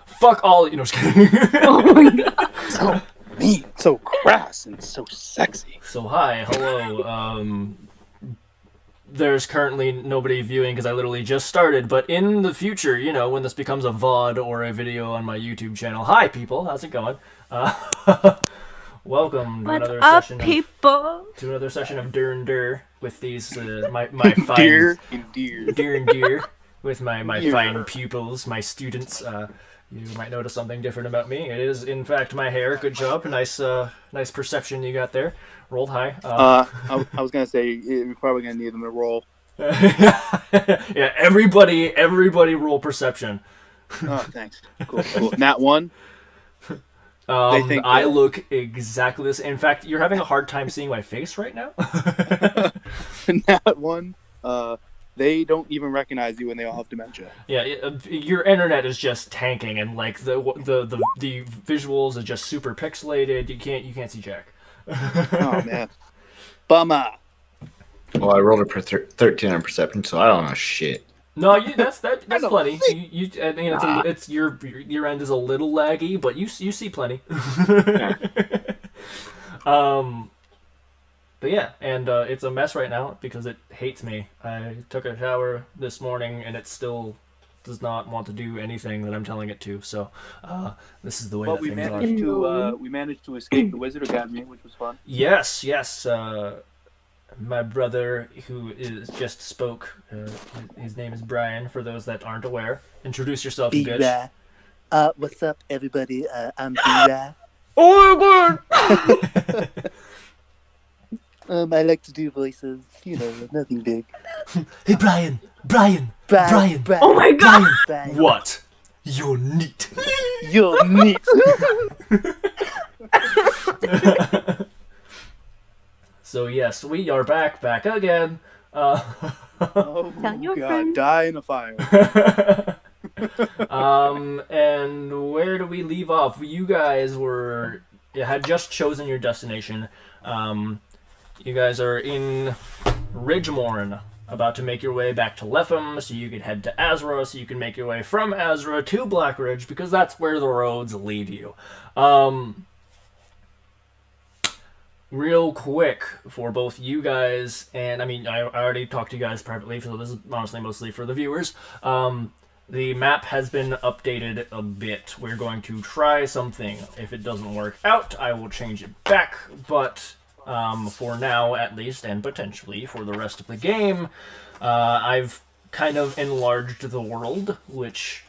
Fuck all, just kidding. Oh my god. So mean, so crass, and so sexy. So hi, hello. There's currently nobody viewing because I literally just started, but in the future, when this becomes a VOD or a video on my YouTube channel, hi people, how's it going? Welcome to What's another up, session people? to another session of Dur and Dur with these my fine Dear and dear. Dur and Dur with my Dear. fine pupils, my students. You might notice something different about me. It is, in fact, my hair. Good job. Nice perception you got there. Rolled high. I was gonna say you're probably gonna need them to roll. Yeah, everybody roll perception. Oh, thanks. Cool. Nat one. They think I look exactly this. In fact, you're having a hard time seeing my face right now. Nat one. They don't even recognize you, and they all have dementia. Yeah, your internet is just tanking, and like the visuals are just super pixelated. You can't see jack. Oh man, bummer. Well, I rolled a 13 on perception, so I don't know shit. No, that's don't plenty. I mean, it's your end is a little laggy, but you see plenty. But yeah, and it's a mess right now because it hates me. I took a shower this morning, and it still does not want to do anything that I'm telling it to. So this is the way But that we things managed are. to escape the Wizard Academy, which was fun. Yes. My brother, who just spoke, his name is Brian, for those that aren't aware. Introduce yourself, bitch. B-Ra. What's up, everybody? I'm B-Ra. Oh my god! I like to do voices, nothing big. Hey, Brian! Brian! Oh my god! Brian. What? You're neat. You're neat. So yes, we are back again. Oh Tell your God, friends. die in a fire. And where do we leave off? You guys had just chosen your destination. You guys are in Ridgemorn, about to make your way back to Letham, so you can head to Azra, so you can make your way from Azra to Blackridge, because that's where the roads lead you. Real quick, for both you guys, and I already talked to you guys privately, so this is honestly mostly for the viewers. The map has been updated a bit. We're going to try something. If it doesn't work out, I will change it back, but for now at least, and potentially for the rest of the game, I've kind of enlarged the world, which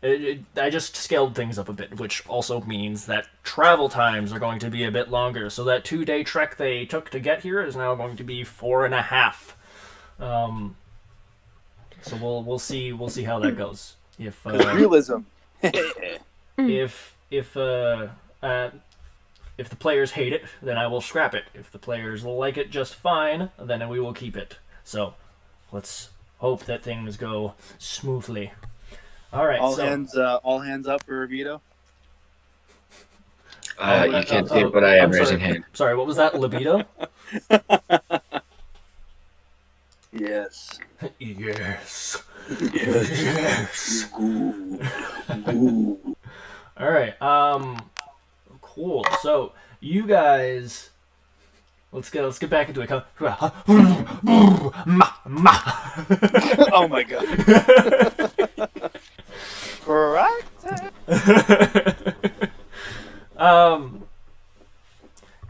I just scaled things up a bit, which also means that travel times are going to be a bit longer. So that 2-day trek they took to get here is now going to be 4.5. So we'll see how that goes. If Realism. if the players hate it, then I will scrap it. If the players like it just fine, then we will keep it. So let's hope that things go smoothly. All right. All hands up for veto. You can't see it, but I am raising hand. Sorry, what was that? Libido? Yes. Yes. Yes. Good. All right. Cool. So you guys, let's get back into it. Oh my God. Correct.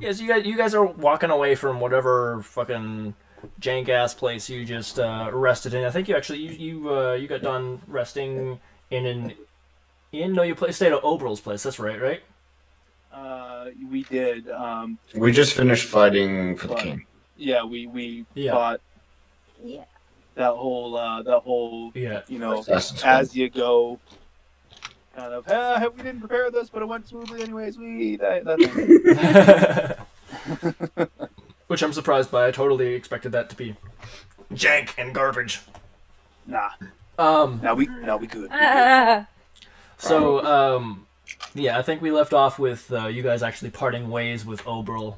Yeah, so you guys are walking away from whatever fucking jank ass place you just rested in. I think you actually you got done resting in an inn. No, you stayed at Oberyl's place. That's right? We did. We just finished fighting for the king. Yeah, we Yeah. fought Yeah. that whole Yeah. Assassin's as you go kind of we didn't prepare this, but it went smoothly anyways. That thing. Which I'm surprised by. I totally expected that to be jank and garbage. Nah. Now we good. So, yeah, I think we left off with you guys actually parting ways with Oberl.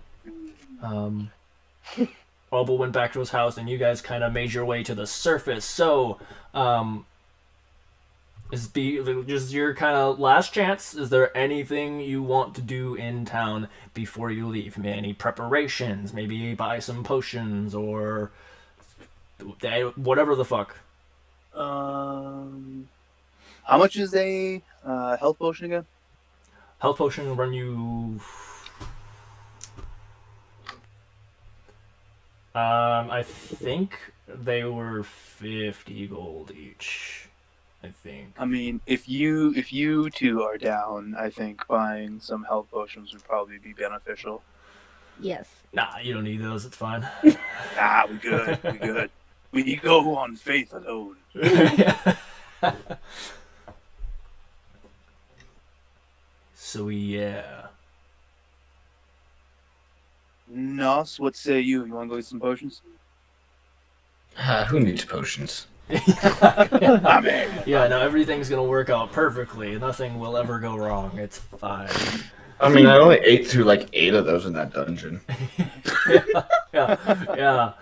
Oberl went back to his house, and you guys kind of made your way to the surface. So, just your kind of last chance. Is there anything you want to do in town before you leave? Any preparations? Maybe buy some potions or whatever the fuck. How much is a health potion again? Health potion will run you. I think they were 50 gold each. I think. I mean, if you two are down, I think buying some health potions would probably be beneficial. Yes. Nah, you don't need those. It's fine. Ah, we good. We good. We go on faith alone. So yeah. Nos, what say you? You want to go get some potions? Who needs potions? I'm in. Yeah, no, everything's gonna work out perfectly. Nothing will ever go wrong. It's fine. I mean, I only ate through like 8 of those in that dungeon. Yeah.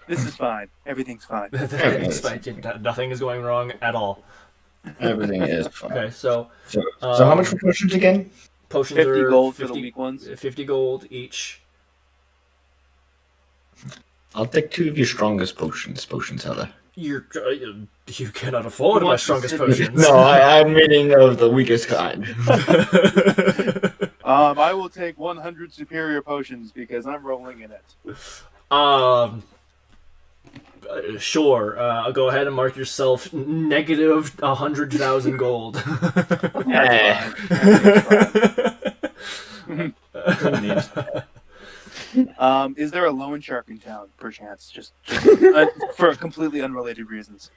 This is fine. Everything's fine. It's fine. Nothing is going wrong at all. Everything is fine. Okay, so So how much for potions again? potions 50 are gold for the weak ones. 50 gold each. I'll take 2 of your strongest potions, Heather. You cannot afford my strongest potions. No, I'm meaning of the weakest kind. I will take 100 superior potions because I'm rolling in it. Sure. I'll go ahead and mark yourself negative 100,000 gold. Eh. Is there a loan shark in town, perchance? Just for completely unrelated reasons.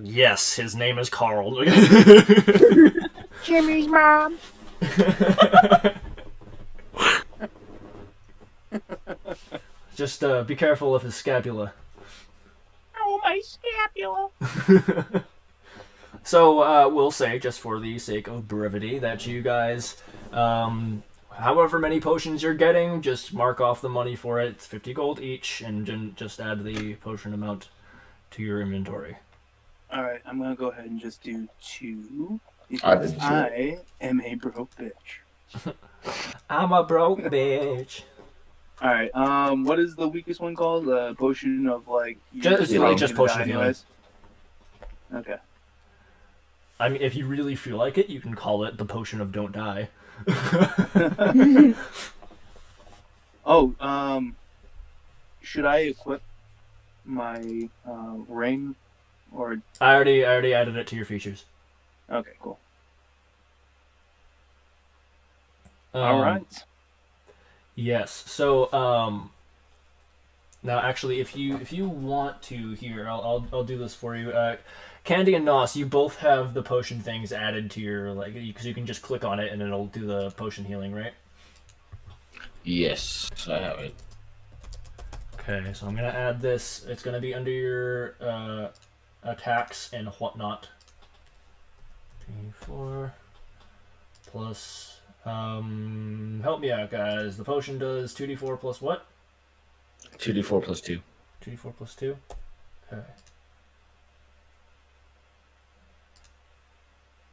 Yes, his name is Carl. Jimmy's mom. Just be careful of his scapula. Oh, my scapula. So we'll say, just for the sake of brevity, that you guys, however many potions you're getting, just mark off the money for it. It's 50 gold each, and just add the potion amount to your inventory. Alright, I'm gonna go ahead and just do 2 I because did too. I am a broke bitch. I'm a broke bitch. Alright, what is the weakest one called? The potion of like Just you're just gonna potion die of healing. anyways? Okay. I mean, if you really feel like it, you can call it the potion of don't die. Oh, should I equip my ring or I already added it to your features. okay, cool. Um, All right. Yes. So, now actually, if you want to, here, I'll do this for you. Candy and Nos, you both have the potion things added to your because you can just click on it and it'll do the potion healing, right? Yes, I have it. Okay, so I'm gonna add this. It's gonna be under your attacks and whatnot. 4 plus. Help me out, guys. The potion does 2d4 plus what? 2d4 plus 2. 2d4 plus 2? Okay.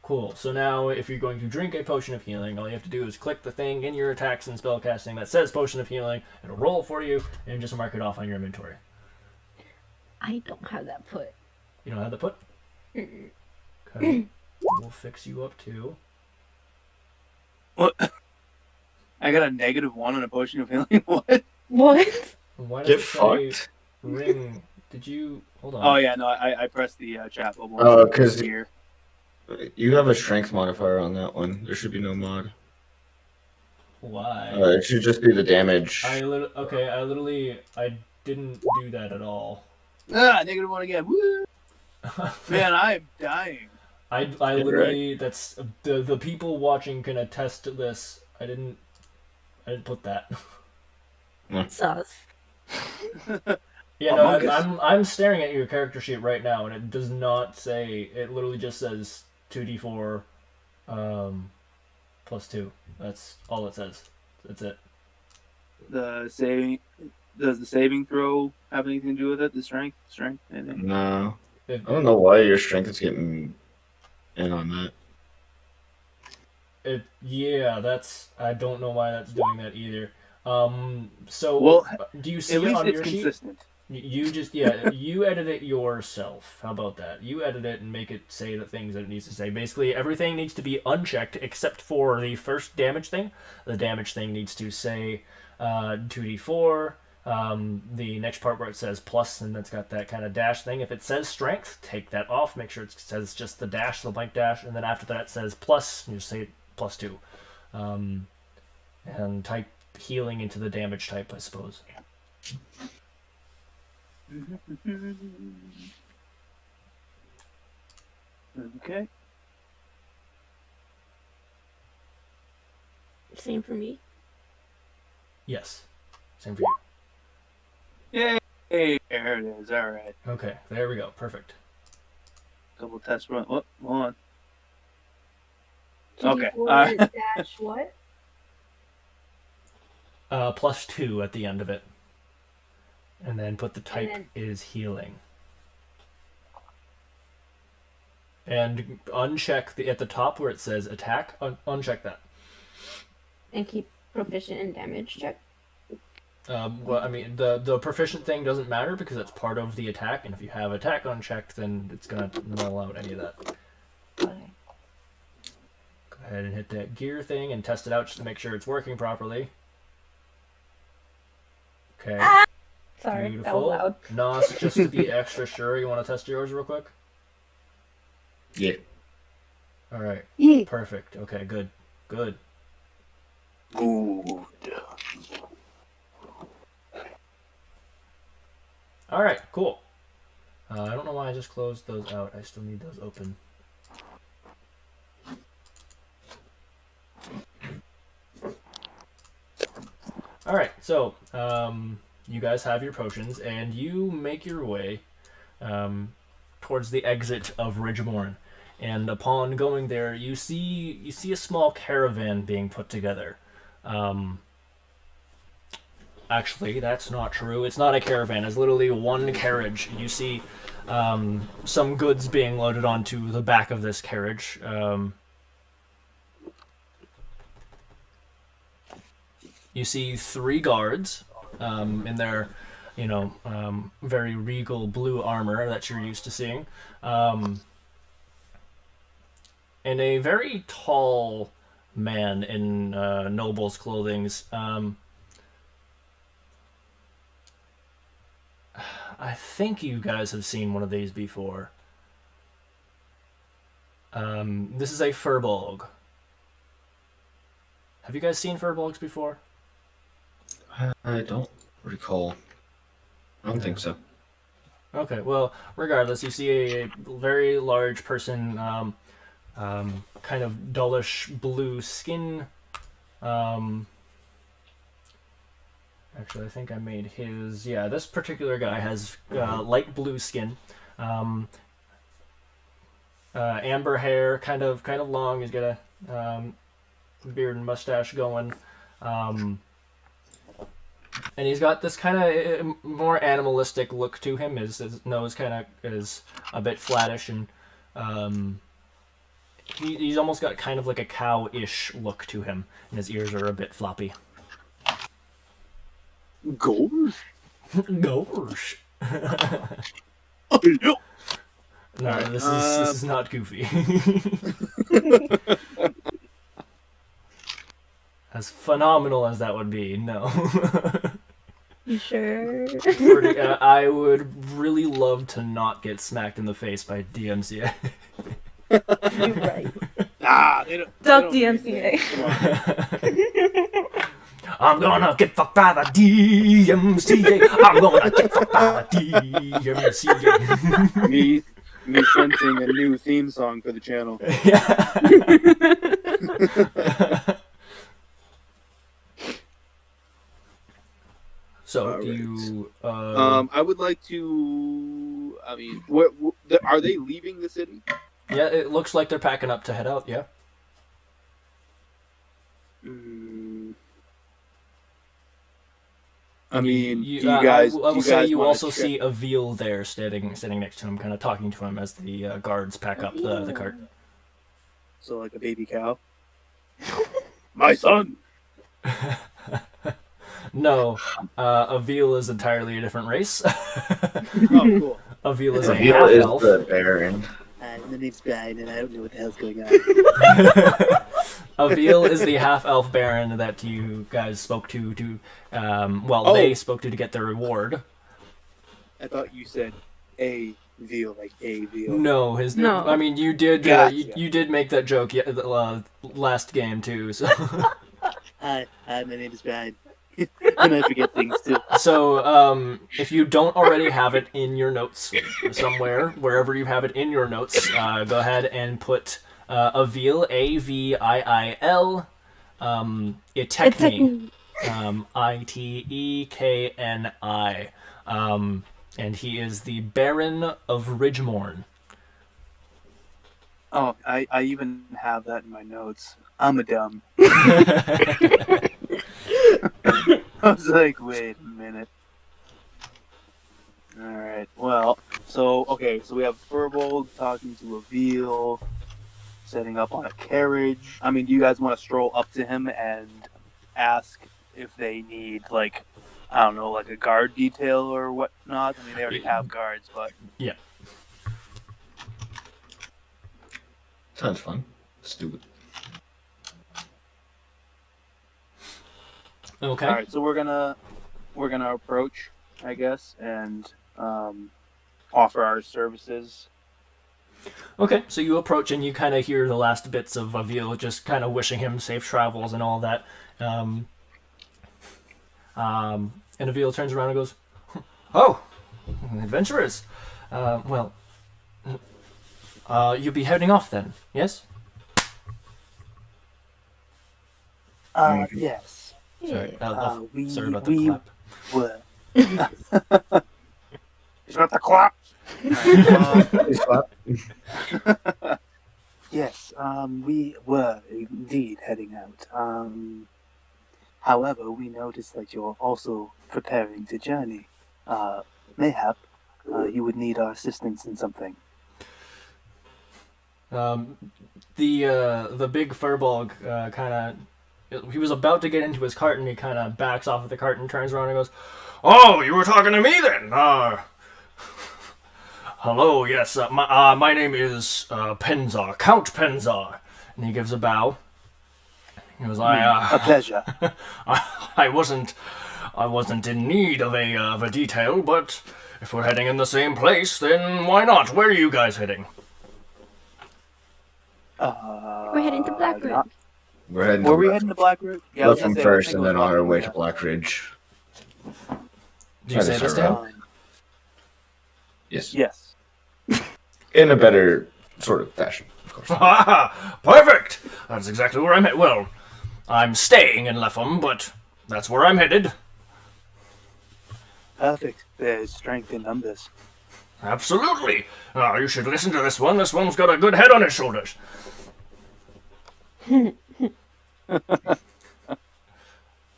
Cool. So now, if you're going to drink a potion of healing, all you have to do is click the thing in your attacks and spellcasting that says potion of healing. It'll roll it for you, and just mark it off on your inventory. I don't have that put. You don't have the put? Okay. We'll fix you up too. What? I got a -1 on a potion of healing. What? What? Why does Get it say fucked. ring? Did you hold on? Oh yeah, no, I pressed the chat bubble. Oh, 'cause- here. You have a strength modifier on that one. There should be no mod. Why? It should just be the damage. I didn't do that at all. Ah, -1 again. Woo! Man, I'm dying. I literally that's the people watching can attest to this. I didn't put that. Sus. Yeah, no, Among Us. I'm staring at your character sheet right now, and it does not say. It literally just says 2d4, plus 2. That's all it says. That's it. The saving does the saving throw have anything to do with it? The strength? Anything? No. It, I don't know why your strength is getting in on that. yeah, that's. I don't know why that's doing that either. So Well, do you see at it least on it's your sheet? consistent. You just you edit it yourself. How about that? You edit it and make it say the things that it needs to say. Basically, everything needs to be unchecked except for the first damage thing. The damage thing needs to say 2d4. The next part where it says plus and it's got that kind of dash thing. If it says strength, take that off. Make sure it says just the dash, the blank dash, and then after that it says plus. You just say +2, and type healing into the damage type, I suppose. Okay. Same for me. Yes, same for you. Yay! There it is. All right. Okay, there we go. Perfect. Couple test run. Oh, hold on. Okay. 2d4 dash what? +2 at the end of it. And then put the type then- is healing. And uncheck at the top where it says attack, uncheck that. And keep proficient in damage check. Well, I mean, the proficient thing doesn't matter because it's part of the attack, and if you have attack unchecked, then it's going to null out any of that. Okay. Go ahead and hit that gear thing and test it out just to make sure it's working properly. Okay. Sorry, Beautiful. that was loud. Nos, just to be extra sure, you want to test yours real quick? Yeah. All right. Yeah. Perfect. Okay, good. Good. Good. All right, cool. I don't know why I just closed those out. I still need those open. All right, so you guys have your potions, and you make your way towards the exit of Ridgemorn. And upon going there, you see a small caravan being put together. Actually, that's not true. It's not a caravan. It's literally one carriage. You see some goods being loaded onto the back of this carriage. You see 3 guards in their, very regal blue armor that you're used to seeing. And a very tall man in noble's clothing. I think you guys have seen one of these before. This is a furbolg. Have you guys seen furbolgs before? I don't recall. I don't think so. Okay, well, regardless, you see a very large person, kind of dullish blue skin. Actually, I think I made his. Yeah, this particular guy has light blue skin, amber hair, kind of long. He's got a beard and mustache going, and he's got this kind of more animalistic look to him. His nose kind of is a bit flattish, and he's almost got kind of like a cow-ish look to him, and his ears are a bit floppy. Gosh. Gosh. Oh, no. No, this is not Goofy. As phenomenal as that would be, no. You sure? I would really love to not get smacked in the face by DMCA. You're right. Ah, they don't. Duck they don't- DMCA. I'm gonna get fucked by the DMCA. I'm gonna get fucked by the DMCA. Me sensing a new theme song for the channel. So, All do you... I would like to. I mean, are they leaving the city? yeah, it looks like they're packing up to head out, yeah? I mean, You, do you I guys? will- I do will say you wanna also check- see a veal there sitting next to him, kind of talking to him as the guards pack up the cart. So like a baby cow. My son. No, a veal is entirely a different race. Oh, cool. A veal is a Reveal half is elf. the Baron. Hi, my name's Brian, and I don't know what the hell's going on. A veal is the half elf baron that you guys spoke to they spoke to get their reward. I thought you said a veal, like a veal. No, No. I mean, you did. Gotcha. You did make that joke last game too. So, Hi, my name is Brian. And I forget things too. so if you don't already have it in your notes somewhere, wherever you have it in your notes, go ahead and put Avil, Aviil, Itekni, Itekni, and he is the Baron of Ridgemorn. Oh, I even have that in my notes. I'm a dumb. I was like, wait a minute. Alright, well, so we have Furbold talking to a veal, setting up on a carriage. I mean, do you guys want to stroll up to him and ask if they need, like, I don't know, like a guard detail or whatnot? I mean, they already have guards, but... Yeah. Sounds fun. Let's do it. Okay. All right, so we're gonna approach, I guess, and offer our services. Okay, so you approach and you kind of hear the last bits of Avil just kind of wishing him safe travels and all that. And Avil turns around and goes, "Oh, adventurers. Well, you'll be heading off then, yes?" Yes. Sorry, sorry about the we clap. were. He's got the clap. Yes, we were indeed heading out. However, we noticed that you're also preparing to journey. Mayhap, you would need our assistance in something. The big furball kind of, he was about to get into his cart and he kind of backs off of the cart and turns around and goes, "Oh, you were talking to me then? Hello, yes, my name is Penzar, Count Penzar." And he gives a bow. He goes, A pleasure. I wasn't in need of a detail, but if we're heading in the same place, then why not? Where are you guys heading?" We're heading to Blackroot. We're heading Were to we heading to Blackroot? Yeah, I was Left gonna from say, I first think and it was then on our way Blackroot, to Black Ridge. Do you say this to him? Yes. Yes. In a better sort of fashion, of course. Perfect! That's exactly where I'm headed. Well, I'm staying in Leffam, but that's where I'm headed. Perfect. There's strength in numbers. Absolutely. You should listen to this one. This one's got a good head on his shoulders.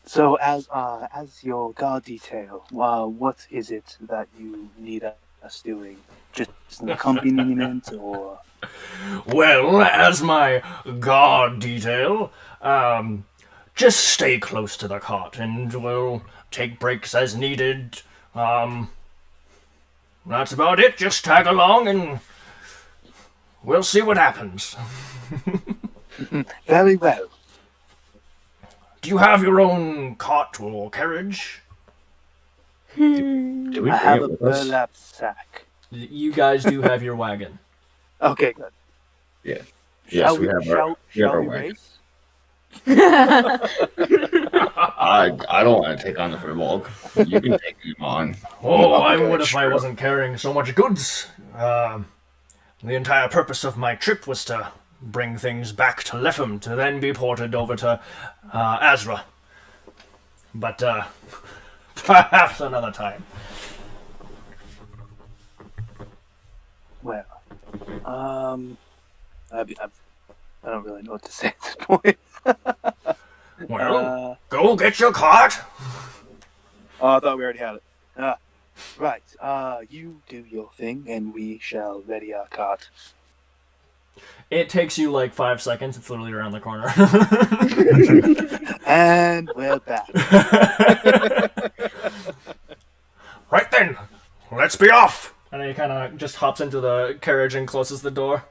So, as your guard detail, what is it that you need us doing? Just an accompaniment, or Well, as my guard detail, just stay close to the cart, and we'll take breaks as needed. That's about it. Just tag along, and we'll see what happens. very well. Do you have your own cart or carriage? Did we I bring have it a with us? burlap sack. You guys do have your wagon. Okay, good. Yes, Shall we have our, shall we wagon. race? I don't want to take on the Furbolg. You can take him on. Oh, I Okay, would if I sure. wasn't carrying so much goods. The entire purpose of my trip was to bring things back to Leffam to then be ported over to Azra. But perhaps another time. Well, I don't really know what to say at this point. Well, go get your cart. Oh, I thought we already had it. Right. You do your thing, and we shall ready our cart. It takes you like 5 seconds. It's literally around the corner. And we're back. Right then, let's be off. And he kind of just hops into the carriage and closes the door.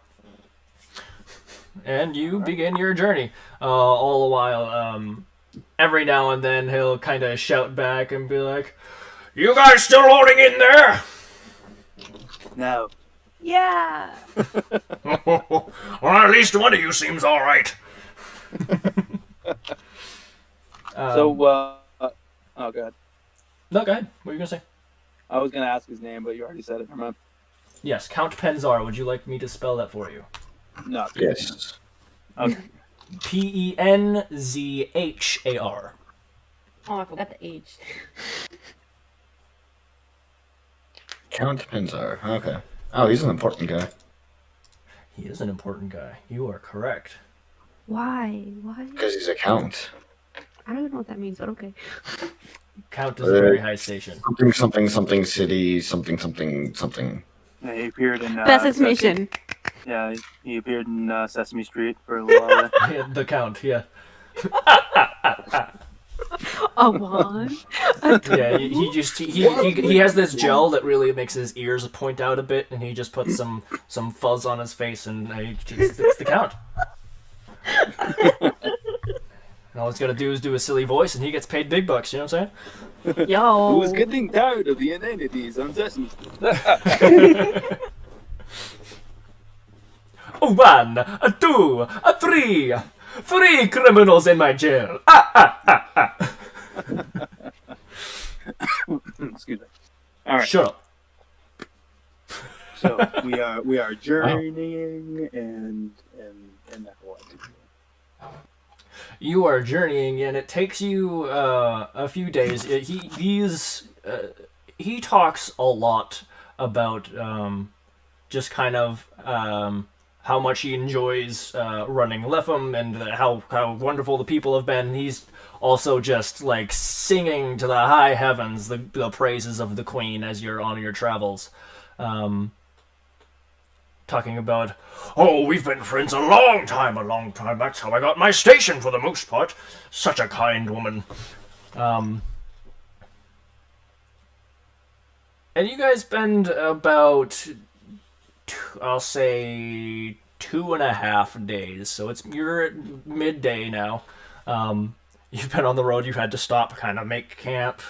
And you begin your journey. All the while, every now and then he'll kind of shout back and be like, "You guys still loading in there?" No. Yeah. Well, at least one of you seems all right. Oh, go ahead. No, go ahead. What were you gonna say? I was gonna ask his name, but you already said it. Never mind. Yes, Count Penzar. Would you like me to spell that for you? No. It's good. Yes. Okay. Penzhar. Oh, I forgot the age. Count Penzar. Okay. Oh, he's an important guy. He is an important guy. You are correct. Why? Why? Because he's a count. I don't even know what that means, but okay. Count is a very high station. Something, something, something city, something, something, something. Yeah, he appeared in. Best explanation. Yeah, he appeared in Sesame Street for a little while. Yeah, the Count, yeah. A one. Yeah, he has this gel that really makes his ears point out a bit, and he just puts some fuzz on his face, and it's the Count. And all he's gotta do is do a silly voice, and he gets paid big bucks. You know what I'm saying? Yo. Who's getting tired of the inanities on Sesame Street? A 1, a 2, a 3. 3 criminals in my jail. Excuse me. All right. Shut up. So we are journeying and that what? You are journeying, and it takes you a few days. He talks a lot about just kind of how much he enjoys running Lepham and how wonderful the people have been. He's also just like singing to the high heavens the praises of the Queen as you're on your travels. Talking about, "Oh, we've been friends a long time. That's how I got my station for the most part. Such a kind woman." And you guys spend about, I'll say, 2.5 days. So you're at midday now. You've been on the road. You've had to stop, kind of make camp,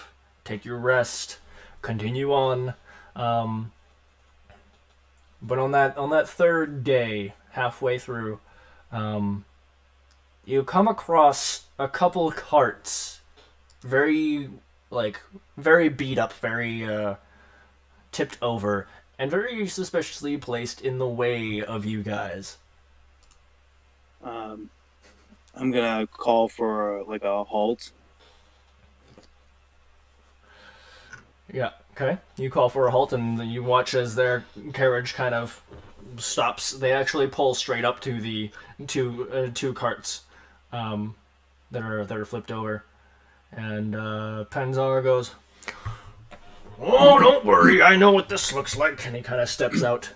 take your rest, continue on. But on that third day, halfway through, you come across a couple carts, very beat up, very tipped over, and very suspiciously placed in the way of you guys. I'm gonna call for like a halt. Yeah, okay. You call for a halt, and you watch as their carriage kind of stops. They actually pull straight up to the two carts that are flipped over. And Penzar goes, "Oh, don't worry, I know what this looks like." And he kind of steps out.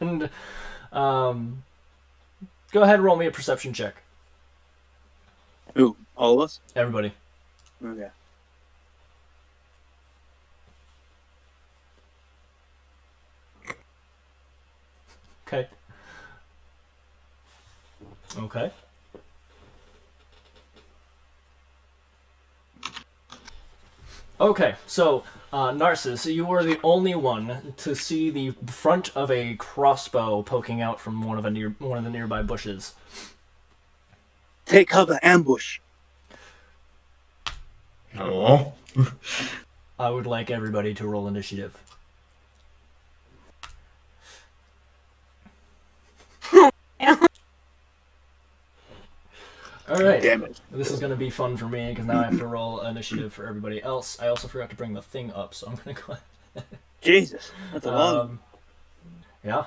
And go ahead and roll me a perception check. Who? All of us? Everybody. Okay. Okay. Okay. Okay, so Narcissus, you were the only one to see the front of a crossbow poking out from one of the nearby bushes. Take cover, ambush. Oh. I would like everybody to roll initiative. Alright. Damn it. This is going to be fun for me because now I have to roll initiative for everybody else. I also forgot to bring the thing up, so I'm going to go ahead. Jesus, that's a long. Yeah.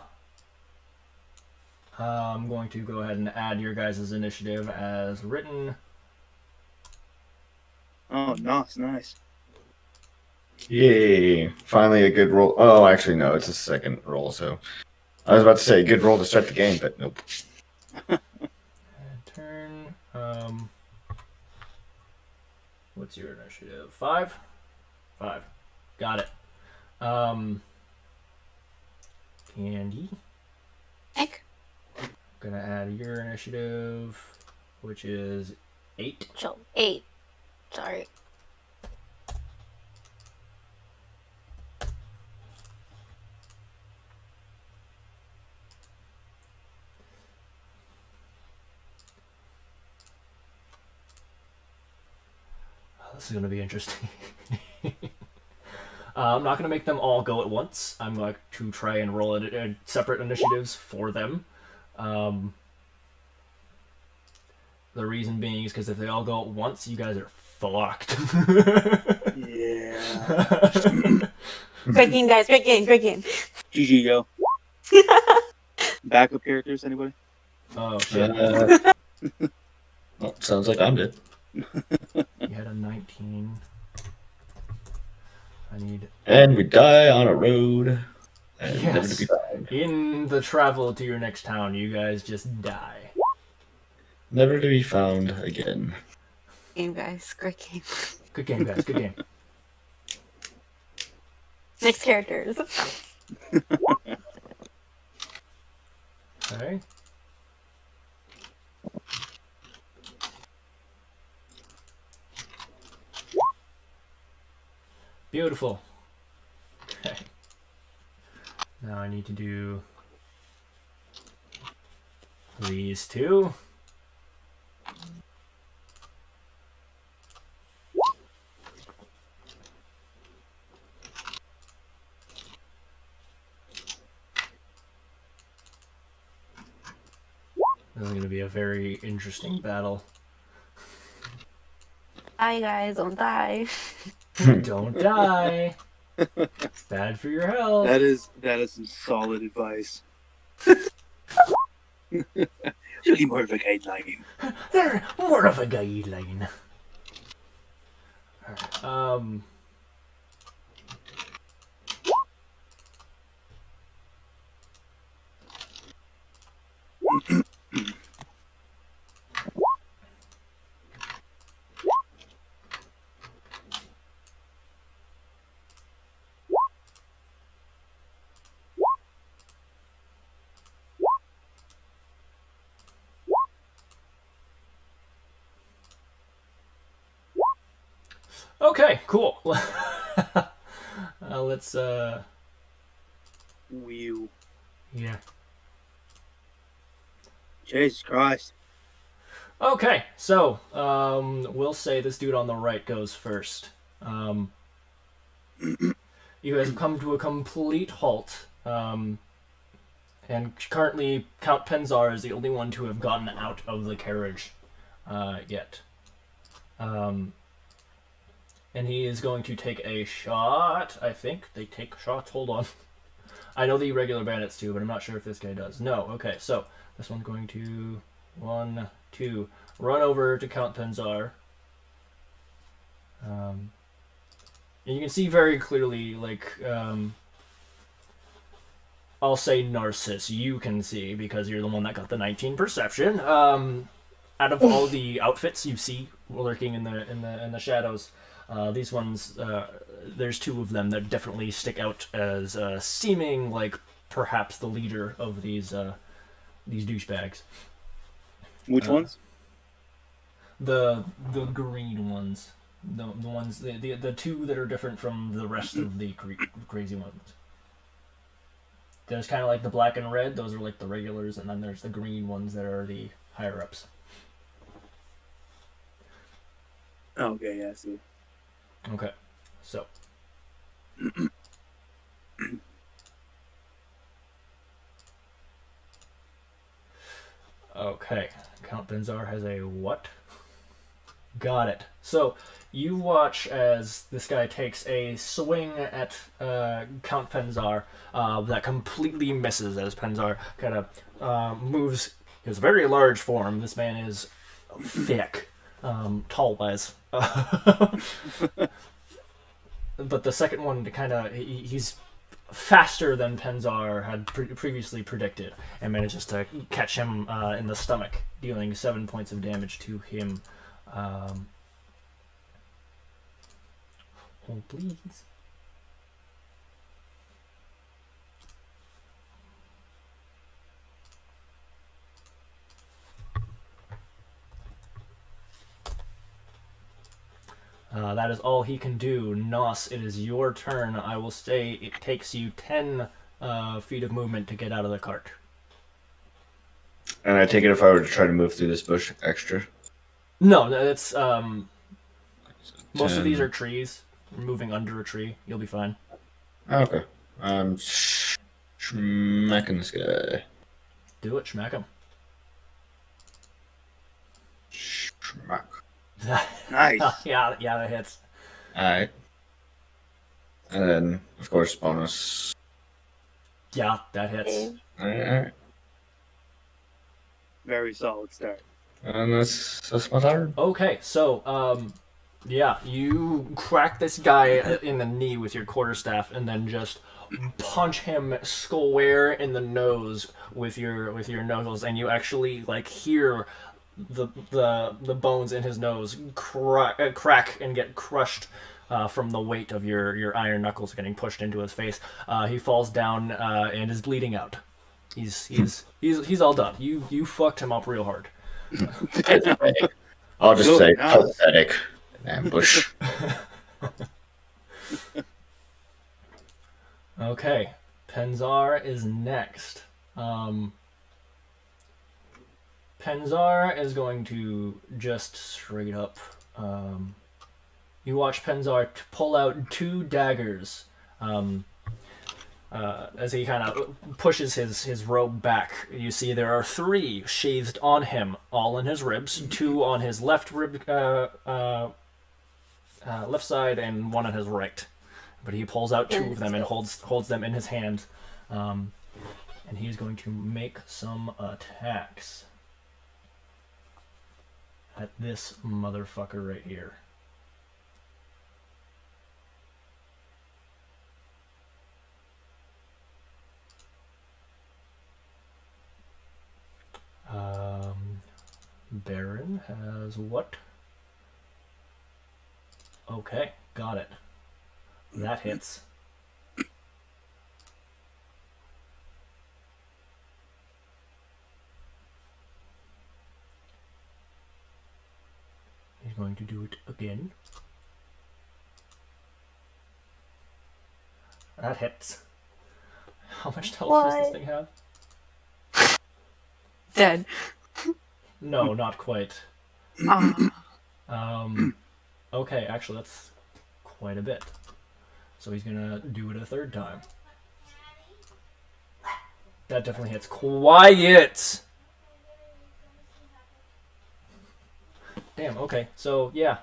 I'm going to go ahead and add your guys' initiative as written. Oh, nice. Yay! Finally a good roll. Oh, actually, no, it's a second roll. So I was about to say good roll to start the game, but nope. Turn. What's your initiative? 5? 5. Got it. Candy. Heck. Gonna add your initiative, which is 8. So 8. Sorry. This is gonna be interesting. I'm not gonna make them all go at once. I'm going to try and roll separate initiatives for them. The reason being is because if they all go at once, you guys are fucked. Yeah. Great game, guys. Great game. GG, yo. Backup characters, anybody? Oh shit! Well, sounds like I'm dead. You had a 19. I need. And we die on a road. And Yes. never to be found. In the travel to your next town, you guys just die. Never to be found again. Game, guys. Great game. Good game, guys. Good game. Next characters. Okay. Beautiful. Okay. Now I need to do these two. This is going to be a very interesting battle. Bye, guys. Don't die. Don't die. It's bad for your health. That is some solid advice. Really more of a guideline. They're more of a guideline. Alright, okay, cool. Let's, Whew. yeah. Jesus Christ. Okay, so, we'll say this dude on the right goes first. You guys have come to a complete halt, and currently Count Penzar is the only one to have gotten out of the carriage, yet. And he is going to take a shot, I think. They take shots, hold on. I know the regular bandits do, but I'm not sure if this guy does. No, okay, so, this one's going to, 1, 2, run over to Count Penzar. And you can see very clearly, like, I'll say Narcissus, you can see, because you're the one that got the 19 perception. Out of all the outfits you see lurking in the shadows, these ones, there's 2 of them that definitely stick out as seeming like perhaps the leader of these douchebags. Which ones? The green ones. The ones the 2 that are different from the rest of the crazy ones. There's kind of like the black and red, those are like the regulars, and then there's the green ones that are the higher ups. Okay, yeah, I see. Okay, so. Okay, Count Benzar has a what? Got it. So, you watch as this guy takes a swing at Count Penzar that completely misses as Penzar kind of moves his very large form. This man is thick. tall-wise. But the second one, he's faster than Penzar had previously predicted, and manages to catch him in the stomach, dealing 7 points of damage to him. Hold, please. That is all he can do. Nos, it is your turn. I will say it takes you 10 feet of movement to get out of the cart. And I take it if I were to try to move through this bush extra. No, that's most of 10. these are trees. You're moving under a tree. You'll be fine. Okay. I'm smacking this guy. Do it. Smack him. Smack. Nice. yeah, that hits. Alright. And then, of course, bonus. Yeah, that hits. Alright. Very solid start. And that's my turn. Okay, so yeah, you crack this guy in the knee with your quarterstaff, and then just punch him square in the nose with your knuckles, and you actually like hear the bones in his nose crack and get crushed from the weight of your iron knuckles getting pushed into his face. He falls down and is bleeding out. He's all done. You fucked him up real hard. I'll just Good say enough. pathetic ambush. Okay, Penzar is next. Penzar is going to just straight up. You watch Penzar pull out 2 daggers as he kind of pushes his robe back. You see there are 3 sheathed on him, all in his ribs, 2 on his left rib, left side, and 1 on his right. But he pulls out 2 of them and holds them in his hand, and he's going to make some attacks at this motherfucker right here. Baron has what? Okay, got it. That hits. He's going to do it again. That hits. How much health does this What? thing have? Dead. No, not quite. Ah. Okay, actually that's quite a bit. So he's gonna do it a 3rd time. That definitely hits. Quiet! Damn, okay. So, yeah.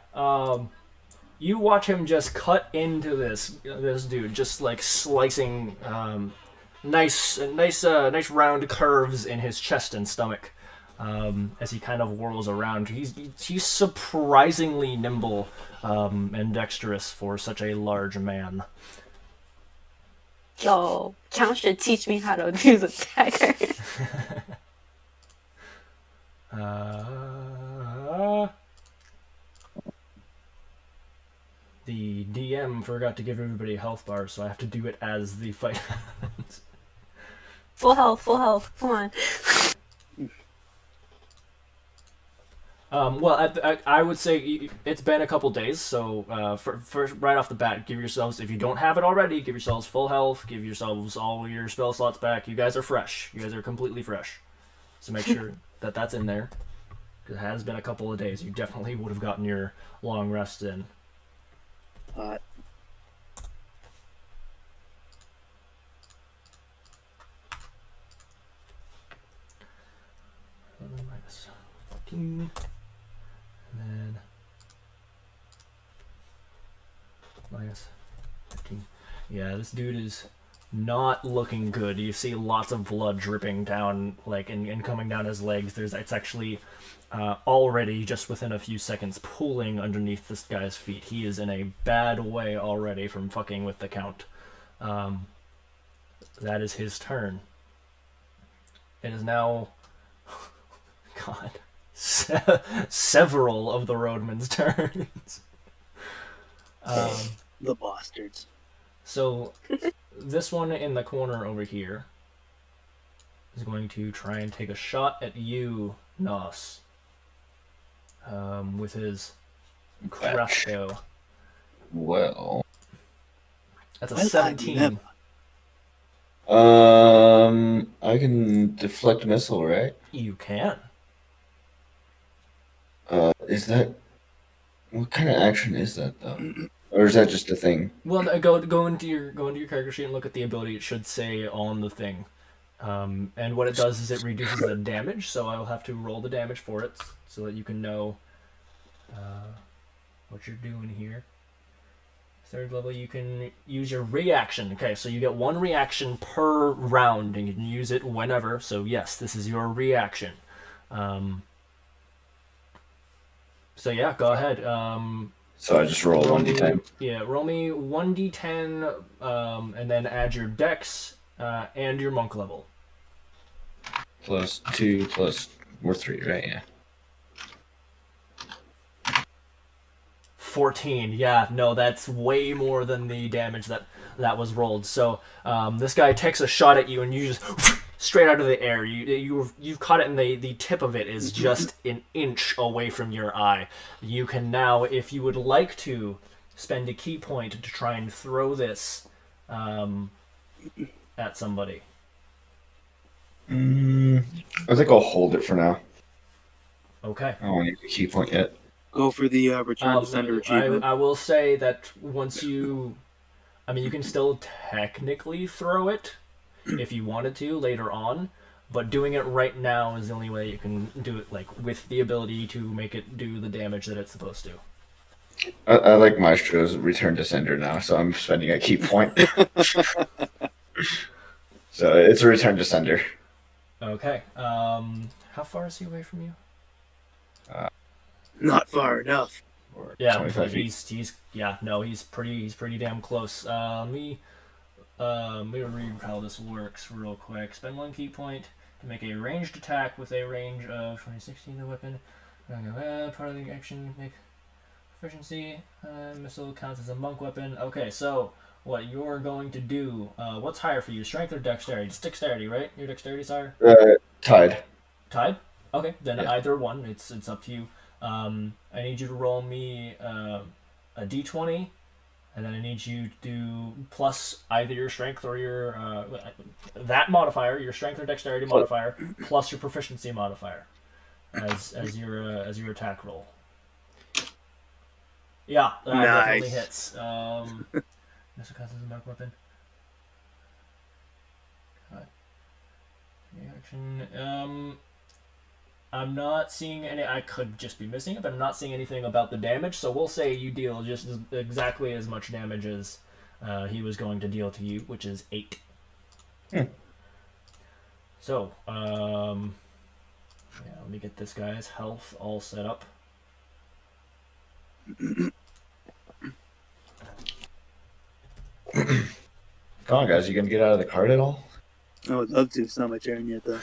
You watch him just cut into this dude, just like slicing nice round curves in his chest and stomach. As he kind of whirls around. He's surprisingly nimble and dexterous for such a large man. Yo, Chang should teach me how to use a dagger. The DM forgot to give everybody a health bar, so I have to do it as the fight happens. Full health, come on. Well, I would say it's been a couple days, so first, right off the bat, give yourselves, if you don't have it already, give yourselves full health, give yourselves all your spell slots back. You guys are fresh. You guys are completely fresh. So make sure that that's in there. It has been a couple of days. You definitely would have gotten your long rest in. Minus 14. And then minus 15. Yeah, this dude is not looking good. You see lots of blood dripping down, like, and coming down his legs. It's actually already, just within a few seconds, pooling underneath this guy's feet. He is in a bad way already from fucking with the Count. That is his turn. It is now... God. Several of the roadmen's turns. The bastards. So, this one in the corner over here is going to try and take a shot at you, Nos. With his crossbow. Well. That's a Well, 17. I can deflect missile, right? You can. Is that... What kind of action is that, though? Or is that just a thing? Well, go into your character sheet and look at the ability. It should say on the thing. And what it does is it reduces the damage, so I will have to roll the damage for it so that you can know what you're doing here. Third level, you can use your reaction. Okay, so you get one reaction per round, and you can use it whenever. So yes, this is your reaction. So yeah, go ahead. So I just roll 1d10. Yeah, roll me 1d10, and then add your dex and your monk level. Plus 2 plus... We're 3, right? Yeah. 14. Yeah, no, that's way more than the damage that was rolled. So this guy takes a shot at you, and you just straight out of the air. You've caught it, and the tip of it is just an inch away from your eye. You can now, if you would like to, spend a key point to try and throw this at somebody. I think I'll hold it for now. Okay. I don't want to use a key point yet. Go for the return to sender achievement. I will say that once you... I mean, you can still technically throw it if you wanted to later on, but doing it right now is the only way you can do it, like, with the ability to make it do the damage that it's supposed to. I like Maestro's return to sender now, so I'm spending a key point. So it's a return to sender. Okay. How far is he away from you? Not far enough. Yeah, 25 feet. he's pretty damn close. Let me read how this works real quick. Spend one key point to make a ranged attack with a range of 2016 the weapon. Part of the action make proficiency. Missile counts as a monk weapon. Okay, so what you're going to do? What's higher for you, strength or dexterity? It's dexterity, right? Your dexterity, sire? Tied. Tied? Okay, then Yeah. either one. It's up to you. I need you to roll me a d20, and then I need you to do plus either your strength or your that modifier, your strength or dexterity modifier, plus your proficiency modifier, as your attack roll. Yeah, that definitely hits. Missile counts as a mark weapon. Reaction. I'm not seeing any. I could just be missing it, but I'm not seeing anything about the damage. So we'll say you deal just exactly as much damage as he was going to deal to you, which is 8. So, let me get this guy's health all set up. Come on, guys. You gonna get out of the cart at all? I would love to. It's not my turn yet, though.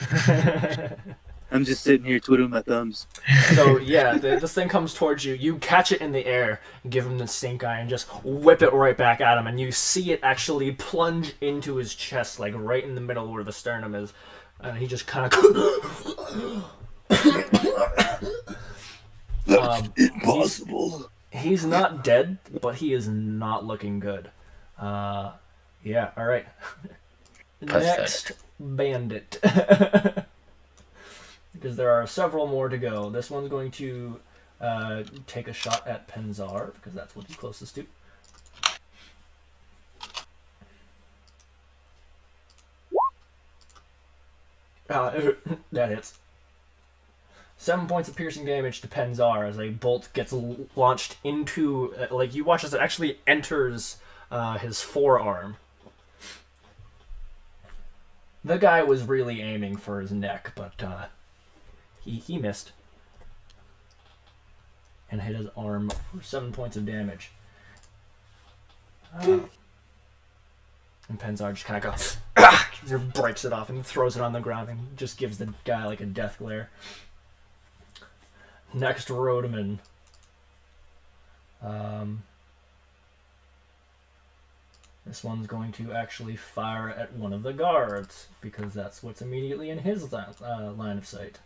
I'm just sitting here twiddling my thumbs. So yeah, this thing comes towards you. You catch it in the air, give him the stink eye, and just whip it right back at him. And you see it actually plunge into his chest, like right in the middle where the sternum is. And he just kind of. That's impossible. He's not dead, but he is not looking good. Yeah. All right. Next, Bandit. Because there are several more to go. This one's going to take a shot at Penzar, because that's what he's closest to. That hits. 7 points of piercing damage to Penzar as a bolt gets launched into... like, you watch as it actually enters his forearm. The guy was really aiming for his neck, but he missed. And hit his arm for 7 points of damage. And Penzar just kind of goes, breaks it off and throws it on the ground and just gives the guy like a death glare. Next, Rodeman. This one's going to actually fire at one of the guards because that's what's immediately in his line of sight.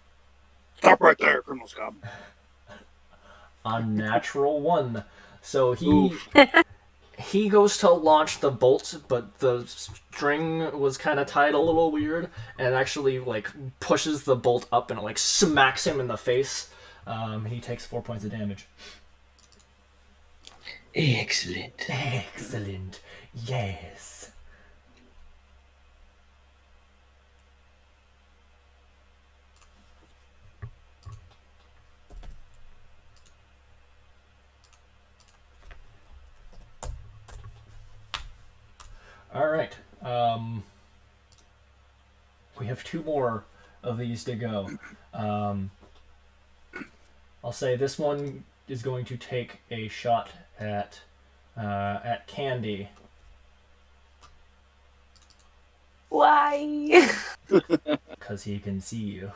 Stop right there, criminal scum. Unnatural 1. So he goes to launch the bolt, but the string was kind of tied a little weird, and actually like pushes the bolt up and it like smacks him in the face. He takes 4 points of damage. Excellent. Excellent. Yes. All right. We have 2 more of these to go. I'll say this one is going to take a shot at Candy. Why? Because he can see you.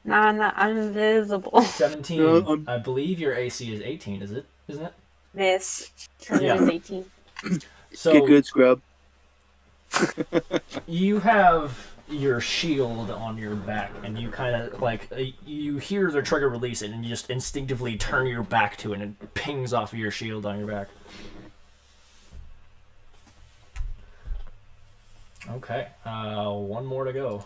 No, I'm invisible. 17. I believe your AC is 18, isn't it? Miss. Because Yeah. it was 18. So Get good, scrub. you have your shield on your back, and you kind of like you hear the trigger release it, and you just instinctively turn your back to it, and it pings off of your shield on your back. Okay, 1 more to go.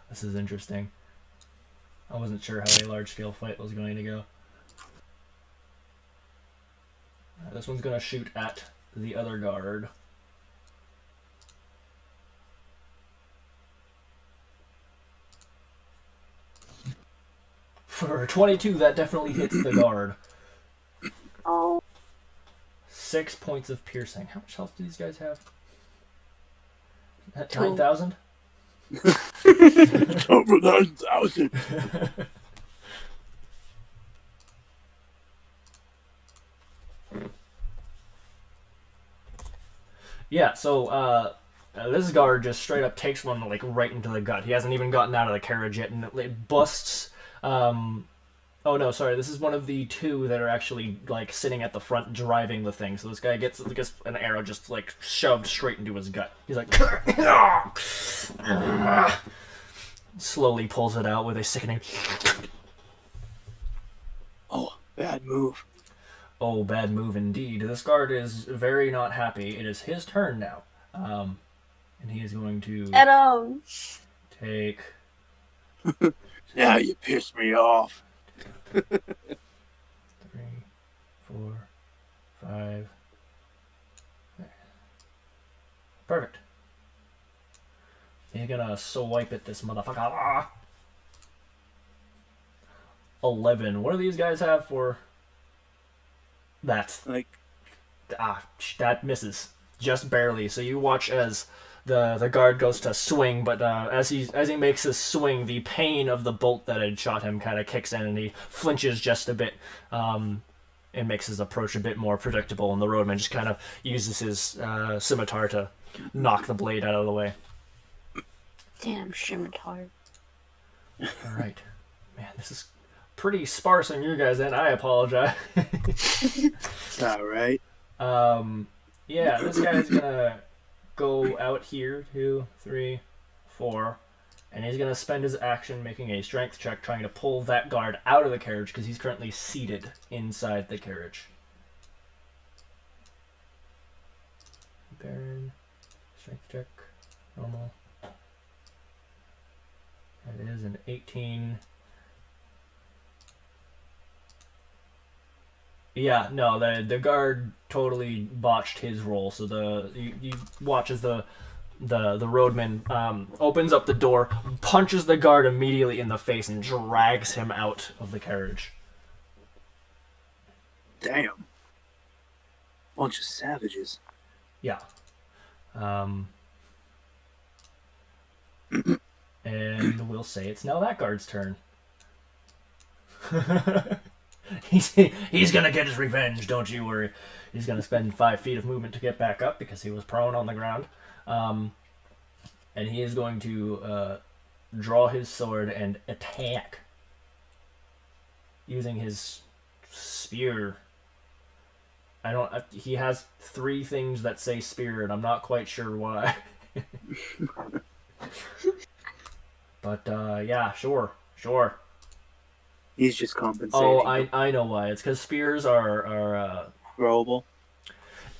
This is interesting. I wasn't sure how a large-scale fight was going to go. This one's going to shoot at the other guard. For 22, that definitely hits the guard. Oh. 6 points of piercing. How much health do these guys have? 2. 9,000? Over 9,000. Yeah, so this guard just straight up takes one like right into the gut. He hasn't even gotten out of the carriage yet, and it busts. Oh no, sorry. This is one of the 2 that are actually like sitting at the front driving the thing. So this guy gets an arrow just like shoved straight into his gut. He's like, slowly pulls it out with a sickening. Oh, bad move. Oh, bad move indeed. This guard is very not happy. It is his turn now. And he is going to Adam. take... Now you pissed me off. 3, 4, 5. Perfect. He's gonna swipe at this motherfucker. 11. What do these guys have for... That's... Like, that misses. Just barely. So you watch as the guard goes to swing, but as he makes his swing, the pain of the bolt that had shot him kind of kicks in, and he flinches just a bit. It makes his approach a bit more predictable, and the roadman just kind of uses his scimitar to knock the blade out of the way. Damn scimitar. All right. Man, this is pretty sparse on your guys' end. I apologize. it's alright. Yeah, this guy's gonna go out here, 2, 3, 4, and he's gonna spend his action making a strength check trying to pull that guard out of the carriage because he's currently seated inside the carriage. Baron, strength check, normal. That is an 18. Yeah, no, the guard totally botched his roll. So you watch as the roadman opens up the door, punches the guard immediately in the face, and drags him out of the carriage. Damn. Bunch of savages. Yeah. And we'll say it's now that guard's turn. He's gonna get his revenge, don't you worry. He's gonna spend 5 feet of movement to get back up because he was prone on the ground. And he is going to draw his sword and attack using his spear. He has 3 things that say spear, and I'm not quite sure why. But yeah, sure. He's just compensating. Oh, I know why. It's because spears are Throwable.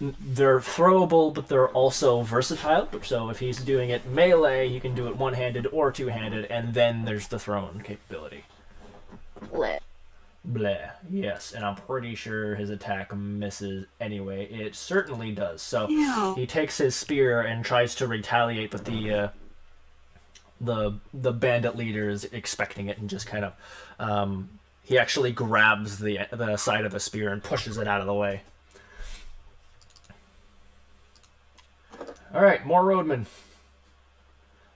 they're throwable, but they're also versatile. So if he's doing it melee, he can do it one-handed or two-handed, and then there's the thrown capability. Bleh. Yes, and I'm pretty sure his attack misses anyway. It certainly does. So he takes his spear and tries to retaliate, but the bandit leader is expecting it and just kind of he actually grabs the side of the spear and pushes it out of the way. All right, more roadmen.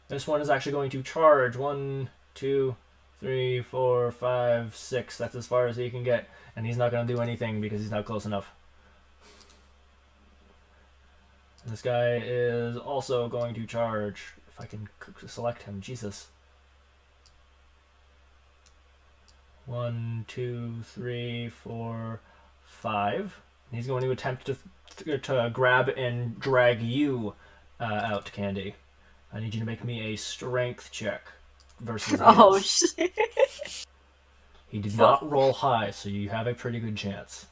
This one is actually going to charge. 1, 2, 3, 4, 5, 6. That's as far as he can get, and he's not going to do anything because he's not close enough. And this guy is also going to charge. If I can select him, Jesus. 1, 2, 3, 4, 5. He's going to attempt to grab and drag you out, Candy. I need you to make me a strength check versus his. Oh, shit. He did not roll high, so you have a pretty good chance.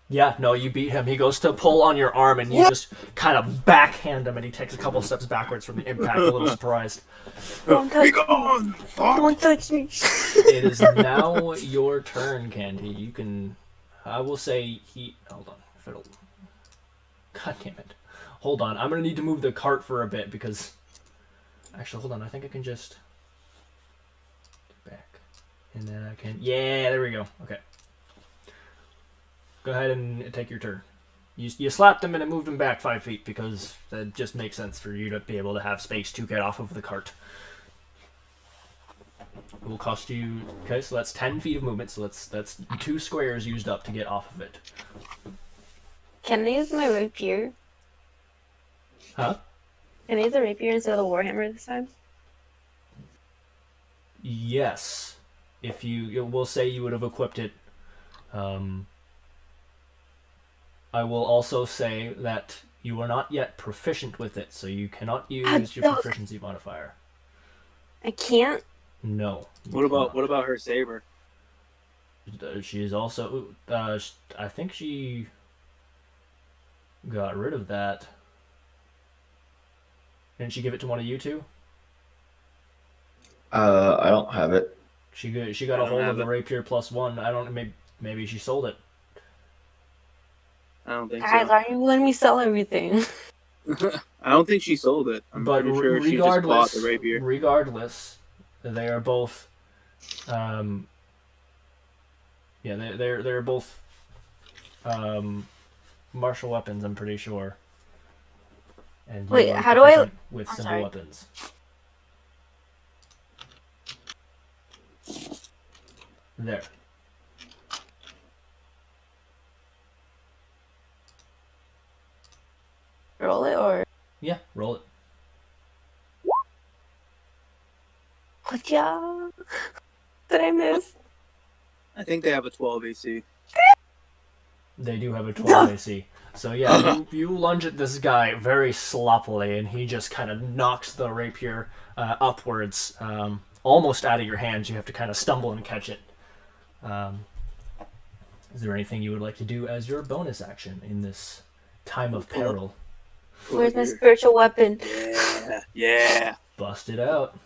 Yeah, no, you beat him. He goes to pull on your arm, and you just kind of backhand him, and he takes a couple steps backwards from the impact, a little surprised. Don't touch me. Don't touch me. It is now your turn, Candy. You can... I will say he... Hold on. Fiddle. God damn it. Hold on. I'm going to need to move the cart for a bit, because... Actually, hold on. I think I can just... Back. And then I can... Yeah, there we go. Okay. Go ahead and take your turn. You slapped him and it moved him back 5 feet because that just makes sense for you to be able to have space to get off of the cart. It will cost you... Okay, so that's 10 feet of movement, so that's 2 squares used up to get off of it. Can I use my rapier? Huh? Can I use the rapier instead of the warhammer this time? Yes. If you... We'll say you would have equipped it... I will also say that you are not yet proficient with it, so you cannot use your proficiency modifier. I can't? No. What about her saber? She is also... I think she got rid of that. Didn't she give it to one of you two? I don't have it. She got a hold of the rapier +1. I don't... Maybe she sold it. I don't think Guys, so. are you letting me sell everything? I don't think she sold it. I'm But pretty sure she just bought the rapier. Regardless, they are both... yeah, they're both martial weapons, I'm pretty sure. And Wait, you are how do I... proficient with I'm simple sorry. weapons. There. Roll it or... Yeah, roll it. What ya? Did I miss? I think they have a 12 AC. They do have a 12 AC. So yeah, you lunge at this guy very sloppily, and he just kind of knocks the rapier upwards, almost out of your hands. You have to kind of stumble and catch it. Is there anything you would like to do as your bonus action in this time of peril? Where's my spiritual weapon? Yeah. Bust it out.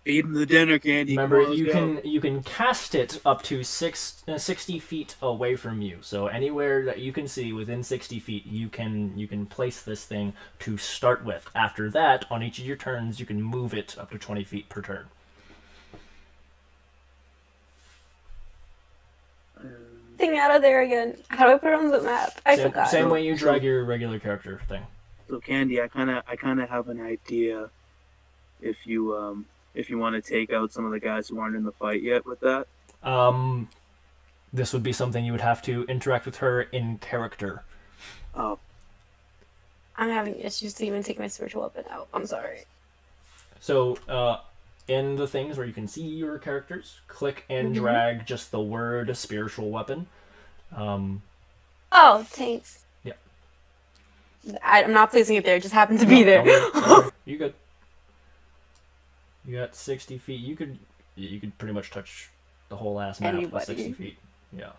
Feed him the dinner, Candy. Remember, Come on, let's go. you can cast it up to 60 feet away from you. So anywhere that you can see within 60 feet, you can place this thing to start with. After that, on each of your turns, you can move it up to 20 feet per turn. me out of there again? How do I put it on the map? I forgot. Same way you drag your regular character thing. So Candy, I kind of have an idea. If you want to take out some of the guys who aren't in the fight yet with that. This would be something you would have to interact with her in character. Oh. I'm having issues to even take my spiritual weapon out. I'm sorry. So, in the things where you can see your characters, click and drag just the word spiritual weapon. Oh, thanks. Yeah. I'm not placing it there. It just happened to be there. You good. You got 60 feet. You could pretty much touch the whole ass map with 60 feet. Yeah.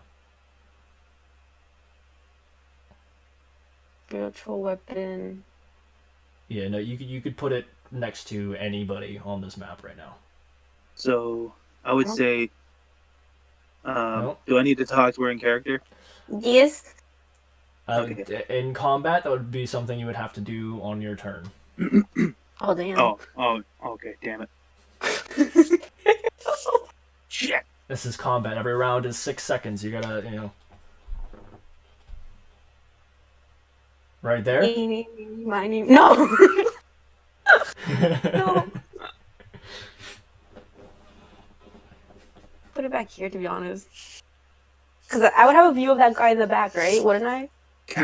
Spiritual weapon. Yeah, no, you could put it next to anybody on this map right now. So I would say, do I need to talk to her in character? Yes. Okay. In combat, that would be something you would have to do on your turn. Oh damn. Oh, okay, damn it. Shit. This is combat. Every round is 6 seconds. You gotta, Right there? My name. No. No. Put it back here, to be honest. Because I would have a view of that guy in the back, right? Wouldn't I?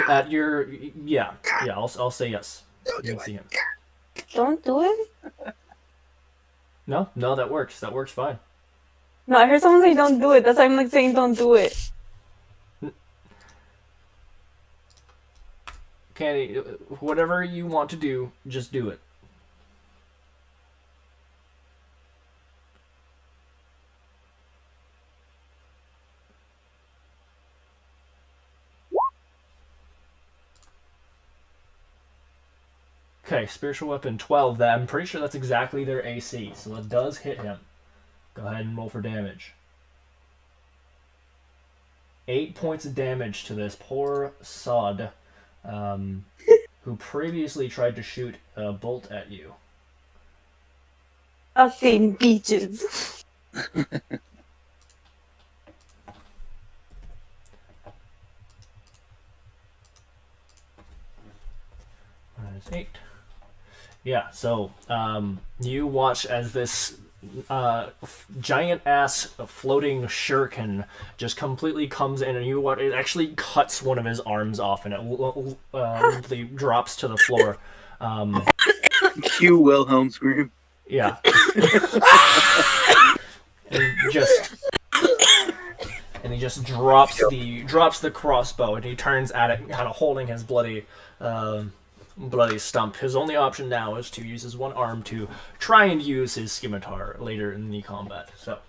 At your yeah. I'll say yes. You can see him. Don't do it. No, that works. That works fine. No, I heard someone say don't do it. That's why I'm saying don't do it. Candy, whatever you want to do, just do it. Okay, spiritual weapon 12. That I'm pretty sure that's exactly their AC, so it does hit him. Go ahead and roll for damage. 8 points of damage to this poor sod, who previously tried to shoot a bolt at you. Fucking beaches. Minus 8. Yeah, so you watch as this giant ass floating shuriken just completely comes in, and you watch it actually cuts one of his arms off, and it drops to the floor. Cue Wilhelm scream. Yeah. and he just drops the crossbow, and he turns at it, kind of holding his bloody stump. His only option now is to use his one arm to try and use his scimitar later in the combat. So,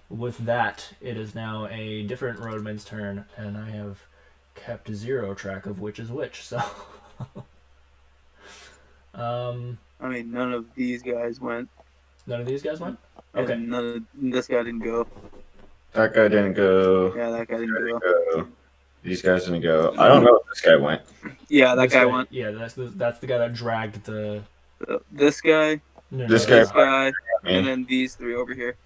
with that, it is now a different roadman's turn, and I have kept 0 track of which is which. So, I mean, none of these guys went. None of these guys went? Okay. And this guy didn't go. That guy didn't go. Yeah, that guy didn't go. These guys didn't go. I don't know if this guy went. Yeah, that guy went. Yeah, that's the guy that dragged the. This guy. This This guy. guy. And then these 3 over here.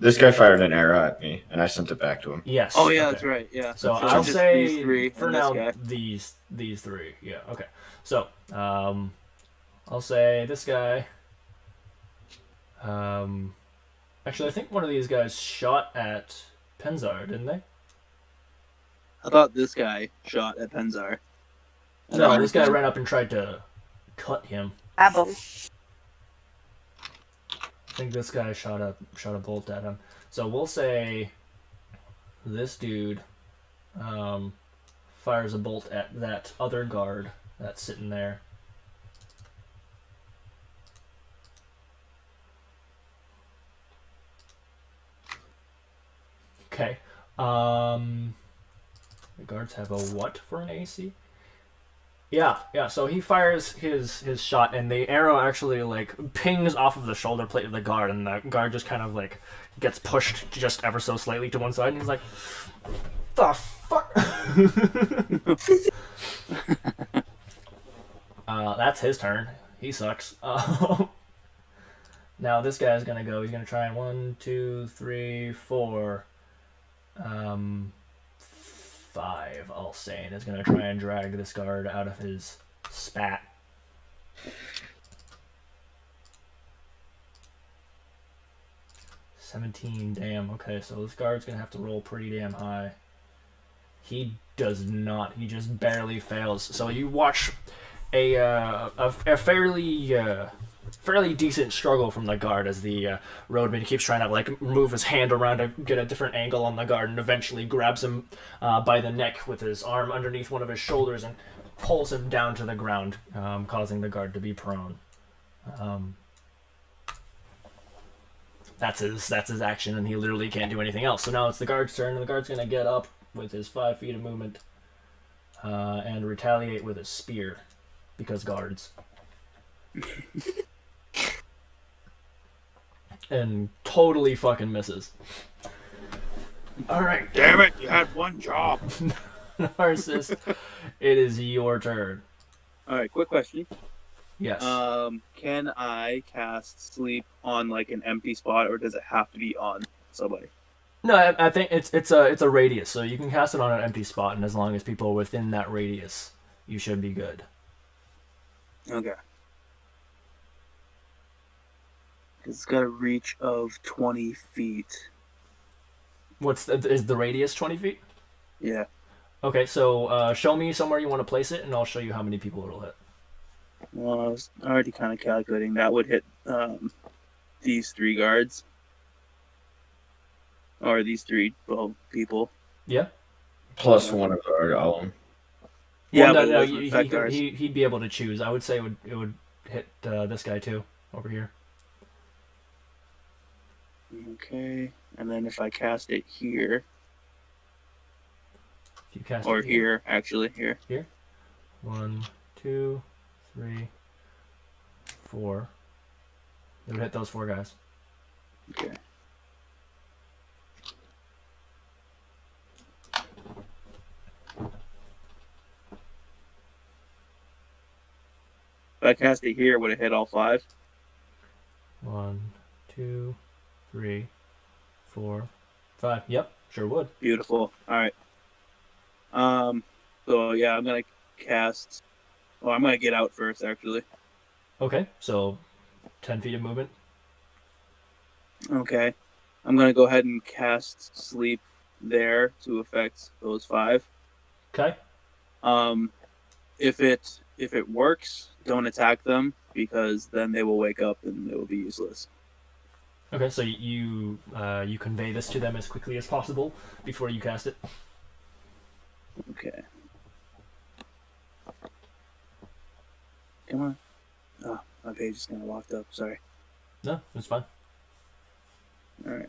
This guy fired an arrow at me, and I sent it back to him. Yes. Oh yeah, okay. that's right. Yeah. So So I'll just say these 3 for and this now guy. these 3. Yeah. Okay. So I'll say this guy. Actually, I think one of these guys shot at Penzar, didn't they? I thought this guy shot at Penzar. No, this guy ran up and tried to cut him. Apple. I think this guy shot a bolt at him. So we'll say this dude fires a bolt at that other guard that's sitting there. Okay. The guards have a what for an AC? Yeah. So he fires his shot, and the arrow actually like pings off of the shoulder plate of the guard, and the guard just kind of like gets pushed just ever so slightly to one side, and he's like, "The fuck." That's his turn. He sucks. Now this guy's gonna go. He's gonna try 1, 2, 3, 4. 5, I'll say, and is going to try and drag this guard out of his spat. $17, damn. Okay, so this guard's going to have to roll pretty damn high. He does not. He just barely fails. So you watch a fairly decent struggle from the guard as the roadman keeps trying to like move his hand around to get a different angle on the guard, and eventually grabs him by the neck with his arm underneath one of his shoulders and pulls him down to the ground, causing the guard to be prone. That's his action, and he literally can't do anything else. So now it's the guard's turn, and the guard's gonna get up with his 5 feet of movement and retaliate with a spear, because guards. And totally fucking misses. Alright. Damn it, you had one job. Narcissus, it is your turn. Alright, quick question. Yes. Can I cast sleep on like an empty spot, or does it have to be on somebody? No, I think it's a radius, so you can cast it on an empty spot, and as long as people are within that radius, you should be good. Okay. It's got a reach of 20 feet. Is the radius 20 feet? Yeah. Okay, so show me somewhere you want to place it, and I'll show you how many people it'll hit. Well, I was already kind of calculating that would hit these 3 guards. Or these 3 people. Yeah? Plus one of our golem. Yeah, well, but no, it doesn't affect ours. he'd be able to choose. I would say it would hit this guy too, over here. Okay, and then if I cast it here, If you cast or it here, actually, here. 1, 2, 3, 4. It would hit those 4 guys. Okay. If I cast it here, would it hit all 5? 1, 2, 3, 4, 5. Yep, sure would. Beautiful. All right. So yeah, I'm gonna cast. Well, I'm gonna get out first, actually. Okay, so 10 feet of movement. Okay. I'm gonna go ahead and cast sleep there to affect those 5. Okay. If it works, don't attack them, because then they will wake up and it will be useless. Okay, so you convey this to them as quickly as possible before you cast it. Okay. Come on. Oh, my page is kind of locked up. Sorry. No, it's fine. All right.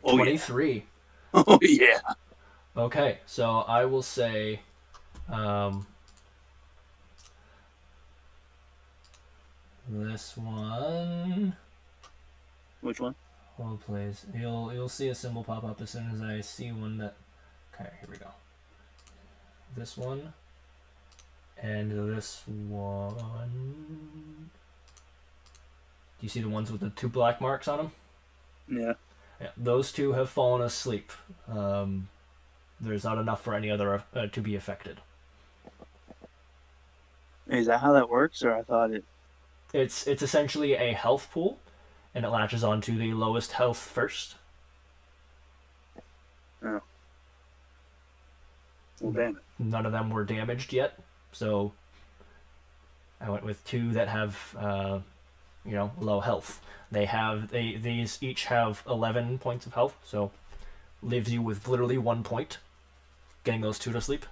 Oh, 23. Yeah. Oh, yeah. Okay, so I will say, this one. Which one? Hold please. You'll see a symbol pop up as soon as I see one that. Okay, here we go. This one. And this one. Do you see the ones with the 2 black marks on them? Yeah. Yeah, those 2 have fallen asleep. There's not enough for any other to be affected. Is that how that works, or I thought it? It's essentially a health pool, and it latches onto the lowest health first. Oh. Well, damn it. None of them were damaged yet, so I went with 2 that have, low health. These each have 11 points of health, so leaves you with literally 1 point. Getting those 2 to sleep.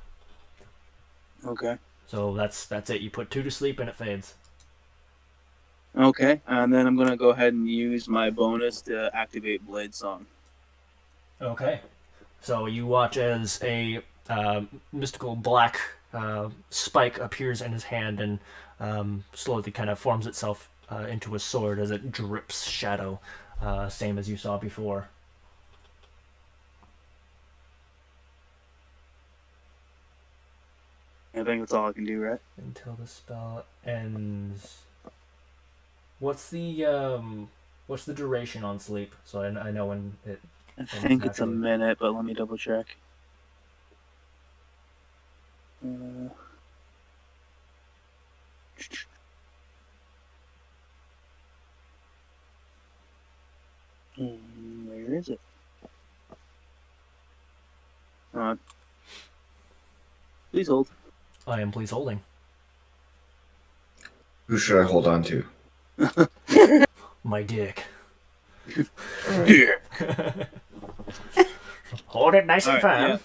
Okay. So that's it. You put 2 to sleep and it fades. Okay, and then I'm gonna go ahead and use my bonus to activate Blade Song. Okay. So you watch as a mystical black spike appears in his hand and slowly kind of forms itself into a sword as it drips shadow, same as you saw before. I think that's all I can do, right? Until the spell ends. What's the duration on sleep? So I know when it. I ends think it's a naturally. minute, but let me double check. Where is it? Please hold. I am please holding. Who should I hold on to? My dick. Yeah. Hold it nice and All firm. right, yeah.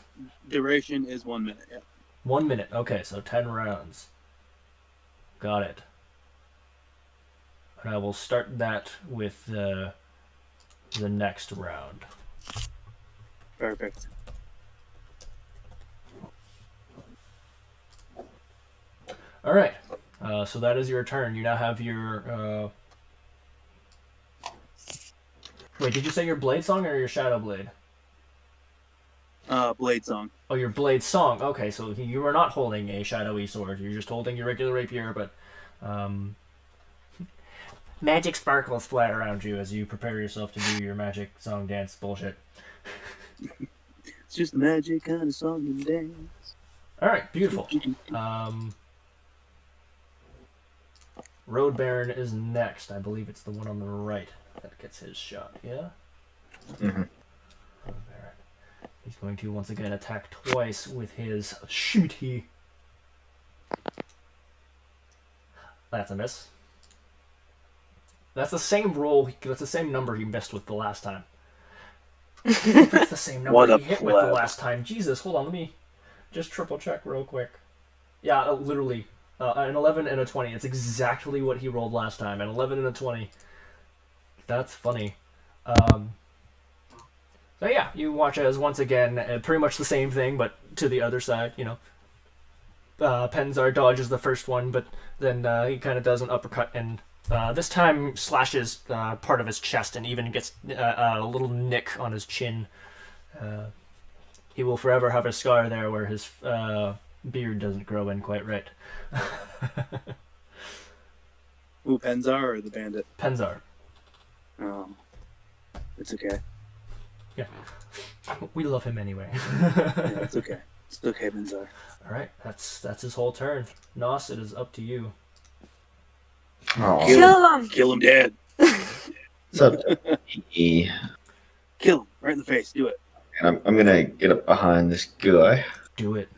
Duration is 1 minute. Yeah. 1 minute. Okay, so 10 rounds. Got it. And I will start that with the next round. Perfect. All right. So that is your turn. You now have your. Wait, did you say your blade song or your shadow blade? Blade song. Oh, your blade song. Okay, so you are not holding a shadowy sword. You're just holding your regular rapier, but magic sparkles fly around you as you prepare yourself to do your magic song dance bullshit. It's just magic kind of song and dance. All right, beautiful. Road Baron is next. I believe it's the one on the right that gets his shot. Yeah. Mm-hmm. Road Baron. He's going to once again attack twice with his shooty. That's a miss. That's the same roll. That's the same number he missed with the last time. That's the same number What a he hit with the pleb. last time. Jesus, hold on. Let me just triple check real quick. Yeah, literally. An 11 and a 20. It's exactly what he rolled last time. An 11 and a 20. That's funny. So yeah, you watch as once again, pretty much the same thing, but to the other side, you know. Penzar dodges the first one, but then he kind of does an uppercut, and this time slashes part of his chest and even gets a little nick on his chin. He will forever have a scar there where his beard doesn't grow in quite right. Ooh, Penzar or the bandit? Penzar. It's okay. Yeah. We love him anyway. Yeah, it's okay. It's okay, Penzar. Alright, that's his whole turn. Nos, it is up to you. Oh, Kill him! Kill him dead. what's up? E? Kill him right in the face. Do it. And I'm gonna get up behind this guy. Do it.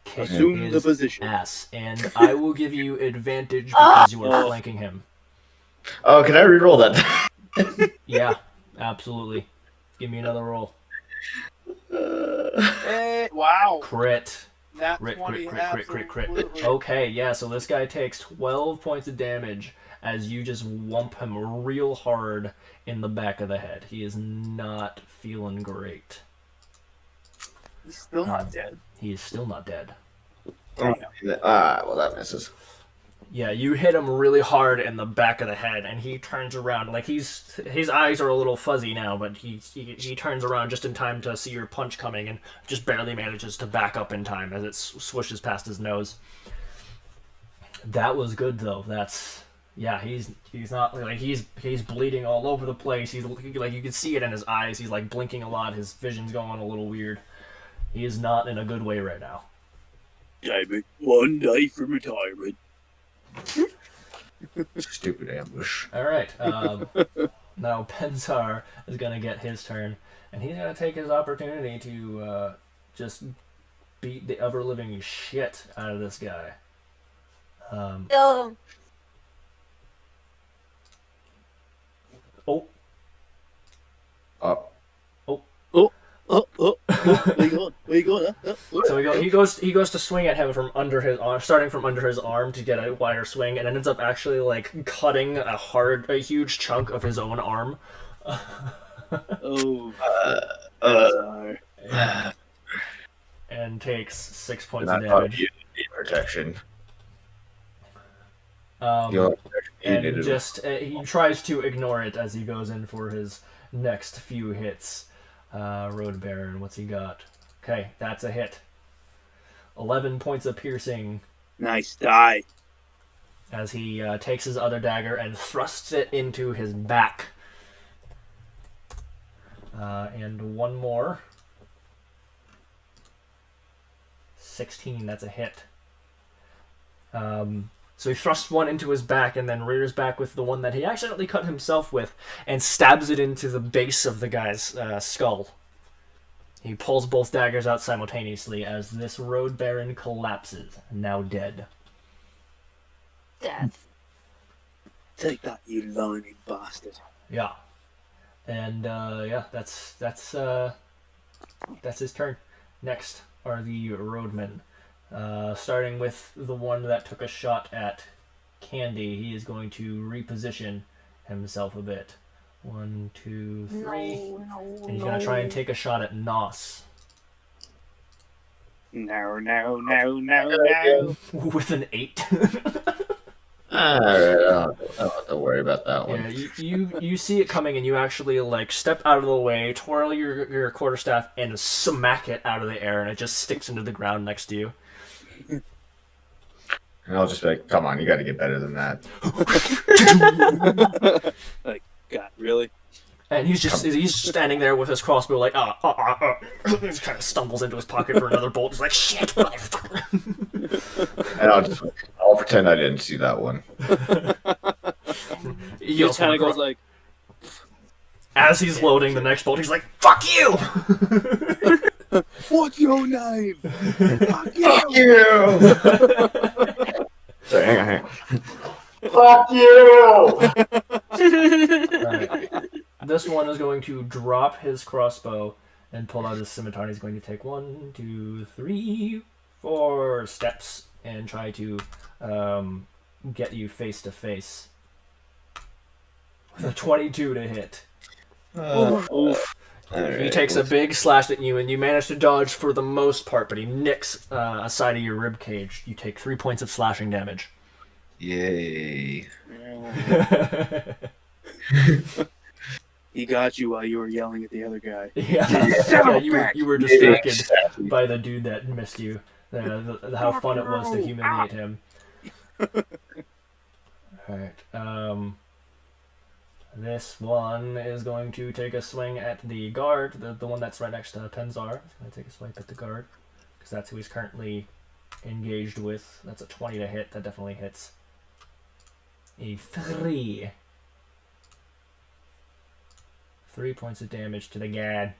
Kick Assume the his position. ass. And I will give you advantage because you are flanking him. Oh, can I reroll that? Yeah, absolutely. Give me another roll. Hey, wow. Crit. That Crit, 20, crit. absolutely. Okay, yeah, so this guy takes 12 points of damage as you just whump him real hard in the back of the head. He is not feeling great. He's still not dead. He is still not dead. Well, that misses. Yeah, you hit him really hard in the back of the head, and he turns around. Like, his eyes are a little fuzzy now, but he turns around just in time to see your punch coming, and just barely manages to back up in time as it swishes past his nose. That was good, though. Yeah, he's not like he's bleeding all over the place. He's like, you can see it in his eyes. He's like blinking a lot. His vision's going a little weird. He is not in a good way right now. David, one day from retirement. Stupid ambush. All right. Now Penzar is gonna get his turn, and he's gonna take his opportunity to just beat the ever living shit out of this guy. Kill him! Oh. Where you going? Where you going? So he goes to swing at him from under his arm, starting from under his arm to get a wider swing, and ends up actually like cutting a huge chunk of his own arm. And takes 6 points of damage. You need protection. And just he tries to ignore it as he goes in for his next few hits. Road Baron, what's he got? Okay, that's a hit. 11 points of piercing Nice die. as he takes his other dagger and thrusts it into his back. And one more. 16, that's a hit. So he thrusts one into his back and then rears back with the one that he accidentally cut himself with and stabs it into the base of the guy's skull. He pulls both daggers out simultaneously as this road baron collapses, now dead. Death. Take that, you lying bastard. Yeah. And that's his turn. Next are the roadmen. Starting with the one that took a shot at Candy, he is going to reposition himself a bit. 1, 2, 3. And he's going to try and take a shot at Nos. No. With an 8. Alright, I don't have to worry about that one. Yeah, you see it coming and you actually like step out of the way, twirl your quarterstaff, and smack it out of the air, and it just sticks into the ground next to you. And I'll just be like, come on, you gotta get better than that. Like, God, really? And he's standing there with his crossbow, like, he just kind of stumbles into his pocket for another bolt. He's like, shit, motherfucker. And I'll pretend I didn't see that one. He just kind of goes like, as he's loading the next bolt, he's like, fuck you! what's your name? Fuck Fuck you! you! Sorry, hang on. Fuck you! Right. This one is going to drop his crossbow and pull out his scimitar. And he's going to take 1, 2, 3, 4 steps and try to get you face to face. With a 22 to hit. Oof. He takes a big slash at you, and you manage to dodge for the most part, but he nicks a side of your rib cage. You take 3 points of slashing damage. Yay. He got you while you were yelling at the other guy. Yeah, you were distracted by the dude that missed you. How fun it was to humiliate him. Alright, this one is going to take a swing at the guard, the one that's right next to Penzar. He's going to take a swipe at the guard, because that's who he's currently engaged with. That's a 20 to hit. That definitely hits. A 3. 3 points of damage to the guard.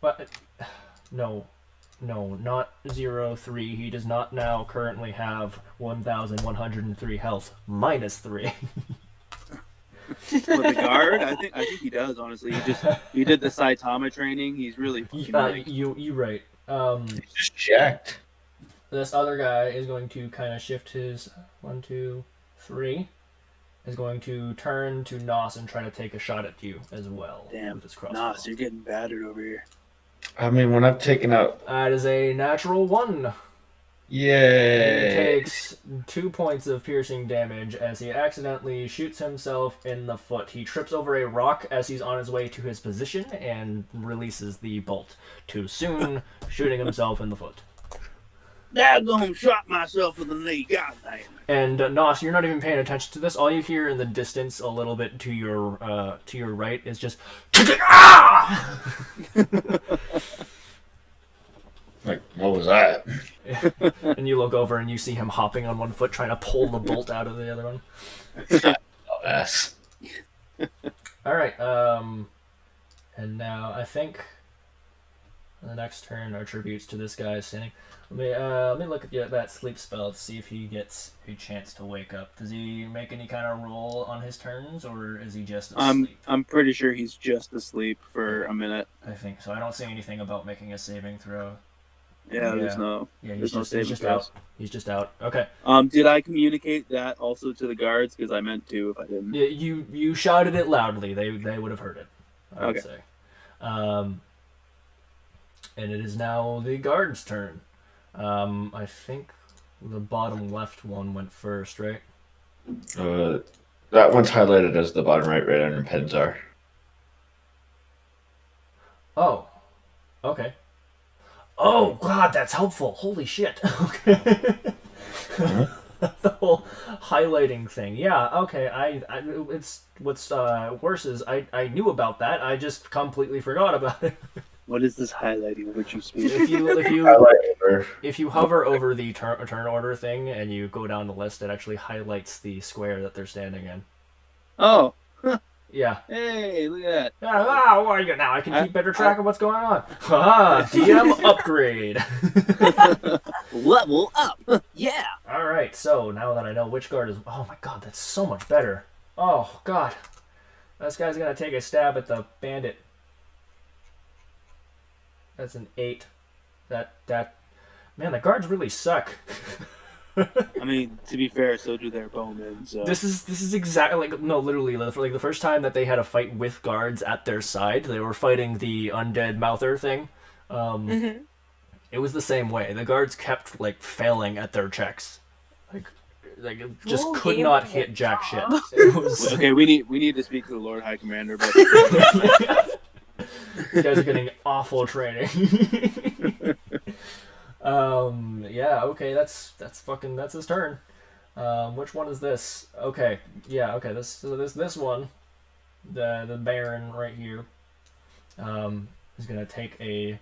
But no, not 0-3. He does not now currently have 1,103 health. -3. With the guard, I think he does. Honestly, he did the Saitama training. He's really fucking you right. He's just jacked. This other guy is going to kind of shift his 1, 2, 3. Is going to turn to Nos and try to take a shot at you as well. Damn, with his crossbow. Nos, you're getting battered over here. I mean, when I've taken out... That is a natural 1. Yay! He takes 2 points of piercing damage as he accidentally shoots himself in the foot. He trips over a rock as he's on his way to his position and releases the bolt too soon, shooting himself in the foot. Daggone, shot myself in the knee. God damn it. And Nos, you're not even paying attention to this. All you hear in the distance, a little bit to your right, is just ah! Like, what was that? And you look over and you see him hopping on one foot, trying to pull the bolt out of the other one. Oh, ass. All right. And now I think the next turn are tributes to this guy standing. Let me look at that sleep spell to see if he gets a chance to wake up. Does he make any kind of roll on his turns, or is he just asleep? I'm pretty sure he's just asleep for a minute. I think so. I don't see anything about making a saving throw. Yeah, there's no. Yeah, There's no saving he's just throws. out. He's just out. Okay. Did I communicate that also to the guards? Because I meant to if I didn't. Yeah, you shouted it loudly. They would have heard it, I would say. And it is now the guard's turn. I think the bottom left one went first, right? That one's highlighted as the bottom right under pens are. Oh, okay. Oh God, that's helpful. Holy shit. Okay. The whole highlighting thing. Yeah. Okay. It's what's worse is I knew about that. I just completely forgot about it. What is this highlighting of which you speak? If you hover over the turn order thing and you go down the list, it actually highlights the square that they're standing in. Oh, Yeah. hey, look at that. Now I can keep better track of what's going on. DM upgrade. Level up. Yeah. All right. So now that I know which guard is, oh my God, that's so much better. Oh God, this guy's gonna take a stab at the bandit. That's an 8. That man, the guards really suck. I mean, to be fair, so do their bowmen. So. This is exactly literally like the first time that they had a fight with guards at their side. They were fighting the undead mouther thing. It was the same way. The guards kept like failing at their checks, like it just could not hit jack shit. It was Okay, we need to speak to the Lord High Commander. But you guys are getting awful training. Yeah, okay, that's his turn. Which one is this? Okay, yeah, okay, this one, the Baron right here, is gonna take a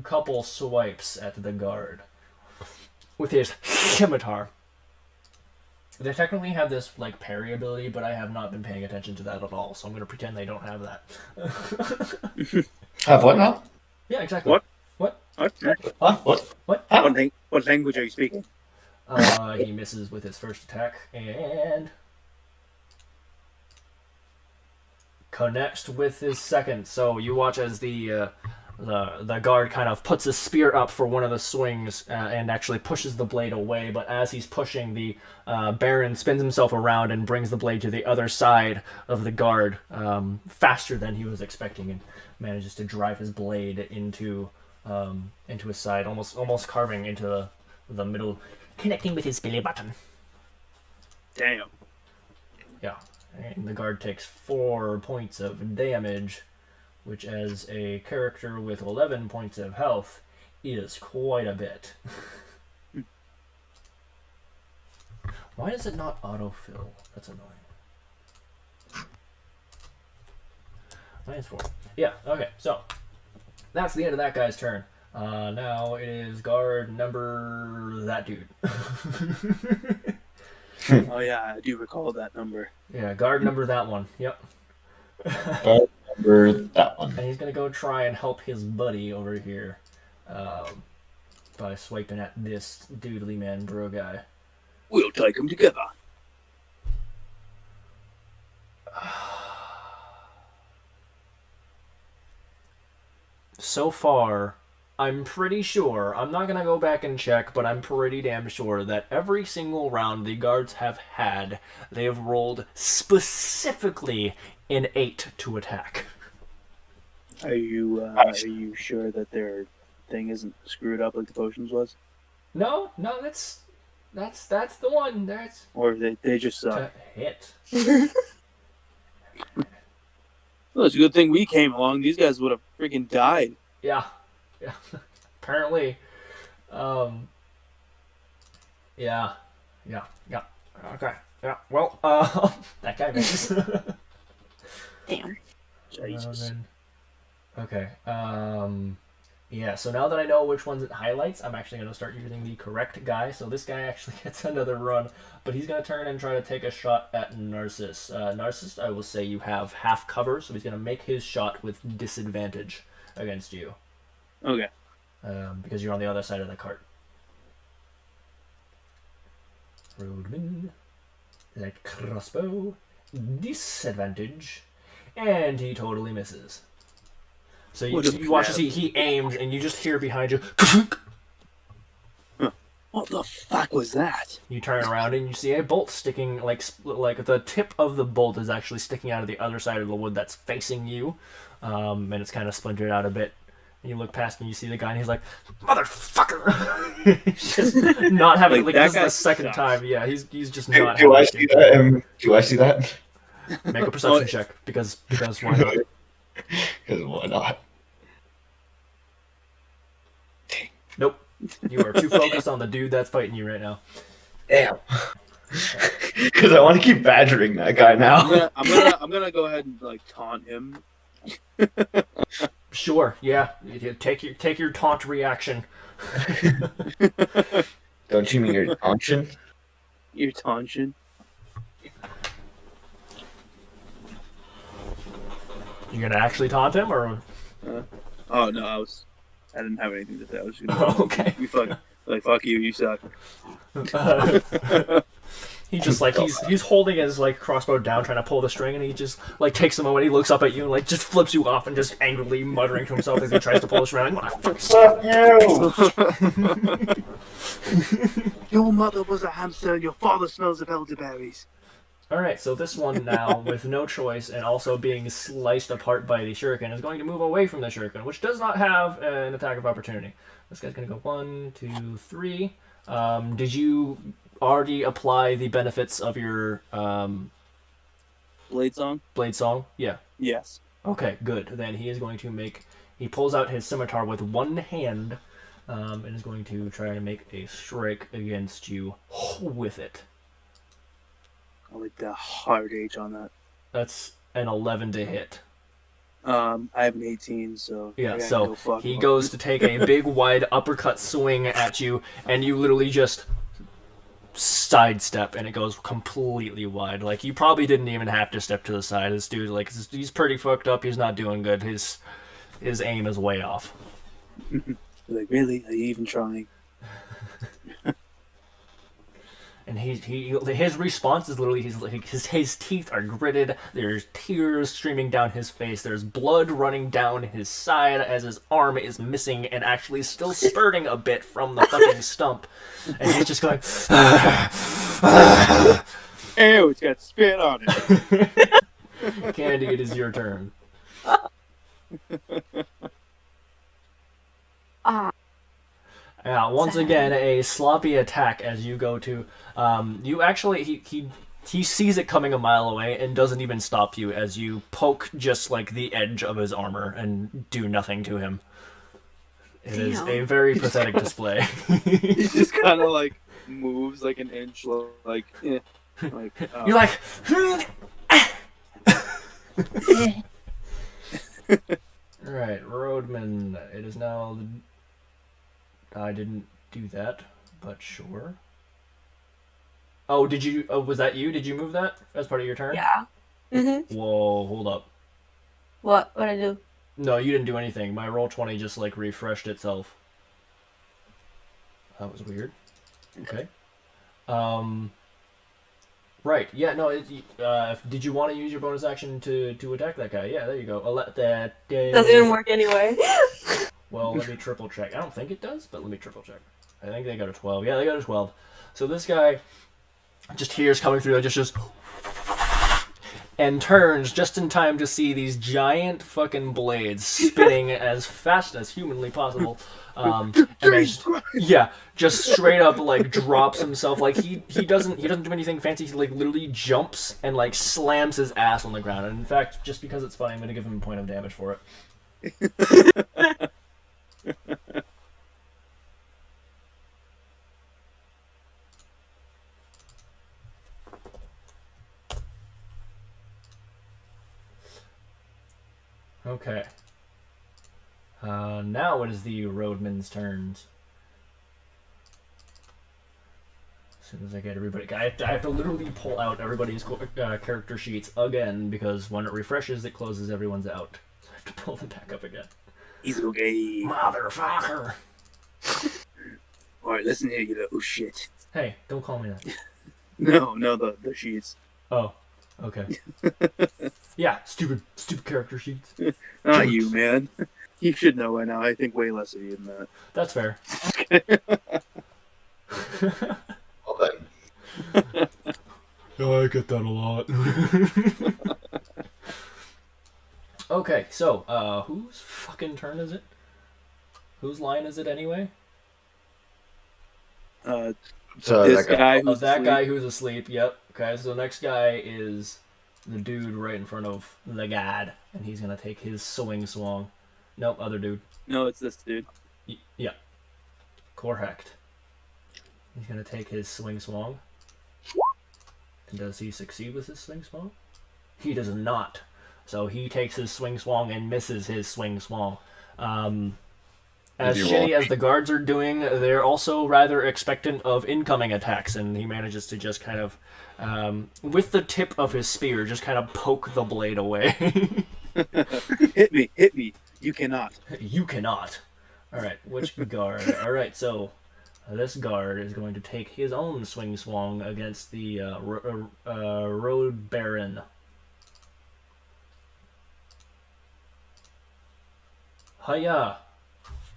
couple swipes at the guard with his scimitar. They technically have this like parry ability, but I have not been paying attention to that at all, so I'm gonna pretend they don't have that. Have what now? Yeah, exactly. What? What? Huh? What? What? What language are you speaking? He misses with his first attack and connects with his second. So you watch as the guard kind of puts his spear up for one of the swings and actually pushes the blade away. But as he's pushing, the Baron spins himself around and brings the blade to the other side of the guard faster than he was expecting, and manages to drive his blade into his side, almost carving into the middle, connecting with his belly button. Damn. Yeah, and the guard takes 4 points of damage, which as a character with 11 points of health is quite a bit. Why does it not autofill? That's annoying. -4. Yeah, okay, so that's the end of that guy's turn. Now it is guard number that dude. Oh yeah, I do recall that number. Yeah, guard number that one. Yep. Remember that one. And he's gonna go try and help his buddy over here by swiping at this doodly man bro guy. We'll take them together. So far, I'm pretty sure, I'm not gonna go back and check, but I'm pretty damn sure that every single round the guards have had, they have rolled specifically an 8 to attack. Are you sure that their thing isn't screwed up like the potions was? No, that's the one. That's Or they just suck? to hit. Well, it's a good thing we came along. These guys would have freaking died. Yeah. Apparently. Yeah. Okay. Yeah. Well, that guy misses. Damn. Jesus. Okay. Yeah, so now that I know which ones it highlights, I'm actually going to start using the correct guy. So this guy actually gets another run, but he's going to turn and try to take a shot at Narcissus. Narcissus, I will say you have half cover, so he's going to make his shot with disadvantage against you. Okay. Because you're on the other side of the cart. Roadman, light crossbow, disadvantage, and he totally misses. So you watch as he aims, and you just hear behind you. What the fuck was that? You turn around and you see a bolt sticking, like the tip of the bolt is actually sticking out of the other side of the wood that's facing you, and it's kind of splintered out a bit. And you look past and you see the guy, and he's like, "Motherfucker!" He's just not having Like, this that is the guy second sucks. time. Yeah, he's just Do, not. do I having see that? Do I see that? Make a perception check because why not? Because why not? Nope. You are too focused on the dude that's fighting you right now. Damn. Because I want to keep badgering that guy now. I'm gonna go ahead and like taunt him. Sure. Yeah. Take your taunt reaction. Don't you mean your taunting? Your taunting. You gonna actually taunt him or? Oh no, I didn't have anything to say. I was just gonna. Okay. You fuck you. You suck. He just like he's holding his like crossbow down, trying to pull the string, and he just like takes a moment. He looks up at you and like just flips you off, and just angrily muttering to himself as he tries to pull the string. Like, Fuck you! Your mother was a hamster, and your father smells of elderberries. All right, so this one now, with no choice and also being sliced apart by the shuriken, is going to move away from the shuriken, which does not have an attack of opportunity. This guy's going to go 1, 2, 3. Did you already apply the benefits of your Blade song? blade song? Yeah. Yes. Okay, good. Then he is going to he pulls out his scimitar with one hand and is going to try to make a strike against you with it. I like the hard H on that. That's an 11 to hit. I have an 18, so Yeah, I gotta so go fuck he him. goes to take a big, wide uppercut swing at you, and you literally just sidestep, and it goes completely wide. Like, you probably didn't even have to step to the side. This dude, like, he's pretty fucked up. He's not doing good. His aim is way off. Like, really? Are you even trying? And his response is literally his teeth are gritted. There's tears streaming down his face. There's blood running down his side as his arm is missing and actually still spurting a bit from the fucking stump. And he's just going. Ew, it's got spit on it. Candy, it is your turn. Once again, a sloppy attack as you go to. You actually he sees it coming a mile away and doesn't even stop you as you poke just like the edge of his armor and do nothing to him. It is a very pathetic display. He just kind of like moves like an inch, like. You're like. All right, Roadman. It is now. I didn't do that, but sure. Oh, did you? Oh, was that you? Did you move that as part of your turn? Yeah. Mhm. Whoa, hold up. What I do? No, you didn't do anything. My Roll20 just like refreshed itself. That was weird. Okay. Right. Yeah. No. Did you want to use your bonus action to attack that guy? Yeah. There you go. That Doesn't even work anyway. Well, let me triple check. I don't think it does, but let me triple check. I think they got a 12. Yeah, they got a 12. So this guy just hears coming through, just and turns just in time to see these giant fucking blades spinning as fast as humanly possible. And then just straight up like drops himself. Like he doesn't do anything fancy. He like literally jumps and like slams his ass on the ground. And in fact, just because it's funny, I'm gonna give him a point of damage for it. Okay. Now it is the Roadman's turns. As soon as I get everybody, I have to literally pull out everybody's character sheets again because when it refreshes, it closes everyone's out. So I have to pull them back up again. He's okay. Motherfucker! Alright, listen here, you little shit. Hey, don't call me that. No, the sheets. Oh, okay. Yeah, stupid character sheets. Not you, man. You should know by now. I think way less of you than that. That's fair. Well then. Oh, I get that a lot. Okay, so, whose fucking turn is it? Whose line is it anyway? So This that guy. guy Oh, who's that asleep. guy who's asleep. Yep. Okay, so the next guy is the dude right in front of the god, and he's gonna take his swing swung. Nope, other dude. No, it's this dude. Yeah. Correct. He's gonna take his swing swung. And does he succeed with his swing swung? He does not. So he takes his swing swung and misses his swing swung. As Did you shitty roll? as the guards are doing, they're also rather expectant of incoming attacks, and he manages to just kind of, with the tip of his spear, just kind of poke the blade away. Hit me. You cannot. You cannot. Alright, which guard? Alright, so this guard is going to take his own swing swung against the Road Baron. Hiya!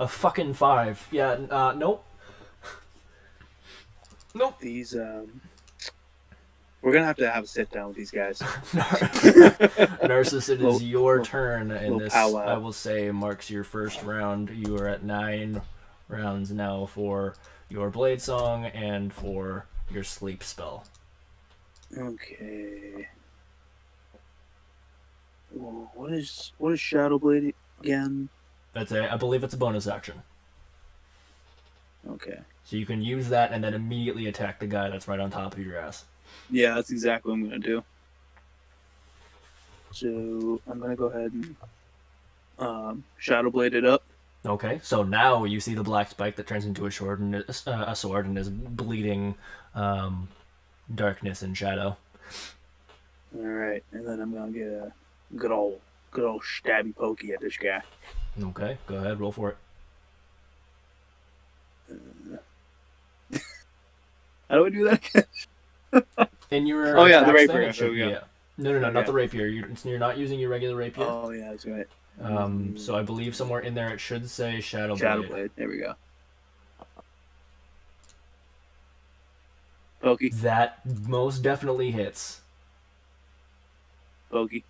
A fucking 5. Yeah, nope. Nope. These we're gonna have to have a sit down with these guys. Narcissus, it is your turn, and little this, powwow. I will say, marks your first round. You are at 9 rounds now for your Blade Song and for your Sleep spell. Okay. What is Shadow Blade again? I believe it's a bonus action. Okay. So you can use that and then immediately attack the guy that's right on top of your ass. Yeah, that's exactly what I'm gonna do. So I'm gonna go ahead and Shadow Blade it up. Okay, so now you see the black spike that turns into a sword and is bleeding darkness and shadow. All right, and then I'm gonna get a good old stabby pokey at this guy. Okay, go ahead, roll for it. How do I do that again? In your Oh, yeah, the attacks rapier, thing, it there should we be, go. yeah. No, not Okay. the rapier. You're not using your regular rapier. Oh yeah, that's right. So I believe somewhere in there it should say Shadow Shadow Blade. Blade. There we go. Pokey, That most definitely hits. pokey.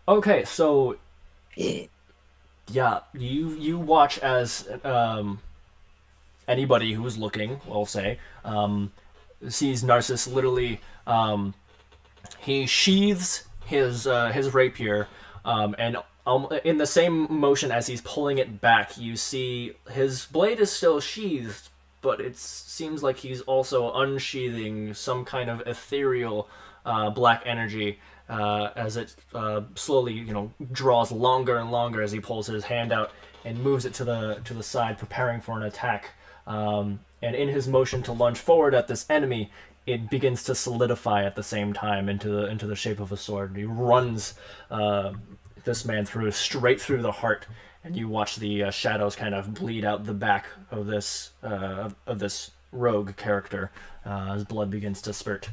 Okay, so yeah, you watch as anybody who's looking, we'll say, sees Narcissus literally. He sheathes his rapier, and in the same motion as he's pulling it back, you see his blade is still sheathed, but it seems like he's also unsheathing some kind of ethereal black energy as it slowly, draws longer and longer as he pulls his hand out and moves it to the side, preparing for an attack. And in his motion to lunge forward at this enemy, it begins to solidify at the same time into the shape of a sword. He runs this man straight through the heart, and you watch the shadows kind of bleed out the back of this rogue character as blood begins to spurt.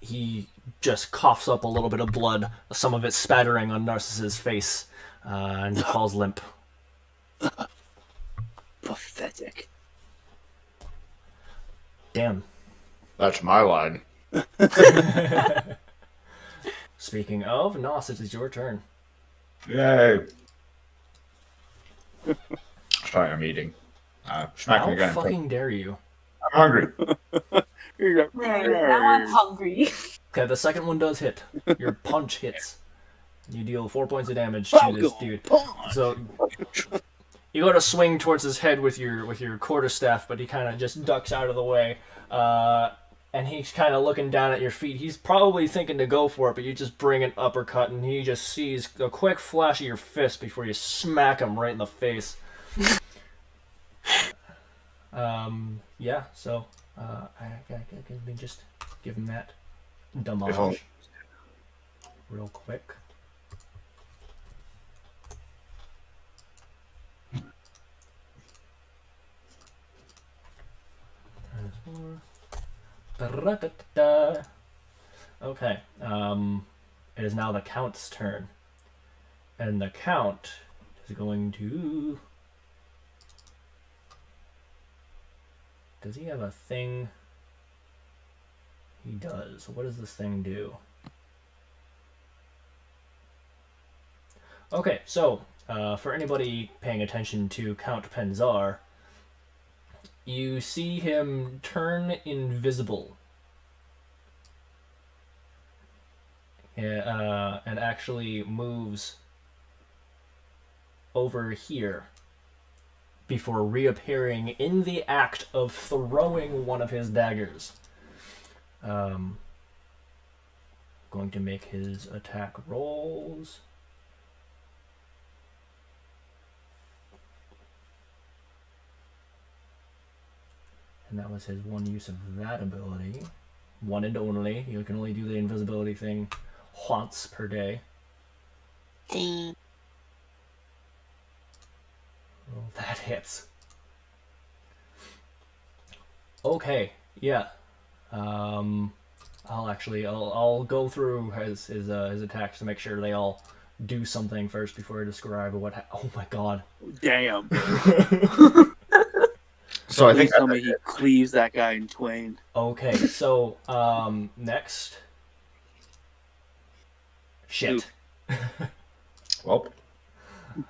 He just coughs up a little bit of blood, some of it spattering on Narcissus' face, and he falls limp. Pathetic. Damn. That's my line. Speaking of, Nos, it is your turn. Yay. Sorry, I'm eating. Smack me How again. fucking dare you? I'm hungry. Here you go. Now I'm hungry. Okay, the second one does hit. Your punch hits. You deal 4 points of damage to this dude. So you go to swing towards his head with your quarterstaff, but he kind of just ducks out of the way. And he's kind of looking down at your feet. He's probably thinking to go for it, but you just bring an uppercut, and he just sees a quick flash of your fist before you smack him right in the face. Yeah, so let me just give him that damage real quick. Okay, it is now the Count's turn. And the Count is going to... Does he have a thing? He does. What does this thing do? Okay, so for anybody paying attention to Count Penzar, you see him turn invisible. And actually moves over here before reappearing in the act of throwing one of his daggers. Going to make his attack rolls. And that was his one use of that ability. One and only. You can only do the invisibility thing once per day. Dang. Well, that hits. Okay, yeah. I'll go through his attacks to make sure they all do something first before I describe what. Oh my god! Damn. So I Please think tell me he cleaves that guy in twain. Okay, so next. Shit. well,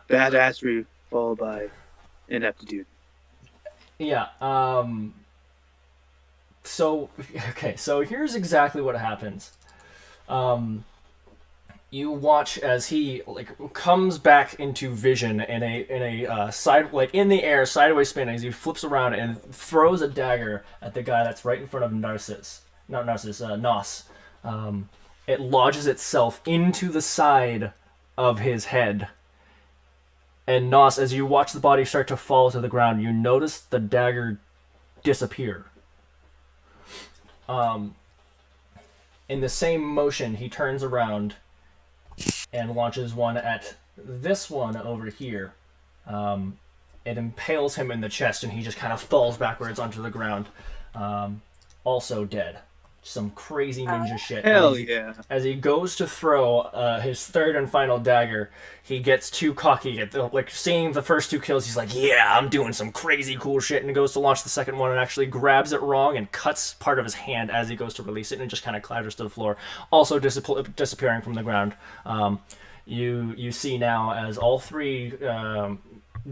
Badassery followed by ineptitude. Yeah. So here's exactly what happens. You watch as he comes back into vision in a side in the air sideways spin as he flips around and throws a dagger at the guy that's right in front of Nos. It lodges itself into the side of his head. And Nos, as you watch the body start to fall to the ground, you notice the dagger disappear. In the same motion, he turns around and launches one at this one over here. It impales him in the chest, and he just kind of falls backwards onto the ground. Also dead. Some crazy ninja shit. Hell yeah. As he goes to throw his third and final dagger, he gets too cocky. Seeing the first two kills, he's like, yeah, I'm doing some crazy cool shit, and he goes to launch the second one and actually grabs it wrong and cuts part of his hand as he goes to release it, and it just kind of clatters to the floor, also disappearing from the ground. You see now as all three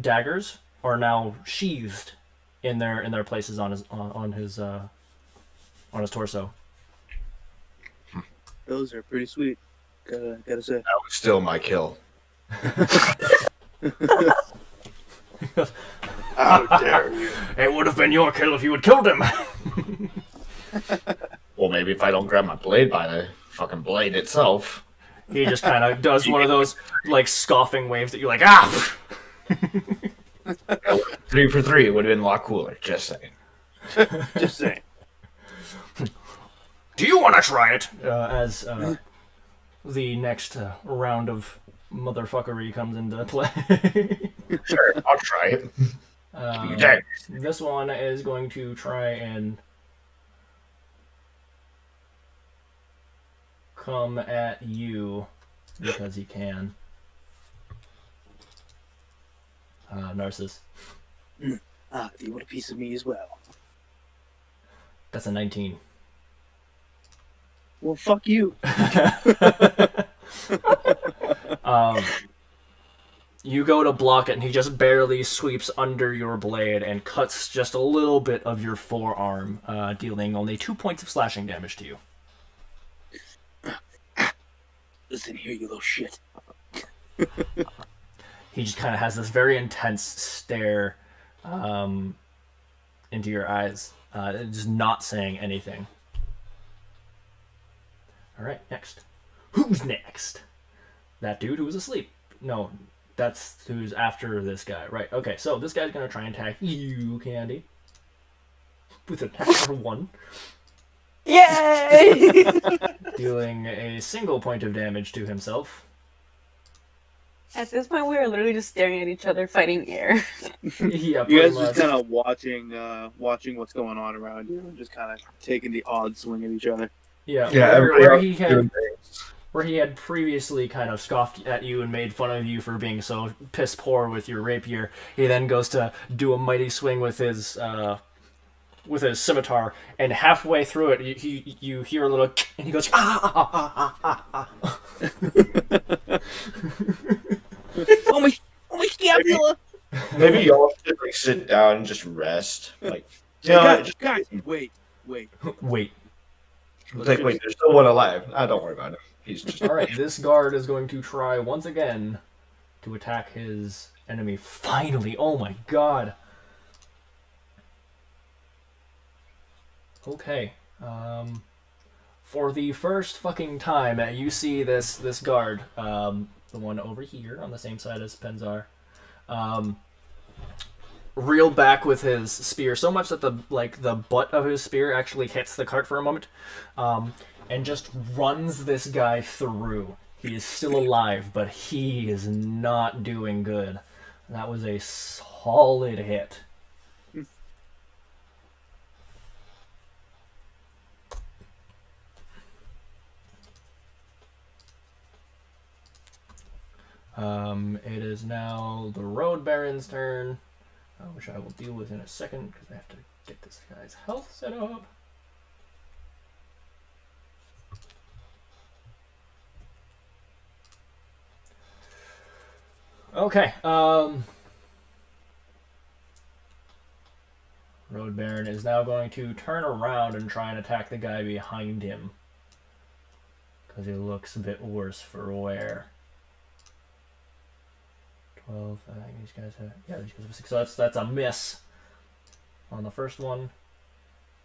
daggers are now sheathed in their places on his torso. Those are pretty sweet. Gotta say. that was still my kill. How dare you? It would have been your kill if you had killed him. Well, maybe if I don't grab my blade by the fucking blade itself. He just kind of does one of those scoffing waves that you're like, ah. 3 for 3 would have been a lot cooler. Just saying. Just saying. Do you want to try it? As the next round of motherfuckery comes into play. Sure, I'll try it. This one is going to try and come at you because he can. Narcissus. Do you want a piece of me as well? That's a 19. Well, fuck you. You go to block it, and he just barely sweeps under your blade and cuts just a little bit of your forearm, dealing only 2 points of slashing damage to you. Listen here, you little shit. He just kind of has this very intense stare into your eyes, just not saying anything. All right, next. Who's next? That dude who was asleep. No, that's who's after this guy. Right, okay, so this guy's going to try and attack you, Candy. With attack number 1. Yay! Dealing a single point of damage to himself. At this point, we are literally just staring at each other, fighting air. Yeah, You guys much. just kind of watching what's going on around you, and just kind of taking the odd swing at each other. Yeah, everybody where else he is had doing things. where he had previously kind of scoffed at you and made fun of you for being so piss poor with your rapier, he then goes to do a mighty swing with his scimitar, and halfway through it, you hear a little, and he goes, ah. Oh my Maybe y'all should like sit down and just rest. Like, Guys, wait. Wait. It's like, wait, there's still one alive. Don't worry about it. He's just All right, this guard is going to try once again to attack his enemy. Finally, oh my god. Okay. For the first fucking time, you see this guard, the one over here on the same side as Penzar, reel back with his spear so much that the butt of his spear actually hits the cart for a moment, and just runs this guy through. He is still alive, but he is not doing good. That was a solid hit. It is now the Road Baron's turn, which I will deal with in a second because I have to get this guy's health set up. Okay, Road Baron is now going to turn around and try and attack the guy behind him because he looks a bit worse for wear. 12. I think these guys have. Yeah, these guys have 6. So that's a miss on the first one,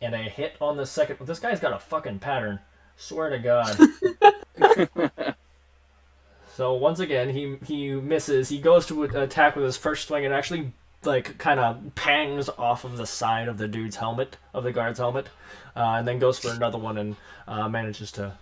and a hit on the second. This guy's got a fucking pattern. Swear to God. So once again, he misses. He goes to attack with his first swing and actually like kind of pangs off of the side of the dude's helmet, of the guard's helmet, and then goes for another one and manages to.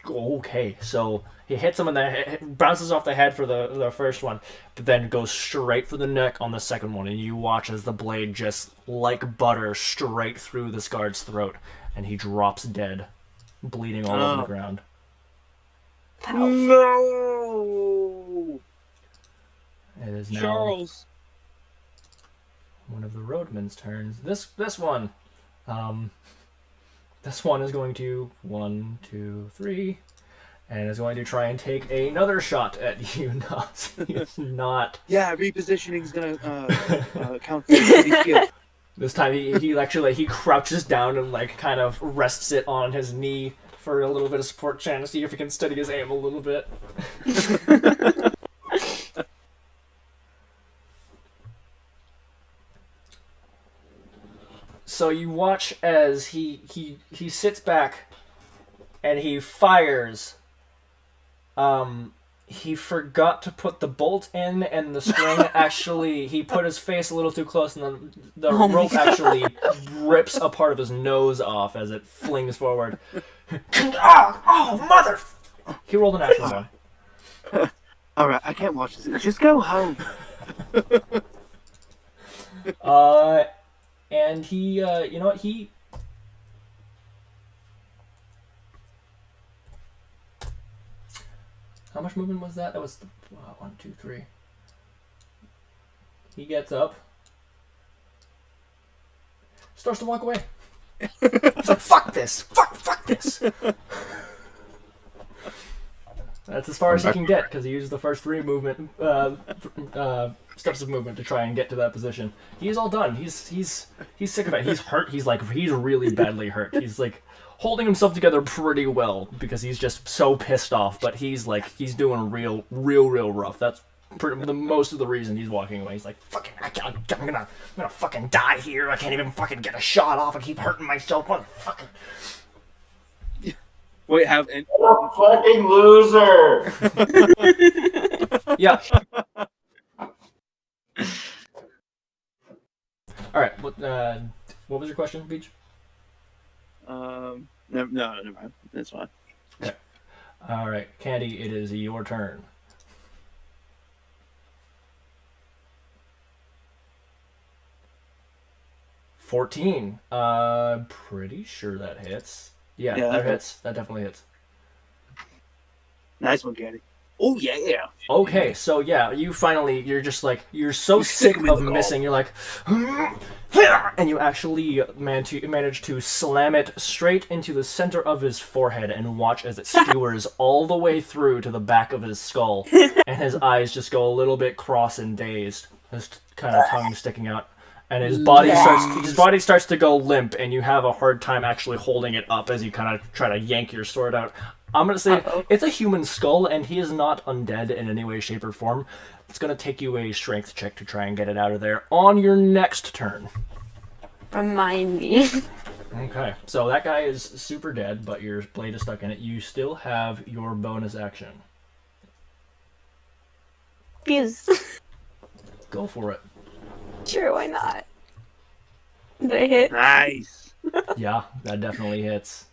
Okay, so he hits him in the head, bounces off the head for the first one, but then goes straight for the neck on the second one, and you watch as the blade just, like butter, straight through this guard's throat, and he drops dead, bleeding all over the ground. No! It is now Charles! one of the roadmen's turns. This one. This one is going to 1, 2, 3, and is going to try and take another shot at you. He's not. Yeah, repositioning's gonna count for the skill. This time he crouches down and like kind of rests it on his knee for a little bit of support, trying to see if he can steady his aim a little bit. So you watch as he sits back and he fires. He forgot to put the bolt in, and the string actually, he put his face a little too close, and the rope actually rips a part of his nose off as it flings forward. Oh, mother! He rolled a natural one. Alright, I can't watch this. Just go home. And he, you know what, he... How much movement was that? That was 1, 2, 3. He gets up. Starts to walk away. He's like, fuck this! Fuck this! That's as far as he can get, because he used the first 3 movement, steps of movement to try and get to that position. He's all done. He's sick of it. He's hurt. He's really badly hurt. He's like holding himself together pretty well because he's just so pissed off. But he's doing real rough. That's the most of the reason he's walking away. He's like, fucking, I'm gonna fucking die here. I can't even fucking get a shot off. I keep hurting myself. Fucking. Wait, What a fucking loser! Yeah. All right. What was your question, Beach? No, never mind. That's fine. Okay. All right, Candy. It is your turn. $14. Pretty sure that hits. Yeah, that hits. That definitely hits. Nice one, Candy. Oh yeah. Okay, so yeah, you're just like, you're so sick me of with missing, you're like, and you actually manage to slam it straight into the center of his forehead and watch as it skewers all the way through to the back of his skull, and his eyes just go a little bit cross and dazed, his kind of tongue sticking out, and his body starts to go limp, and you have a hard time actually holding it up as you kind of try to yank your sword out. I'm gonna say it's a human skull, and he is not undead in any way, shape, or form. It's gonna take you a strength check to try and get it out of there on your next turn. Remind me. Okay, so that guy is super dead, but your blade is stuck in it. You still have your bonus action. Fuse. Go for it. Sure, why not? Did I hit? Nice. Yeah, that definitely hits.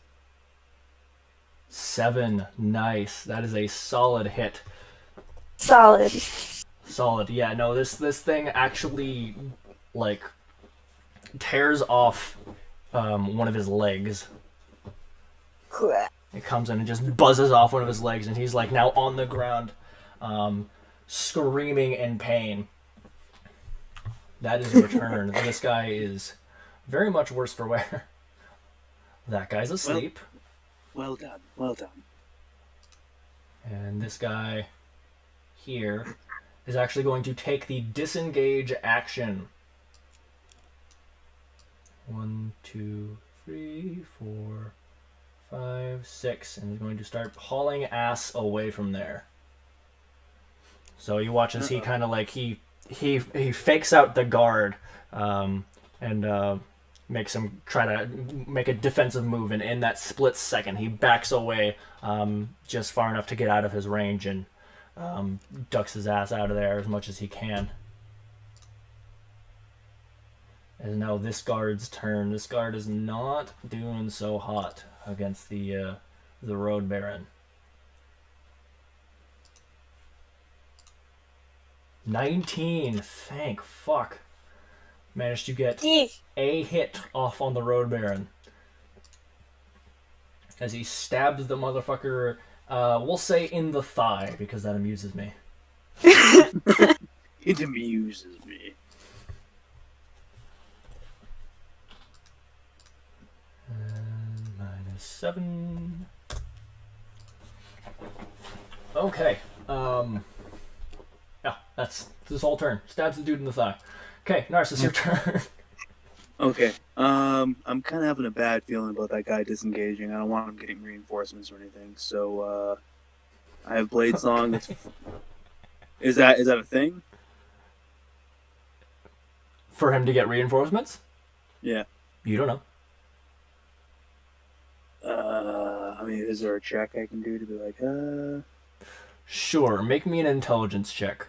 7, nice. That is a solid hit. Solid. Solid. Yeah, no, this thing actually, like, tears off one of his legs. It comes in and just buzzes off one of his legs, and he's, like, now on the ground, screaming in pain. That is your turn. This guy is very much worse for wear. That guy's asleep. Well done. Well done. And this guy here is actually going to take the disengage action. 1, 2, 3, 4, 5, 6, and he's going to start hauling ass away from there. So you watch as he kind of like he fakes out the guard, and makes him try to make a defensive move, and in that split second he backs away just far enough to get out of his range and ducks his ass out of there as much as he can. And now this guard's turn. This guard is not doing so hot against the Road Baron. 19, thank fuck. Managed to get a hit off on the Road Baron. As he stabs the motherfucker, we'll say in the thigh, because that amuses me. It amuses me. -7. Okay. Yeah, that's his whole turn. Stabs the dude in the thigh. Okay, Narcissus, your turn. Okay. I'm kind of having a bad feeling about that guy disengaging. I don't want him getting reinforcements or anything. So I have Blade Song. Is that a thing? For him to get reinforcements? Yeah. You don't know. I mean, is there a check I can do to be like, Sure, make me an intelligence check.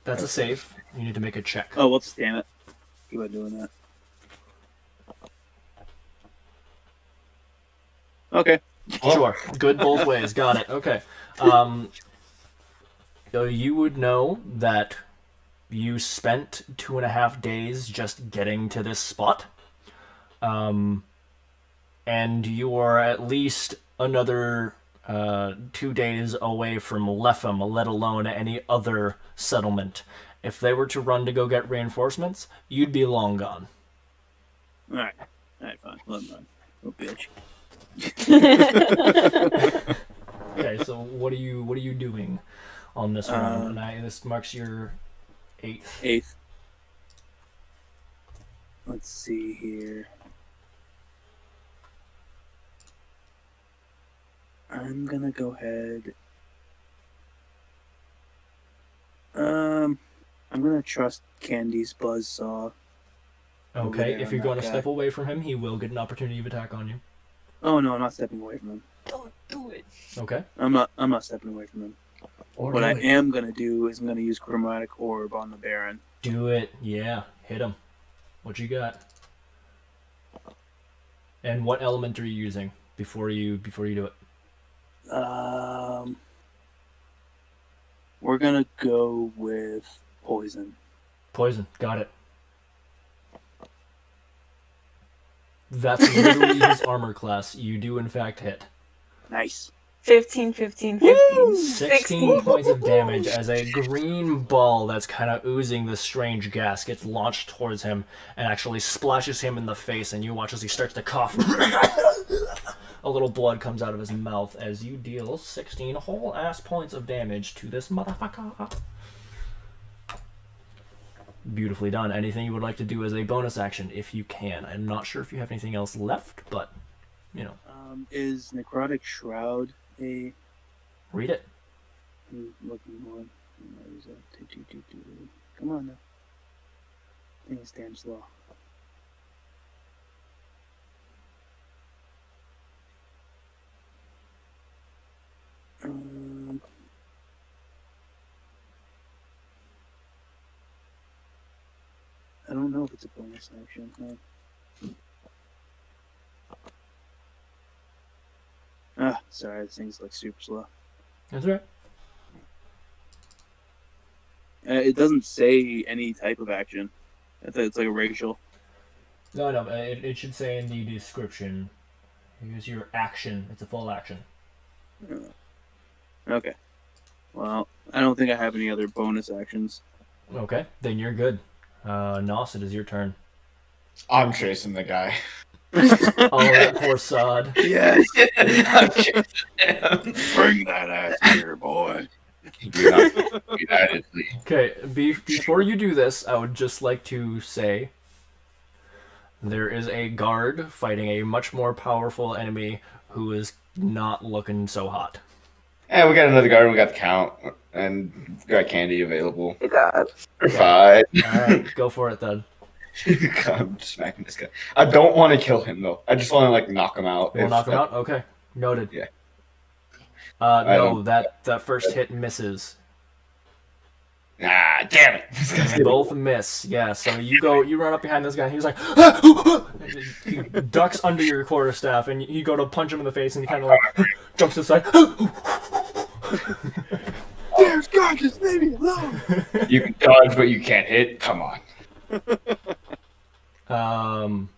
That's a save. You need to make a check. Oh, whoops, damn it. Keep on doing that. Okay. Sure. Good both ways. Got it. Okay. So you would know that you spent 2.5 days just getting to this spot. And you are at least another 2 days away from Lefham, let alone any other settlement. If they were to run to go get reinforcements, you'd be long gone. Alright, fine. Let him run. Oh, bitch. Okay, so what are you doing on this round? And this marks your 8th. 8th. Let's see here. I'm gonna go ahead. I'm gonna trust Candy's buzzsaw. Okay, if you're going to Okay. step away from him, he will get an opportunity of attack on you. Oh no, I'm not stepping away from him. Don't do it. Okay. I'm not stepping away from him. What I am gonna do is I'm gonna use Chromatic Orb on the Baron. Do it. Yeah, hit him. What you got? And what element are you using before you do it? We're gonna go with poison. Poison. Got it. That's literally his armor class. You do, in fact, hit. Nice. 15, 15, 15, 16 points of damage as a green ball that's kind of oozing this strange gas gets launched towards him and actually splashes him in the face, and you watch as he starts to cough. A little blood comes out of his mouth as you deal 16 whole ass points of damage to this motherfucker. Beautifully done. Anything you would like to do as a bonus action, if you can. I'm not sure if you have anything else left, but, you know. Is Necrotic Shroud a Read it. looking one? Where is that? Come on now. I think it's damn slow. I don't know if it's a bonus action. Sorry, this thing's like super slow. That's right. It doesn't say any type of action. It's like a racial. No, it should say in the description. Use your action. It's a full action. Okay. Well, I don't think I have any other bonus actions. Okay, then you're good. Nos, it is your turn. I'm chasing the guy. Oh, that poor sod. Yes! I'm chasing him. Bring that ass here, boy. Unitedly. Okay, before you do this, I would just like to say there is a guard fighting a much more powerful enemy who is not looking so hot. Yeah, we got another guard. We got the count, and we got candy available. God. We're fine. Alright, go for it then. I'm just smacking this guy. I don't want to kill him though. I just want to like knock him out. We'll knock him out? Okay. Noted. Yeah. No, that first hit misses. Ah, damn it! This guy's They both miss. Yeah, so you run up behind this guy, and he's like, he ducks under your quarterstaff, and you go to punch him in the face, and he kind of like jumps aside. Dear God, just leave me alone! You can dodge, but you can't hit. Come on. Alright,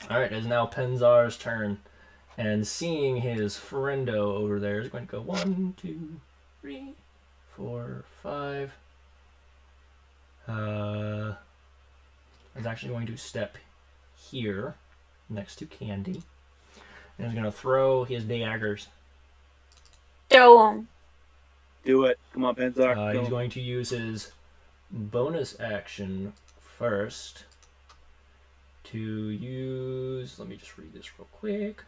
it is now Penzar's turn. And seeing his friendo over there is going to go 1, 2, 3, 4, 5. Is actually going to step here next to Candy. And he's going to throw his daggers. Show him. Do it. Come on, Penzar. He's going to use his bonus action first to use, let me just read this real quick,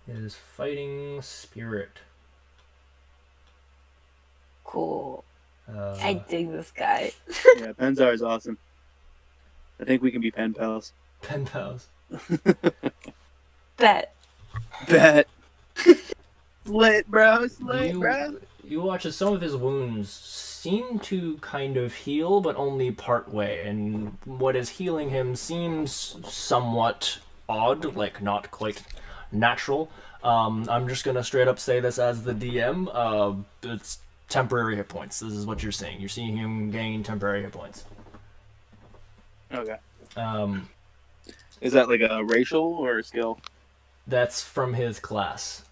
his fighting spirit. Cool. I dig this guy. Yeah, Penzar is awesome. I think we can be pen pals. Pen pals. Bet. Bet. Slit, bro. Slit, bro. You watch as some of his wounds seem to kind of heal, but only part way, and what is healing him seems somewhat odd, like not quite natural. I'm just gonna straight up say this as the DM. It's temporary hit points. This is what you're seeing. You're seeing him gain temporary hit points. Okay. Um, Is that like a racial or a skill? that's from his class.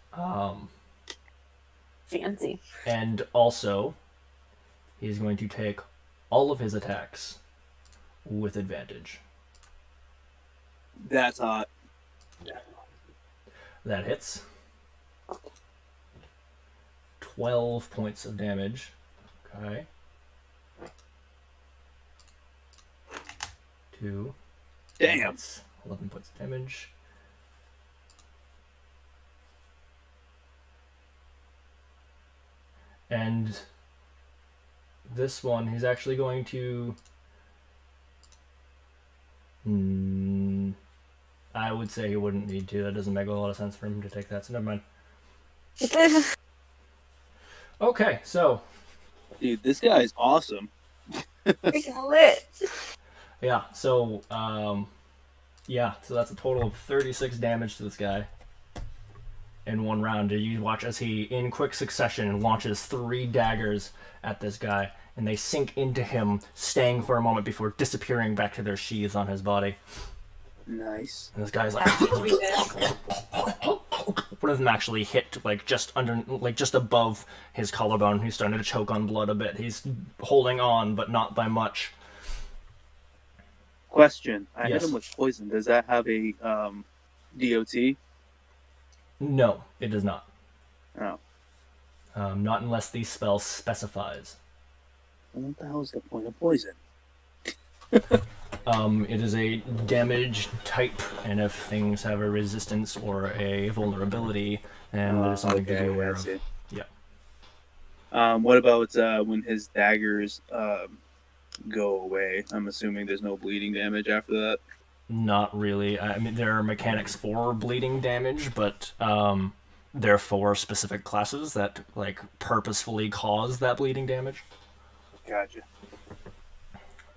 Fancy. And also, he's going to take all of his attacks with advantage. That's hot. That hits. 12 points of damage. Okay. 2. Damn. That's 11 points of damage. And this one, he's actually going to... I would say he wouldn't need to. That doesn't make a lot of sense for him to take that, so never mind. Okay, so... Dude, this guy is awesome. Freaking lit. Yeah, so, so that's a total of 36 damage to this guy in one round. You watch as he, in quick succession, launches 3 daggers at this guy, and they sink into him, staying for a moment before disappearing back to their sheaths on his body. Nice. And this guy's like, Have to teach me this. one of them actually hit like just above his collarbone. He's starting to choke on blood a bit. He's holding on, but not by much. Question. I Yes. hit him with poison. Does that have a DOT? No, it does not. Oh. Not unless the spell specifies. What the hell is the point of poison? It is a damage type, and if things have a resistance or a vulnerability, then there's something to be aware of. see. Yeah. What about when his daggers go away? I'm assuming there's no bleeding damage after that. Not really. I mean, there are mechanics for bleeding damage, but they're for specific classes that like purposefully cause that bleeding damage. Gotcha.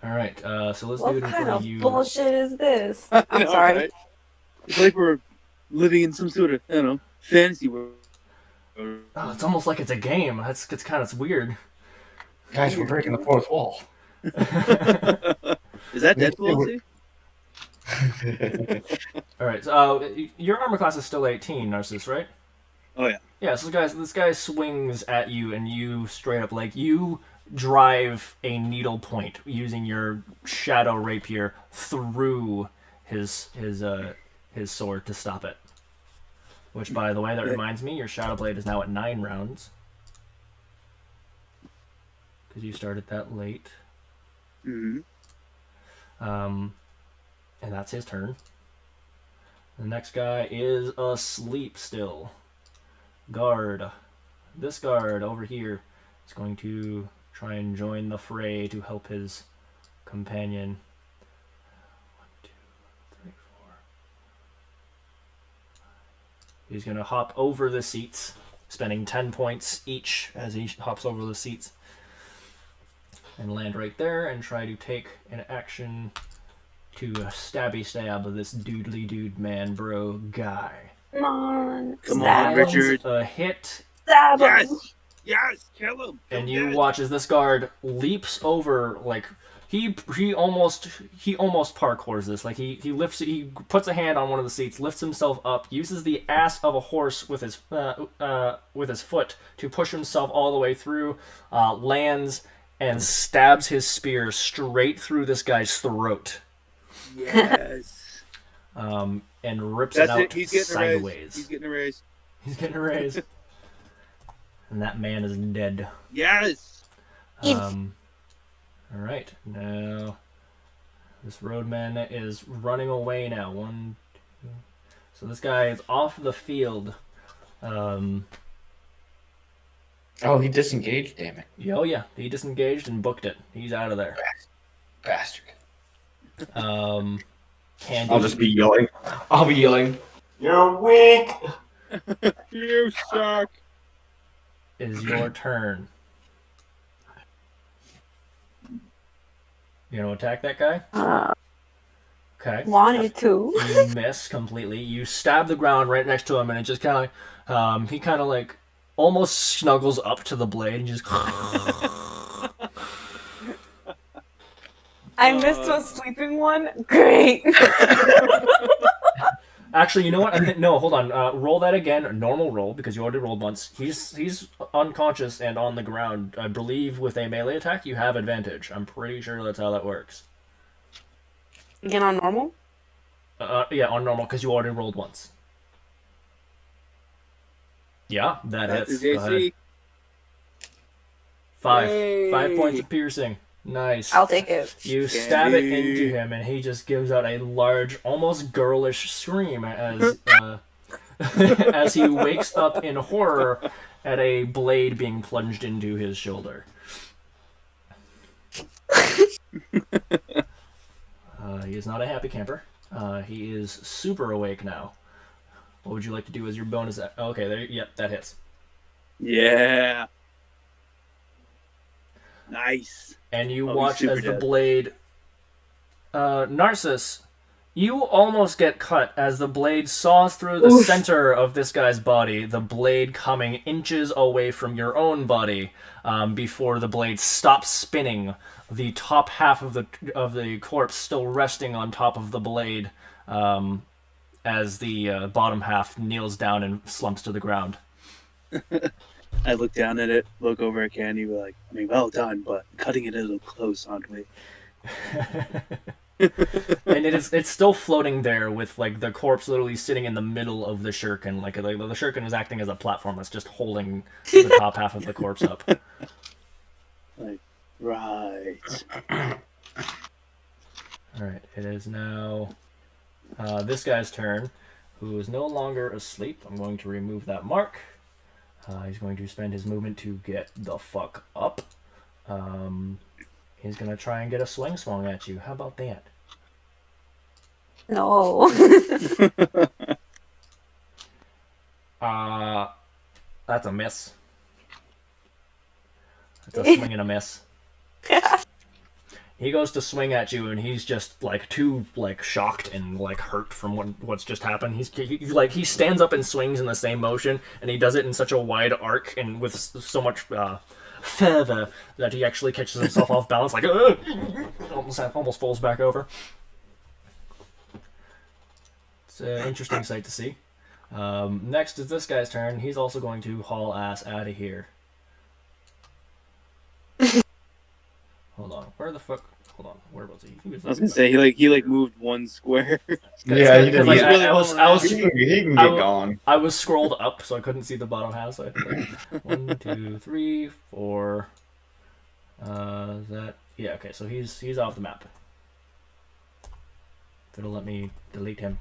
All right, so let's do What it in kind front of of you. bullshit is this? I I'm know, sorry. right? It's like we're living in some sort of, I don't know, fantasy world. Oh, it's almost like it's a game. It's kind of weird. Guys, we're breaking the fourth wall. Is that Deadpool? All right, so your armor class is still 18, Narcissus, right? Oh yeah. Yeah. So this guy swings at you, and you straight up like you drive a needle point using your shadow rapier through his sword to stop it. Which, by the way, that reminds me, your shadow blade is now at 9 rounds because you started that late. Mm-hmm. And that's his turn. The next guy is asleep still. Guard. This guard over here is going to try and join the fray to help his companion. 1, 2, 3, 4. He's going to hop over the seats, spending 10 points each as he hops over the seats. And land right there and try to take an action to stabby stab this doodly dude man bro guy. Come on. Come Stab on, him. Richard. A hit, Stab him. Yes! Yes! Kill him! and you watch as this guard leaps over, like he almost parkours this. Like he puts a hand on one of the seats, lifts himself up, uses the ass of a horse with his foot to push himself all the way through, lands and stabs his spear straight through this guy's throat. Yes! And rips That's it out it. He's getting a raise. sideways. He's getting a raise. He's getting a raise. And that man is dead. Yes! All right, now this roadman is running away now. 1, 2. So this guy is off the field. Oh, he disengaged, damn it. Oh yeah, he disengaged and booked it. He's out of there. Bastard. Candy I'll just be yelling. I'll be yelling. You're weak. You suck! is your turn. You gonna attack that guy? Okay. Wanted to. You miss completely. You stab the ground right next to him, and it just kind of, he kind of like almost snuggles up to the blade and just. I missed a sleeping one. Great. Actually, you know what? I think no. Hold on. Roll that again. Normal roll because you already rolled once. He's unconscious and on the ground. I believe with a melee attack you have advantage. I'm pretty sure that's how that works. Again on normal? Yeah, on normal because you already rolled once. Yeah, That's hits. his Go ahead. AC. 5 Yay. points of piercing. Nice. I'll take it. You stab it Candy. into him, and he just gives out a large, almost girlish scream as as he wakes up in horror at a blade being plunged into his shoulder. He is not a happy camper. He is super awake now. What would you like to do as your bonus? Okay, there. Yep, that hits. Yeah. Nice. And you Oh, he's watch super as the dead. blade. Narcissus, You almost get cut as the blade saws through the Oof. center of this guy's body, the blade coming inches away from your own body before the blade stops spinning, the top half of the corpse still resting on top of the blade as the bottom half kneels down and slumps to the ground. I look down at it, look over at Candy, be like, I mean, well done, but cutting it a little close, aren't we? And it's still floating there with like the corpse literally sitting in the middle of the shuriken. Like the shuriken is acting as a platform that's just holding the top half of the corpse up. Like, right. Alright, it is now this guy's turn, who is no longer asleep. I'm going to remove that mark. He's going to spend his movement to get the fuck up. He's going to try and get a swung at you. How about that? No. That's a miss. That's a swing and a miss. He goes to swing at you, and he's just like too like shocked and like hurt from what's just happened. He stands up and swings in the same motion, and he does it in such a wide arc and with so much fervor that he actually catches himself off balance, like almost falls back over. It's an interesting sight to see. Next is this guy's turn. He's also going to haul ass out of here. Hold on, where the fuck? Hold on, where was he? I was gonna say he moved one square. Yeah, he didn't. Like, He can get gone. I was scrolled up, so I couldn't see the bottom half. So I had to, like, 1, 2, 3, 4. Yeah. Okay, so he's off the map. If it'll let me delete him.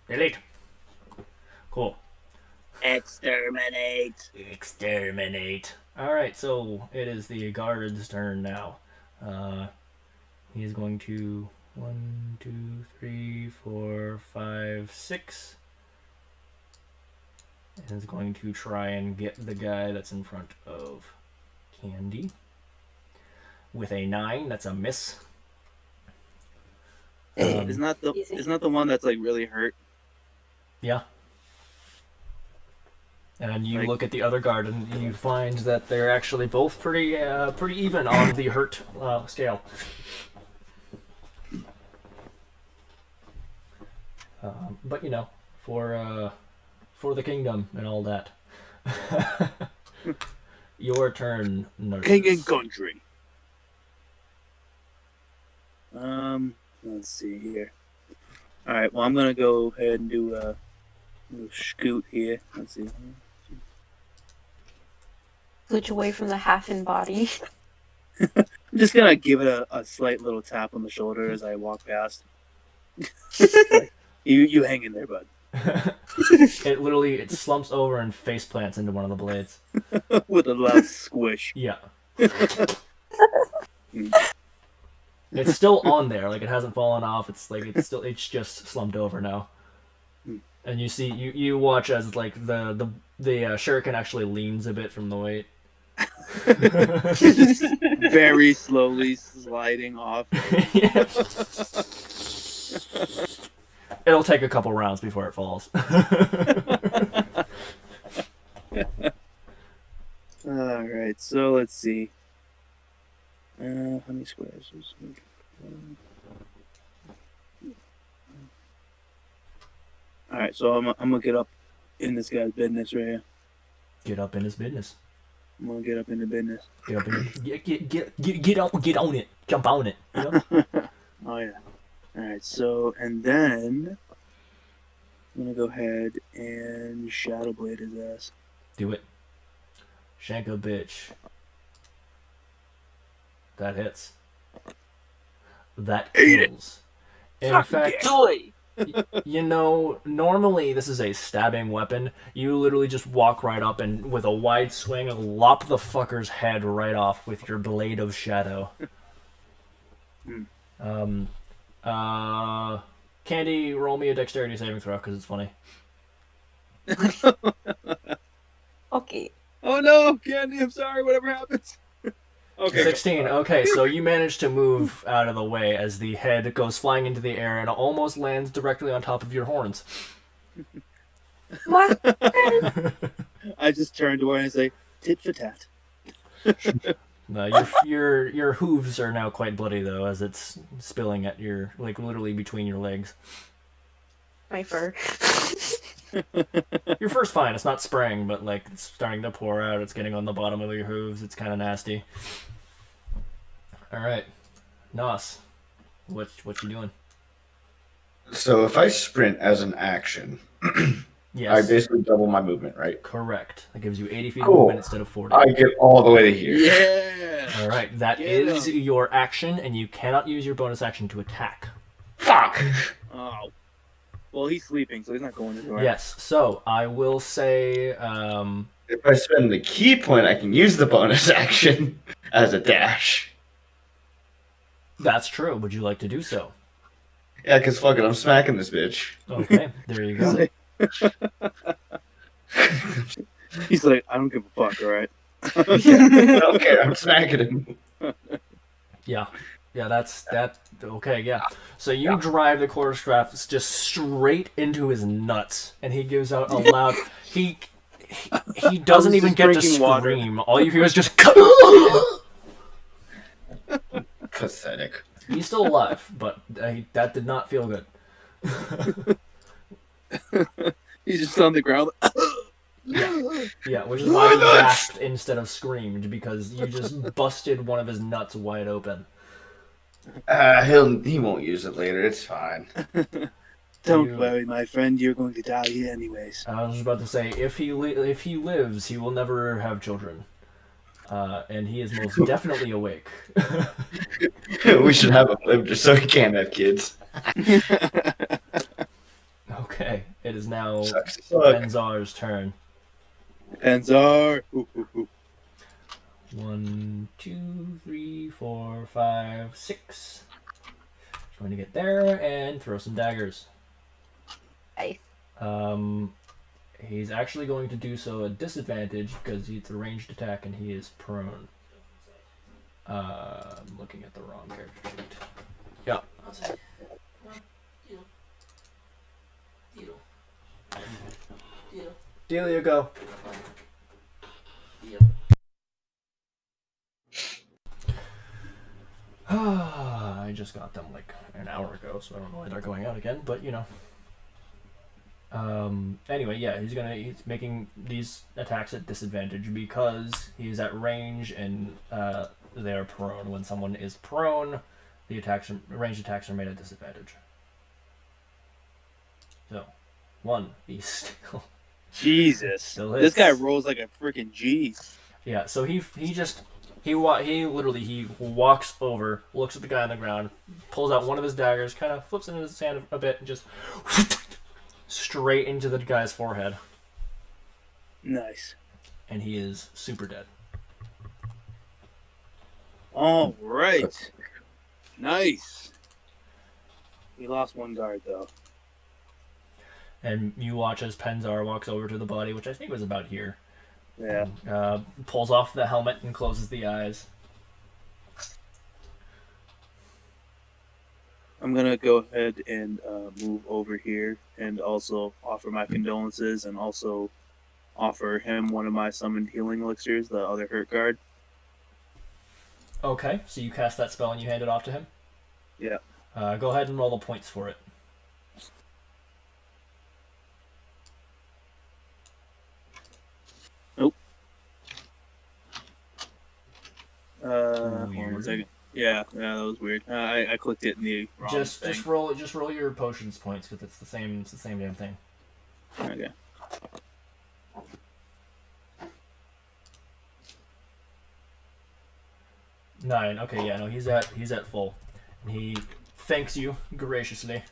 Delete. Cool. Exterminate. Exterminate. All right, so it is the guard's turn now. He is going to 1, 2, 3, 4, 5, 6. And is going to try and get the guy that's in front of Candy. With a 9, that's a miss. Isn't that the one that's like really hurt? Yeah. And you look at the other guard, and you find that they're actually both pretty even on the hurt scale. But you know, for the kingdom and all that. Your turn, nurse. King and country. Let's see here. All right, well, I'm gonna go ahead and do a little scoot here. Let's see. Switch away from the half-in body. I'm just gonna give it a slight little tap on the shoulder as I walk past. Like, you hang in there, bud. It slumps over and face plants into one of the blades. With a loud squish. Yeah. It's still on there, like it hasn't fallen off. It's just slumped over now. And you see, you watch as like the shuriken actually leans a bit from the weight. Just very slowly sliding off. Yeah. It'll take a couple rounds before it falls. Alright, so let's see. How many squares? Alright, so I'm gonna get up in this guy's business right here. Get up in his business. I'm gonna get up in the business. Get up in get on it. Jump on it. You know? Oh yeah. Alright, so and then I'm gonna go ahead and Shadow Blade his ass. Do it. Shank a bitch. That hits. That kills. In fact, you know, normally this is a stabbing weapon. You literally just walk right up and with a wide swing, lop the fucker's head right off with your blade of shadow. Candy, roll me a dexterity saving throw because it's funny. Okay. Oh no, Candy, I'm sorry, whatever happens. Okay. 16. Okay, so you manage to move out of the way as the head goes flying into the air and almost lands directly on top of your horns. What? I just turn to her and I say, tit for tat. Your hooves are now quite bloody though, as it's spilling at your literally between your legs. My fur. Your fur's fine. It's not spraying, but it's starting to pour out. It's getting on the bottom of your hooves. It's kind of nasty. All right, Nos, what you doing? So if I sprint as an action, Yes. I basically double my movement, right? Correct. That gives you 80 feet of Cool. movement instead of 40. I get all the way to here. Yeah. All right, that Get is 'em. your action, and you cannot use your bonus action to attack. Fuck. Oh. Well, he's sleeping, so he's not going anywhere. Yes. So I will say, If I spend the key point, I can use the bonus action as a dash. that's true. Would you like to do so? Yeah, because fuck it, I'm smacking this bitch. Okay, there you go. He's like, I don't give a fuck, alright? I don't care, I'm smacking him. Yeah, that's that. Okay, yeah. So you drive the quarterstaff just straight into his nuts, and he gives out a loud. He doesn't I was even just get to drinking water. scream. All you hear is just. Pathetic. He's still alive, but that did not feel good. He's just on the ground. Yeah, which is why he gasped instead of screamed, because you just busted one of his nuts wide open. He won't use it later, it's fine. Don't You- worry, my friend, you're going to die here anyways. I was about to say, if he lives, he will never have children, and he is most definitely awake. We should have him live just so he can't have kids. Okay, it is now Sucks to suck. Benzar's turn. Enzar. 1, 2, 3, 4, 5, 6. Going to get there and throw some daggers. Nice. He's actually going to do so at disadvantage because it's a ranged attack and he is prone. I'm looking at the wrong character sheet. Yeah. Delia, go. I just got them an hour ago, so I don't know why they're going out again, but you know. Anyway, yeah, he's making these attacks at disadvantage because he's at range and they're prone. When someone is prone, the ranged attacks are made at disadvantage. So, 1, he's still. Jesus. Still This hits. guy rolls like a freaking G. Yeah, so he literally walks over, looks at the guy on the ground, pulls out one of his daggers, kind of flips it in his hand a bit, and just straight into the guy's forehead, Nice. and he is super dead. All right. Nice. He lost one guard, though. And you watch as Penzar walks over to the body, which I think was about here. Yeah. Pulls off the helmet and closes the eyes. I'm going to go ahead and move over here and also offer my condolences and also offer him one of my summoned healing elixirs, the other hurt guard. Okay, so you cast that spell and you hand it off to him? Yeah. Go ahead and roll the points for it. Hold on 1 second. Yeah, that was weird. I clicked it in the wrong thing. Just roll your potions points because it's the same damn thing. Okay. Nine. Okay, yeah, no, he's at full, and he thanks you graciously.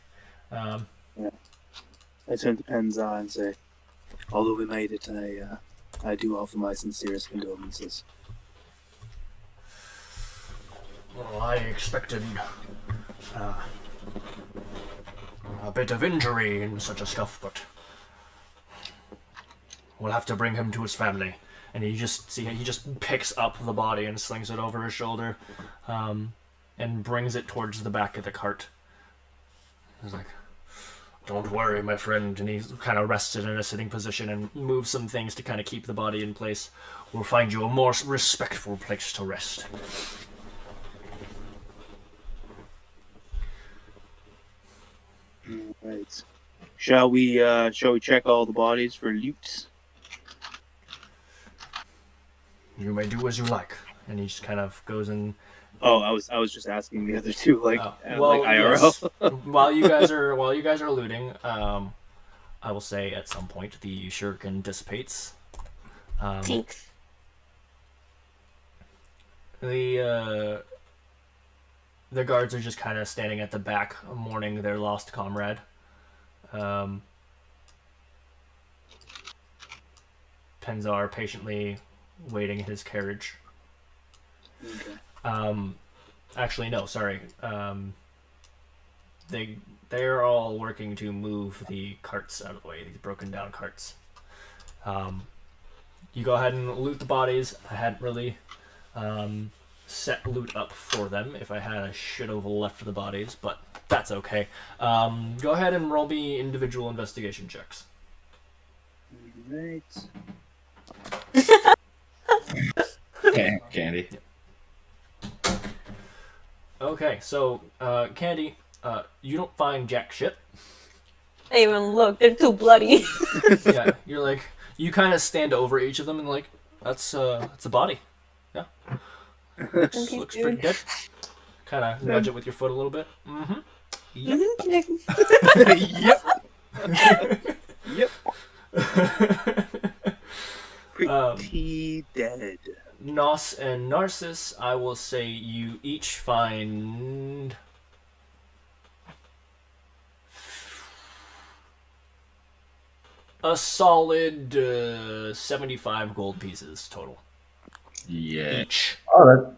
I turn to Penza and say, although we made it, I do offer my sincerest condolences. Well, I expected a bit of injury and such a stuff, but we'll have to bring him to his family. and you just see he just picks up the body and slings it over his shoulder, and brings it towards the back of the cart. He's like, "Don't worry, my friend," and he's kind of rested in a sitting position and moves some things to kind of keep the body in place. "We'll find you a more respectful place to rest." Right. Shall we check all the bodies for loot? "You may do as you like," and he just kind of goes in. Oh, I was just asking the other two, like Well, like IRL. yes. while you guys are looting, I will say at some point the shuriken dissipates. Thanks. The guards are just kind of standing at the back, mourning their lost comrade. Penzar patiently waiting in his carriage. Okay. Actually, no, sorry. They're all working to move the carts out of the way, these broken down carts. You go ahead and loot the bodies. I hadn't really set loot up for them. If I had, I should have left the bodies, but that's okay. Go ahead and roll me individual investigation checks. Right. Candy. Okay, so Candy, you don't find jack shit. I even look. They're too bloody. Yeah, you're like, you kind of stand over each of them and like, that's a body. Yeah, looks pretty dead. Kind of nudge it with your foot a little bit. Mm-hmm. Yep. Yep. Pretty dead. Nos and Narcissus, I will say you each find a solid 75 gold pieces total. Yeah. Each. Oh,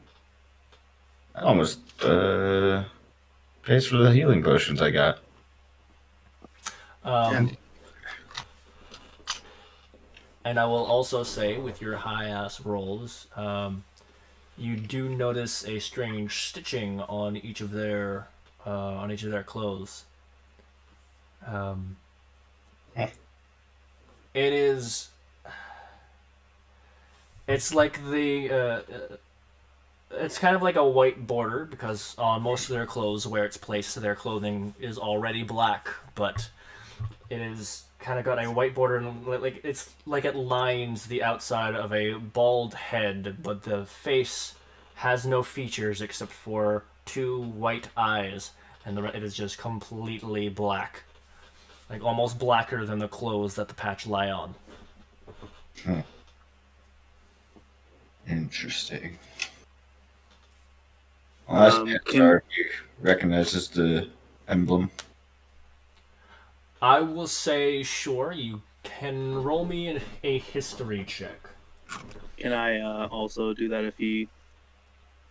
that almost pays for the healing potions I got. And I will also say, with your high-ass rolls, you do notice a strange stitching on each of their clothes. It is. It's like it's kind of like a white border because on most of their clothes, where it's placed, their clothing is already black, but it is kind of got a white border and like it's like it lines the outside of a bald head, but the face has no features except for two white eyes, and it is just completely black, like almost blacker than the clothes that the patch lie on. Interesting. Well, he recognizes the emblem. I will say, sure, you can roll me a history check. Can I also do that if he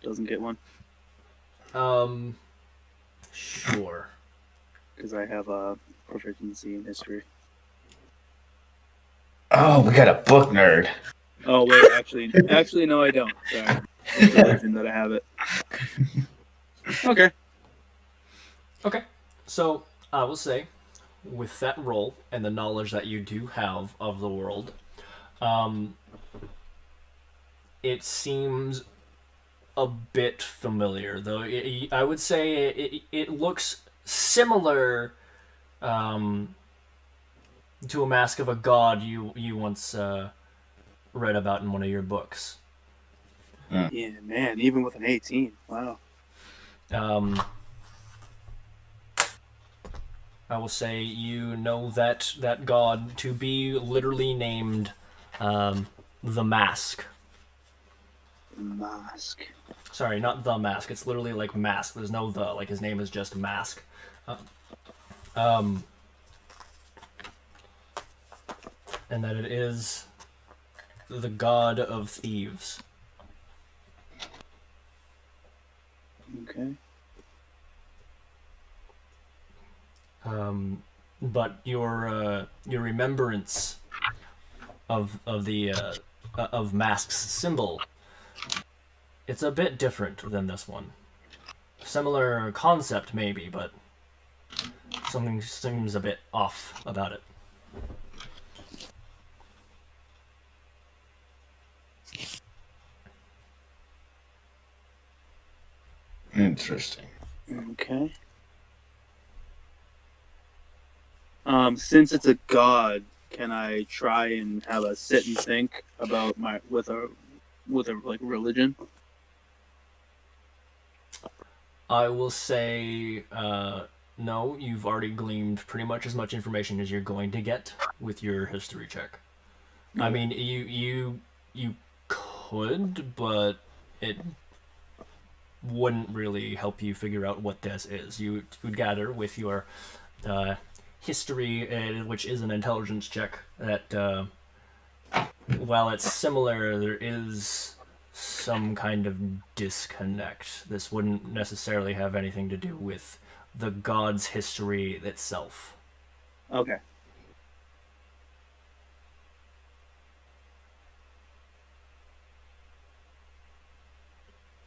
doesn't get one? Sure. Because I have a proficiency in history. Oh, we got a book nerd. Oh wait, actually no, I don't. Sorry, it's a legend that I have it. Okay. Okay. So I will say, with that roll and the knowledge that you do have of the world, it seems a bit familiar, though. I would say it looks similar to a mask of a god you once read about in one of your books. Yeah, man. Even with an 18, wow. I will say you know that god to be literally named the Mask. Mask. Sorry, not the Mask. It's literally like Mask. There's no the. Like his name is just Mask. And that it is the god of thieves. Okay. But your remembrance of the of Mask's symbol, it's a bit different than this one. Similar concept, maybe, but something seems a bit off about it. Interesting. Okay. Since it's a god, can I try and have a sit and think about my with a like religion? I will say no. You've already gleaned pretty much information as you're going to get with your history check. I mean, you could, but it wouldn't really help you figure out what this is. You would gather with your history, which is an intelligence check, that while it's similar, there is some kind of disconnect. This wouldn't necessarily have anything to do with the god's history itself. Okay.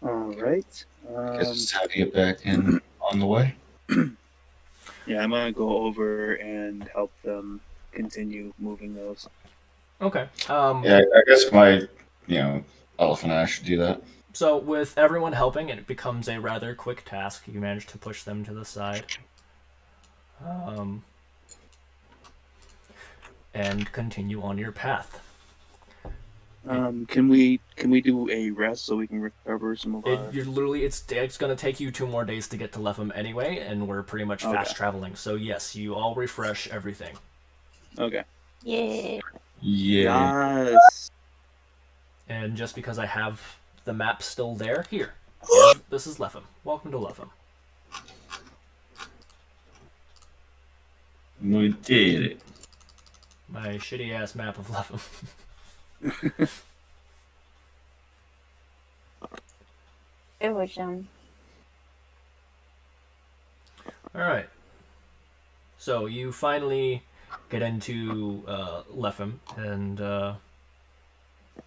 All right. Guess it's how to get back in on the way. Yeah, I'm gonna go over and help them continue moving those. Okay. Yeah, I guess my, elephant ass should do that. So with everyone helping, it becomes a rather quick task. You manage to push them to the side. And continue on your path. Can we do a rest so we can recover some of our... It's gonna take you 2 more days to get to Letham anyway, and we're pretty much fast traveling. So yes, you all refresh everything. Okay. Yeah. Yeah. Yes. And just because I have the map still there, here. This is Letham. Welcome to Letham. We did it. My shitty ass map of Letham. It was Alright. So you finally get into Letham, and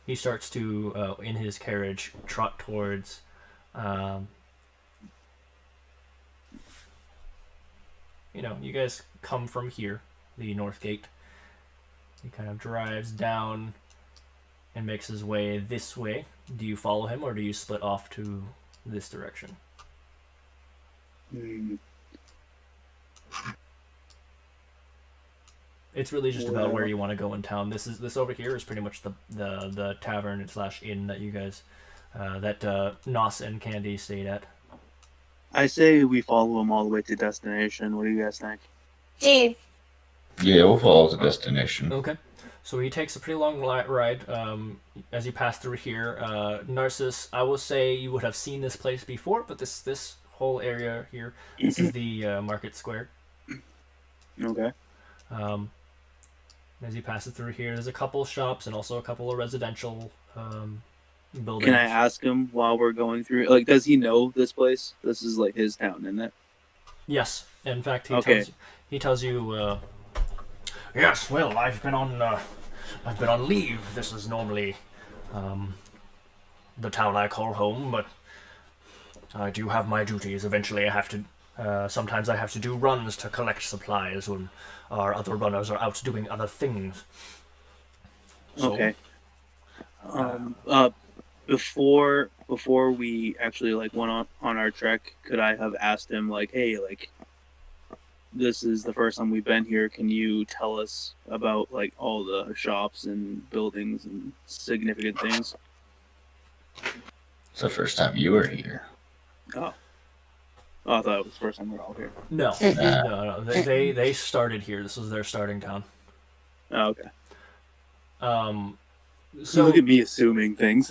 he starts to, in his carriage, trot towards you guys come from here, the North Gate. He kind of drives down and makes his way this way. Do you follow him, or do you split off to this direction? It's really just about where you want to go in town. This over here is pretty much the tavern / inn that you guys that Nos and Candy stayed at. I say we follow him all the way to destination. What do you guys think? Steve. Yeah, we'll follow the destination. Okay. So he takes a pretty long ride as you pass through here. Narcissus, I will say you would have seen this place before, but this whole area here, this is the market square. Okay. As he passes through here, there's a couple shops and also a couple of residential buildings. Can I ask him while we're going through? Like, does he know this place? This is like his town, isn't it? Yes. In fact, he tells you. Yes. Well, I've been on leave. This is normally the town I call home, but I do have my duties. Eventually, I have to. Sometimes I have to do runs to collect supplies when our other runners are out doing other things. So, okay. Before we actually went on our trek, could I have asked him hey, this is the first time we've been here. Can you tell us about all the shops and buildings and significant things? It's the first time you were here. Oh, I thought it was the first time we're all here. No, no. They started here. This was their starting town. Oh, okay. So look at me assuming things.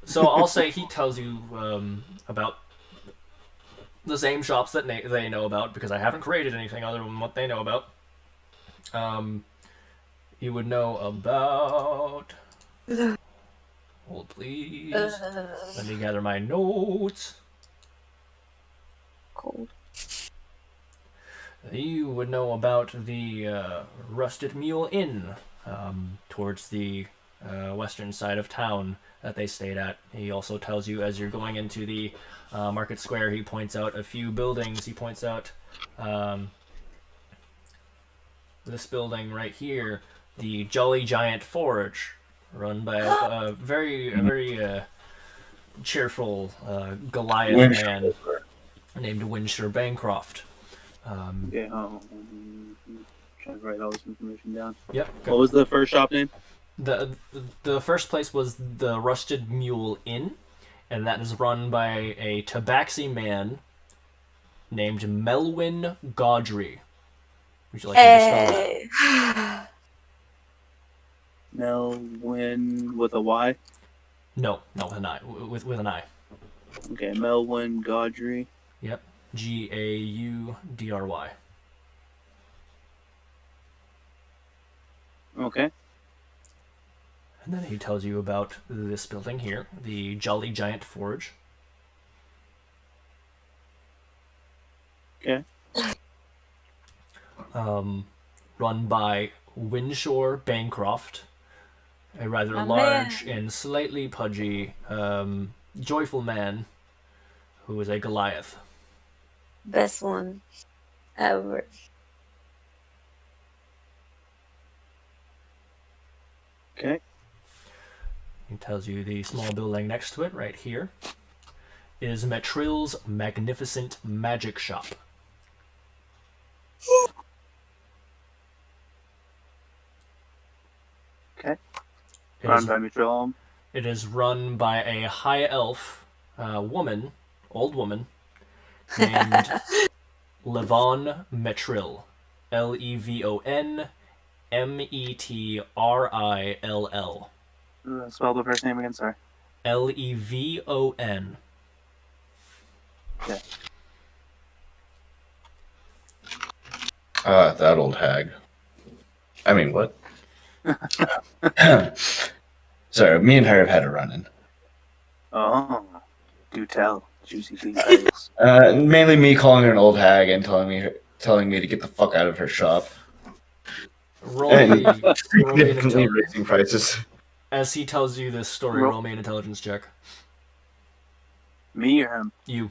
So I'll say he tells you about the same shops that they know about, because I haven't created anything other than what they know about. You would know about... Hold, please. Let me gather my notes. Cold. You would know about the Rusted Mule Inn, towards the western side of town that they stayed at. He also tells you as you're going into the market square, he points out a few buildings. He points out this building right here, the Jolly Giant Forge, run by a very cheerful Goliath Winchester. man named Winshire Bancroft. Okay, trying to write all this information down. Yep. What was the first shop name? The first place was the Rusted Mule Inn, and that is run by a tabaxi man named Melwyn Gaudry. Would you like me to spell that? Hey. Melwyn with a Y. No, with an I. With an I. Okay, Melwyn Gaudry. Yep. Gaudry. Okay. And then he tells you about this building here, the Jolly Giant Forge. Okay. Run by Winshore Bancroft, a rather My large man. and slightly pudgy, joyful man who is a Goliath. Best one ever. Okay. He tells you the small building next to it, right here, is Metrill's Magnificent Magic Shop. Okay. It Run is, by Mitchell. it is run by a high elf old woman, named Levon Metrill. Levonmetrill. Spell the first name again. Sorry. Levon. Okay. That old hag. I mean, what? Sorry, me and her have had a run-in. Oh, do tell. Juicy details. Mainly me calling her an old hag and telling me to get the fuck out of her shop. Roll And me an definitely intelligence. raising prices. As he tells you this story, roll me an intelligence check. Me or him? You.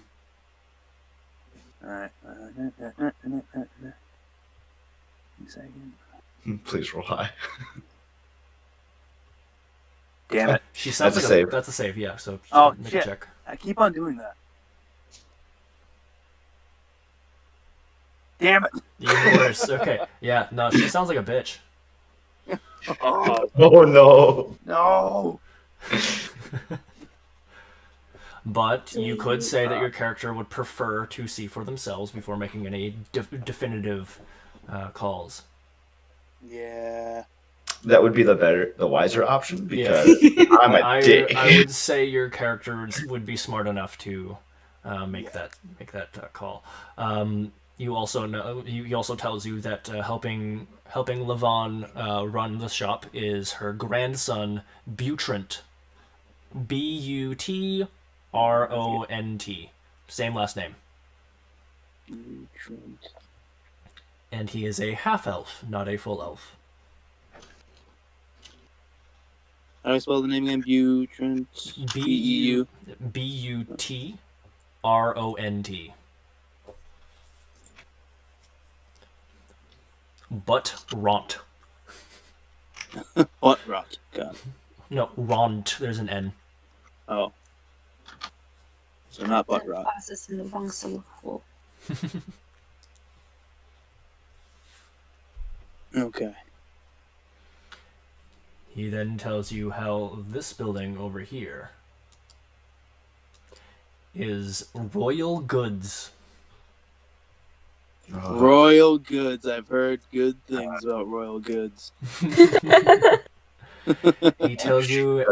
Alright. Give me a second. Please roll high. Damn it. She sounds That's a like save. That's a save, yeah. So Oh, make shit. a check. I keep on doing that. Damn it. Even worse. Okay. Yeah. No, she sounds like a bitch. Oh, Oh no! no. But you could say that your character would prefer to see for themselves before making any definitive calls. Yeah. That would be the wiser option because I'm a I dick. would say your character would be smart enough to make that call. You also know. He also tells you that helping Levon run the shop is her grandson Butrant. Butront. Same last name. And he is a half elf, not a full elf. How do I spell the name again? Butront. B-E-U. Butront. But Ront. What rot? God. No, Ront. There's an N. Oh. So not butt rot. Process in the wrong syllable. Okay. He then tells you how this building over here is Royal Goods. Royal Goods. I've heard good things about Royal Goods. He tells you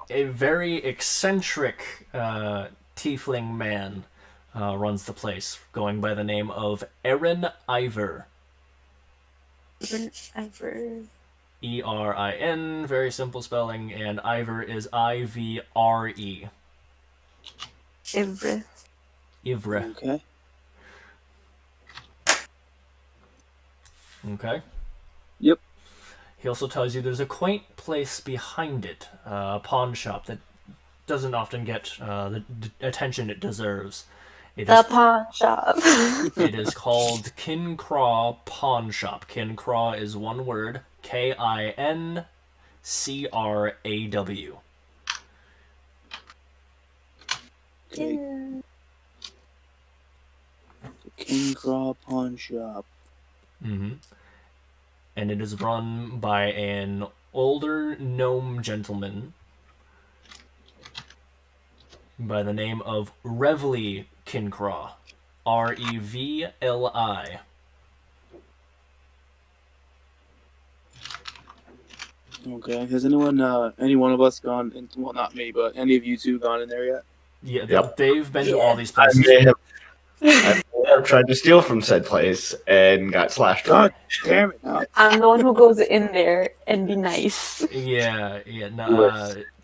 a very eccentric tiefling man runs the place, going by the name of Erin Ivor. Ever. Erin, very simple spelling, and Ivor is Ivre. Ever. Ivre. Okay. Okay. Yep. He also tells you there's a quaint place behind it, a pawn shop that doesn't often get the attention it deserves. The pawn shop. It is called Kincraw Pawn Shop. Kincraw is one word, Kincraw. Okay. King Craw Pawn Shop. Mm-hmm. And it is run by an older gnome gentleman by the name of Revli Kincraw. Revli. Okay. Has anyone, any one of us gone in? Well, not me, but any of you two gone in there yet? Yeah, Yep. they've been to all these I places. may have tried to steal from said place and got slashed. God damn it! No. I'm the one who goes in there and be nice. Yeah.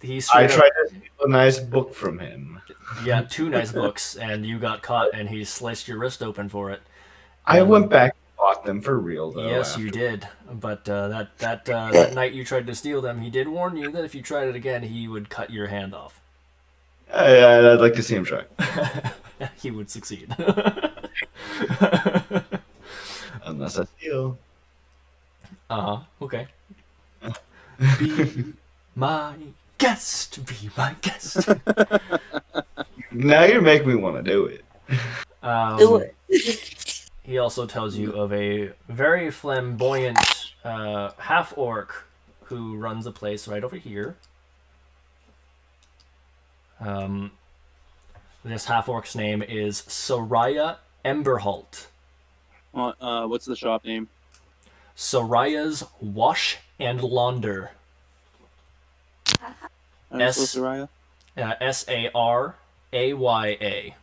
He's I straight tried up, to steal a nice book from him. yeah, 2 nice books, and you got caught, and he sliced your wrist open for it. I went back and bought them for real, though. Yes, you after. did. But that night you tried to steal them, he did warn you that if you tried it again, he would cut your hand off. I'd like to see him try. He would succeed. Unless I steal. Okay. Be my guest. Be my guest. Now you're making me want to do it. Do it. He also tells you of a very flamboyant half-orc who runs a place right over here. This half-orc's name is Soraya Emberhalt. What's the shop name? Soraya's Wash and Launder. Soraya? Saraya. Okay,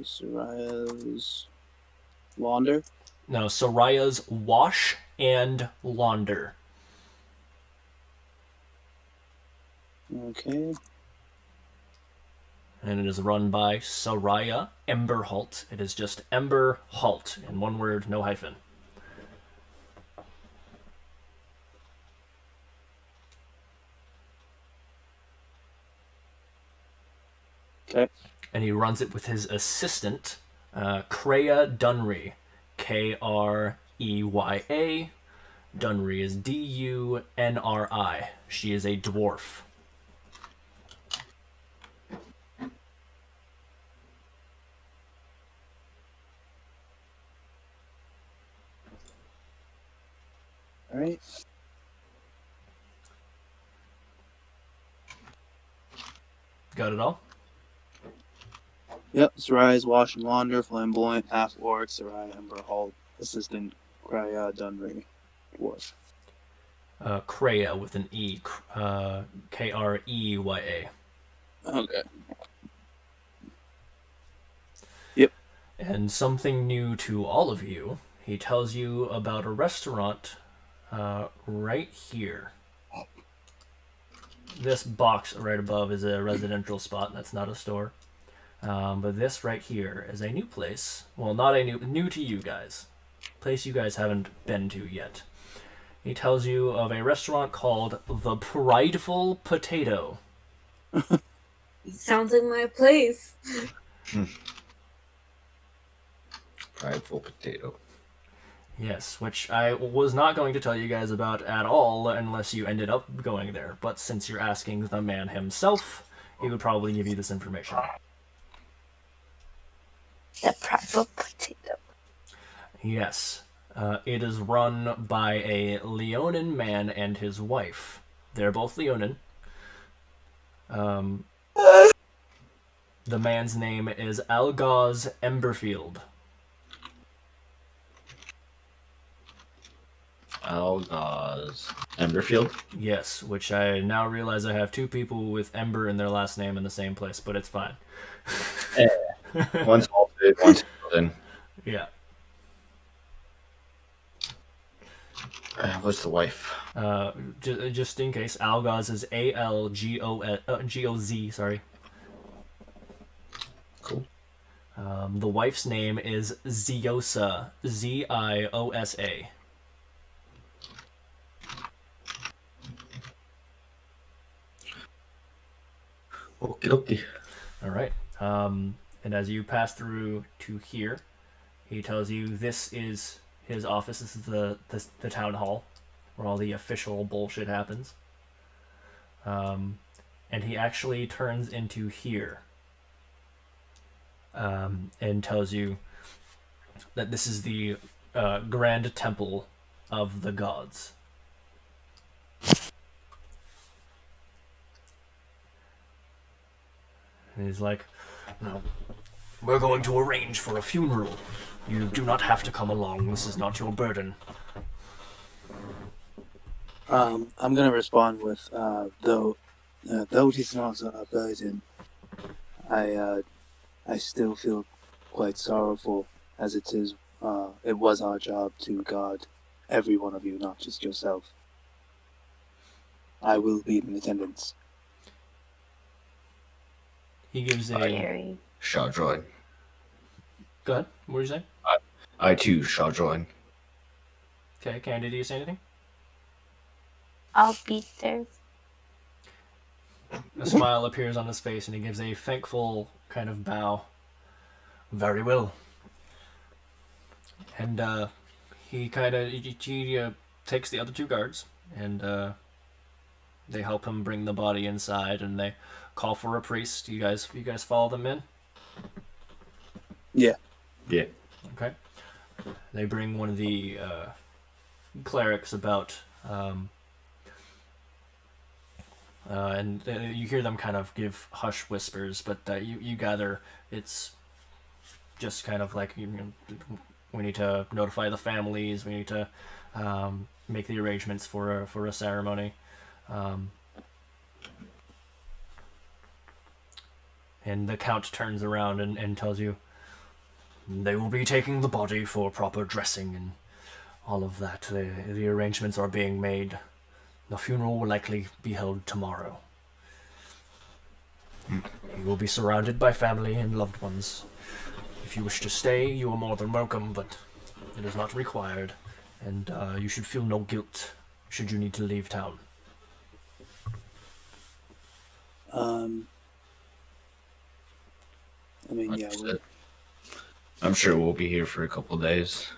Soraya's Launder. No, Soraya's Wash and Launder. Okay. And it is run by Soraya Emberhalt. It is just Emberhalt in one word, no hyphen. Okay. And he runs it with his assistant, Kreya Dunry. Kreya. Dunry is Dunri. She is a dwarf. All right. Got it all? Yep. Soraya's Wash and Launder, Flamboyant, Half Orc, Soraya Emberhalt, Assistant, Kraya Dunry, Dwarf. Kreya with an E. Kreya. Okay. Yep. And something new to all of you, he tells you about a restaurant right here. This box right above is a residential spot. That's not a store. But this right here is a new place. Well, not a new to you guys. Place you guys haven't been to yet. He tells you of a restaurant called The Prideful Potato. Sounds like my place. Prideful potato. Yes, which I was not going to tell you guys about at all unless you ended up going there. But since you're asking the man himself, he would probably give you this information. The prideful potato. Yes. It is run by a Leonin man and his wife. They're both Leonin. The man's name is Algoz Emberfield. Algoz Emberfield? Yes, which I now realize I have 2 people with Ember in their last name in the same place, but it's fine. One's halted, one's filled in. Yeah. What's the wife? Just in case, Algoz is Algoz, sorry. Cool. The wife's name is Ziosa. Ziosa. Okie dokie. All right. And as you pass through to here, he tells you this is his office. This is the town hall where all the official bullshit happens. And he actually turns into here and tells you that this is the grand temple of the gods. And he's like, no, we're going to arrange for a funeral. You do not have to come along. This is not your burden. I'm gonna respond with, though it is not a burden, I still feel quite sorrowful, as it was our job to guard every one of you, not just yourself. I will be in attendance. He gives a... Scary. Shall join. Go ahead. What were you saying? I too shall join. Okay, Candy, do you say anything? I'll be there. A smile appears on his face, and he gives a thankful kind of bow. Very well. And he kind of takes the other two guards, and they help him bring the body inside, and they call for a priest. You guys follow them in? Yeah. Yeah. Okay. They bring one of the clerics about, and you hear them kind of give hush whispers, but you gather it's just kind of like, we need to notify the families, we need to make the arrangements for a ceremony. And the Count turns around and tells you, they will be taking the body for proper dressing and all of that. The arrangements are being made. The funeral will likely be held tomorrow. You will be surrounded by family and loved ones. If you wish to stay, you are more than welcome, but it is not required, and you should feel no guilt should you need to leave town. I mean, yeah, I'm sure we'll be here for a couple days.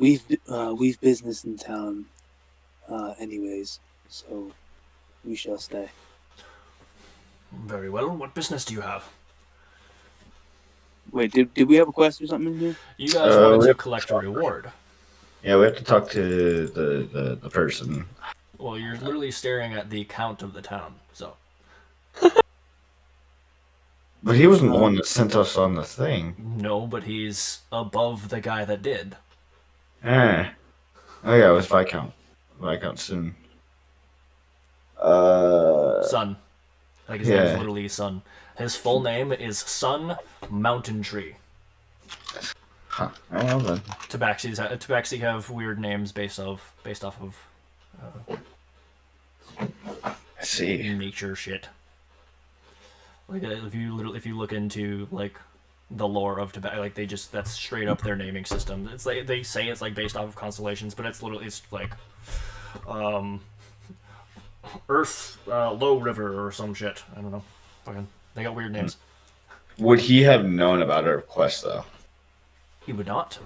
we've business in town, anyways, so we shall stay. Very well. What business do you have? Wait, did we have a quest or something in here? You guys wanted to collect a reward. Yeah, we have to talk to the person. Well, you're literally staring at the count of the town, so. But he wasn't the one that sent us on the thing. No, but he's above the guy that did. Oh yeah, it was Viscount. Viscount soon. Sun. Like his name is Yeah. literally Sun. His full name is Sun Mountain Tree. Huh. Well then. Tabaxi have weird names based off of I see. nature shit. Like if you look into like the lore of Tibet, like that's straight up their naming system. It's like they say it's like based off of constellations, but it's like Earth Low River or some shit. I don't know. Fucking they got weird names. Would he have known about our request though? He would not.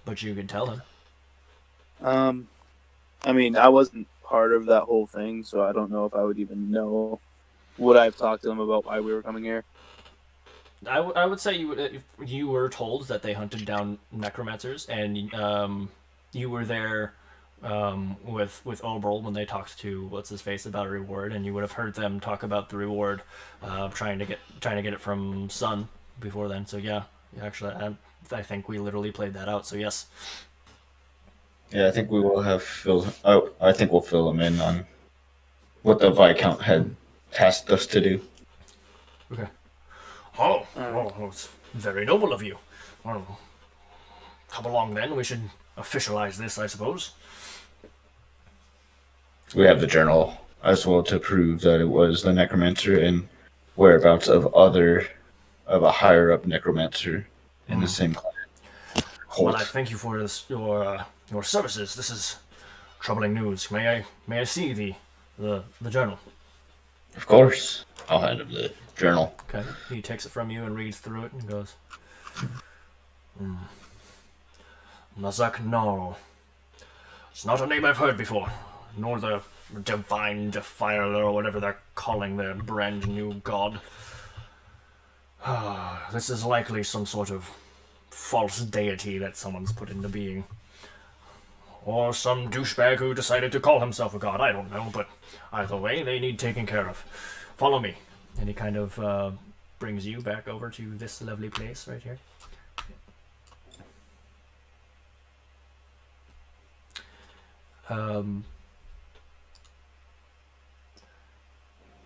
But you could tell him. I mean, I wasn't part of that whole thing, so I don't know if I would even know. Would I have talked to them about why we were coming here? I would say you were told that they hunted down necromancers, and you were there with Oberl when they talked to what's his face about a reward, and you would have heard them talk about the reward, trying to get it from Sun before then. So yeah, actually, I think we literally played that out. So yes. Yeah, I think we will have Phil. Oh, I think we'll fill him in on what the Viscount had tasked us to do. Okay. Oh, it's very noble of you. Well, come along then. We should officialize this, I suppose. We have the journal as well to prove that it was the necromancer, and whereabouts of a higher up necromancer in the same clan. Well, I Holt. thank you for your services. This is troubling news. May I see the journal? Of course. I'll hand him the journal. Okay. He takes it from you and reads through it and goes, Nazak Gnarl. It's not a name I've heard before, nor the Divine Defiler or whatever they're calling their brand new god. This is likely some sort of false deity that someone's put into being. Or some douchebag who decided to call himself a god, I don't know, but either way, they need taken care of. Follow me. And he kind of brings you back over to this lovely place right here.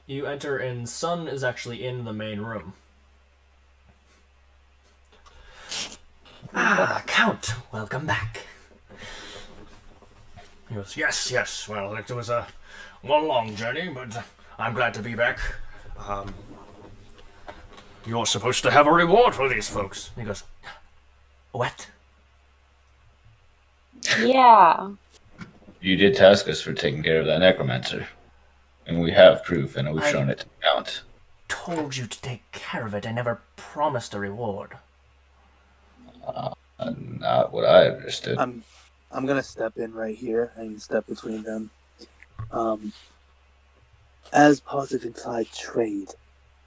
You enter and Sun is actually in the main room. Ah, Count, welcome back. He goes, yes, well, it was a long journey, but I'm glad to be back. You're supposed to have a reward for these folks. He goes, what? Yeah. You did task us for taking care of that necromancer. And we have proof, and we've shown it to the Count. Told you to take care of it. I never promised a reward. Not what I understood. I'm gonna step in right here and step between them. As part of implied trade,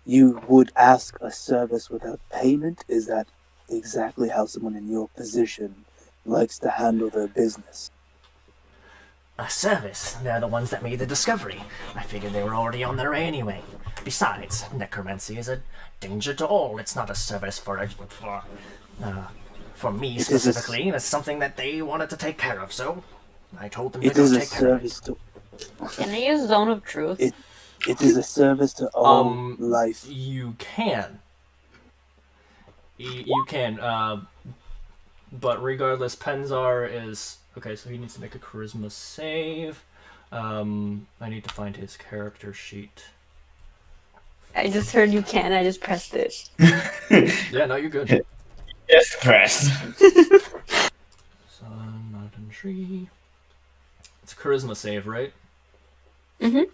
you would ask a service without payment? Is that exactly how someone in your position likes to handle their business? A service? They're the ones that made the discovery. I figured they were already on their way anyway. Besides, necromancy is a danger to all. It's not a service for me specifically. It's something that they wanted to take care of, so I told them to go take care of it. Can I use Zone of Truth? It is a service to all life. You can. You can, but regardless, Penzar is... Okay, so he needs to make a charisma save. I need to find his character sheet. I just heard you can, I just pressed it. Yeah, no, you're good. Yes, press. Sun, mountain tree. It's a charisma save, right? Mm-hmm.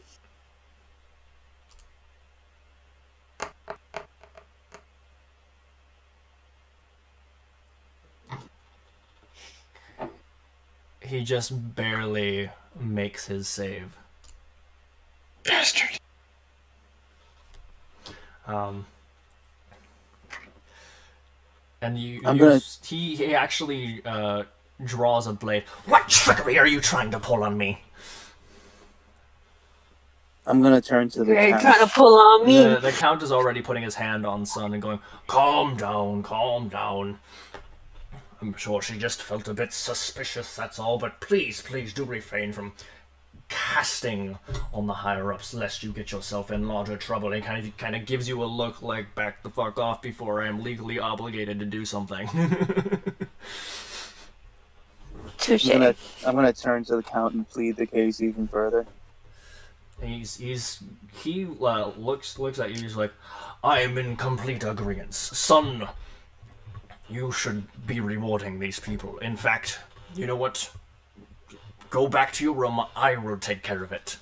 He just barely makes his save. Bastard. And I'm gonna- he actually draws a blade. What trickery are you trying to pull on me? I'm gonna turn to the Are you Count. trying to pull on me? The Count is already putting his hand on Sun and going, calm down. I'm sure she just felt a bit suspicious, that's all, but please do refrain from casting on the higher-ups lest you get yourself in larger trouble. And kind of gives you a look like, back the fuck off before I am legally obligated to do something. Touche. I'm gonna turn to the Count and plead the case even further. He looks at you. He's like, I am in complete agreement, Son. You should be rewarding these people. In fact, you know what? Go back to your room. I will take care of it.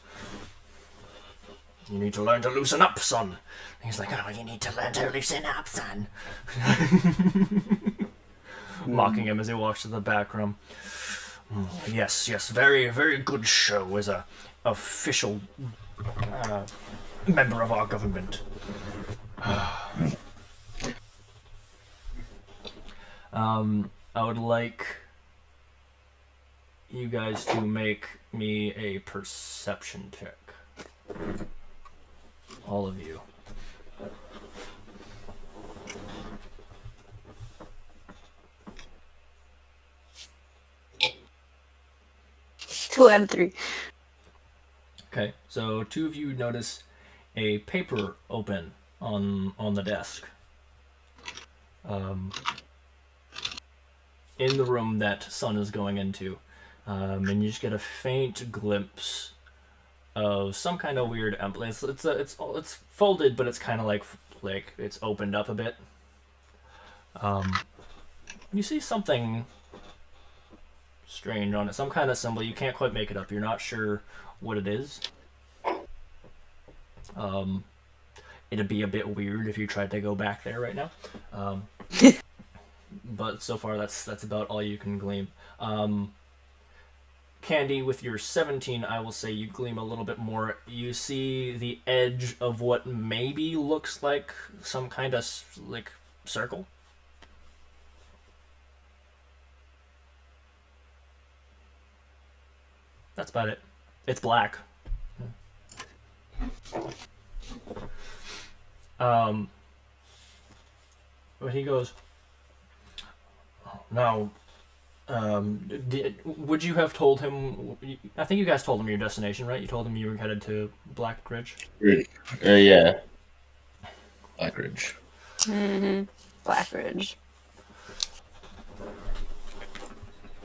You need to learn to loosen up, Son. He's like, oh, you need to learn to loosen up, son. Mocking him as he walks to the back room. Yes, very, very good show as a official member of our government. I would like you guys to make me a perception check. All of you. Two out of three. Okay, so two of you notice a paper open on the desk. In the room that Sun is going into. And you just get a faint glimpse of some kind of weird emblem. It's folded, but it's kind of like it's opened up a bit. You see something strange on it, some kind of symbol. You can't quite make it up. You're not sure what it is. It'd be a bit weird if you tried to go back there right now. But so far, that's about all you can glean. Candy, with your 17, I will say you gleam a little bit more. You see the edge of what maybe looks like some kind of like circle. That's about it. It's black. But he goes, now, would you have told him? I think you guys told him your destination, right? You told him you were headed to Black Ridge. Yeah. Black Ridge. Black Ridge.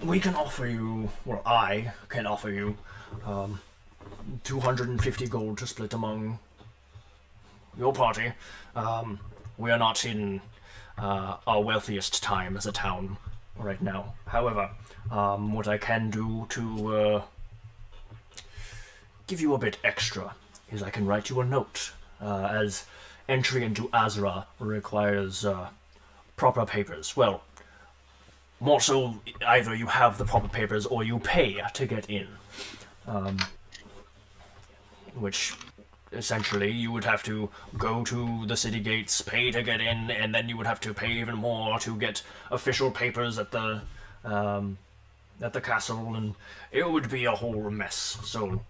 We can offer you, well, I can offer you, 250 gold to split among your party. We are not in our wealthiest time as a town right now. However, what I can do to give you a bit extra is I can write you a note, as entry into Azra requires proper papers. Well, more so, either you have the proper papers or you pay to get in. Which, essentially, you would have to go to the city gates, pay to get in, and then you would have to pay even more to get official papers at the castle, and it would be a whole mess. So,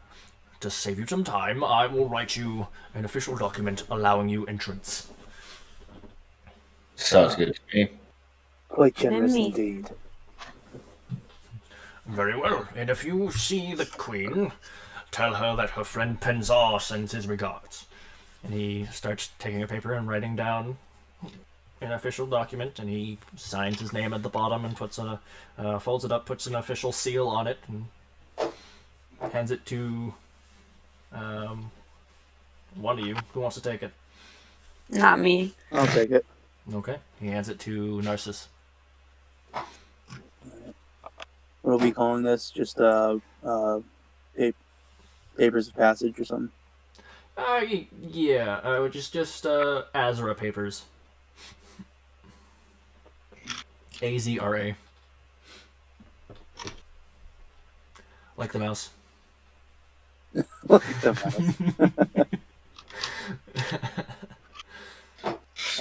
to save you some time, I will write you an official document allowing you entrance. Sounds good to me. Quite generous Me. indeed. Very well, and if you see the Queen, tell her that her friend Penzar sends his regards. And he starts taking a paper and writing down an official document, and he signs his name at the bottom and folds it up, puts an official seal on it, and hands it to one of you. Who wants to take it? Not me. I'll take it. Okay, he hands it to Narcissus. What are we calling this? Just papers of passage or something? Yeah, just Azra papers. AZRA. Like the mouse.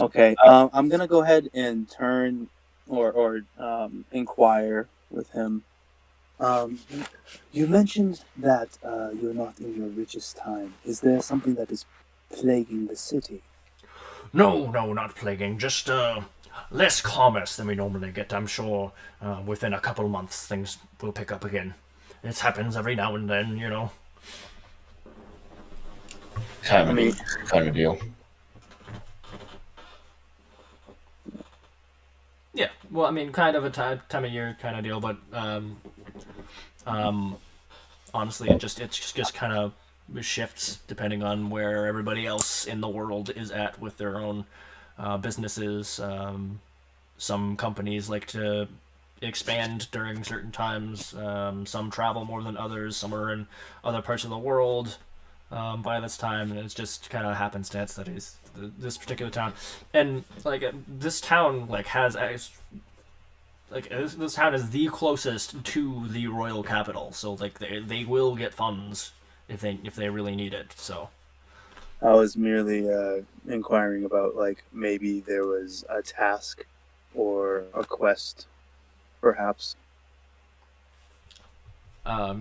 Okay, I'm gonna go ahead and turn or inquire with him. You mentioned that you're not in your richest time. Is there something that is plaguing the city? No, not plaguing. Just less commerce than we normally get. I'm sure within a couple months things will pick up again. It happens every now and then, you know. Kind of deal. Yeah, well, I mean, kind of a time of year kind of deal, but honestly, it just kind of shifts depending on where everybody else in the world is at with their own businesses. Some companies like to expand during certain times. Some travel more than others. Some are in other parts of the world by this time, and it's just kind of happenstance that is this particular town. And like this town this town is the closest to the royal capital, so like they will get funds if they really need it. So I was merely inquiring about like maybe there was a task or a quest, perhaps.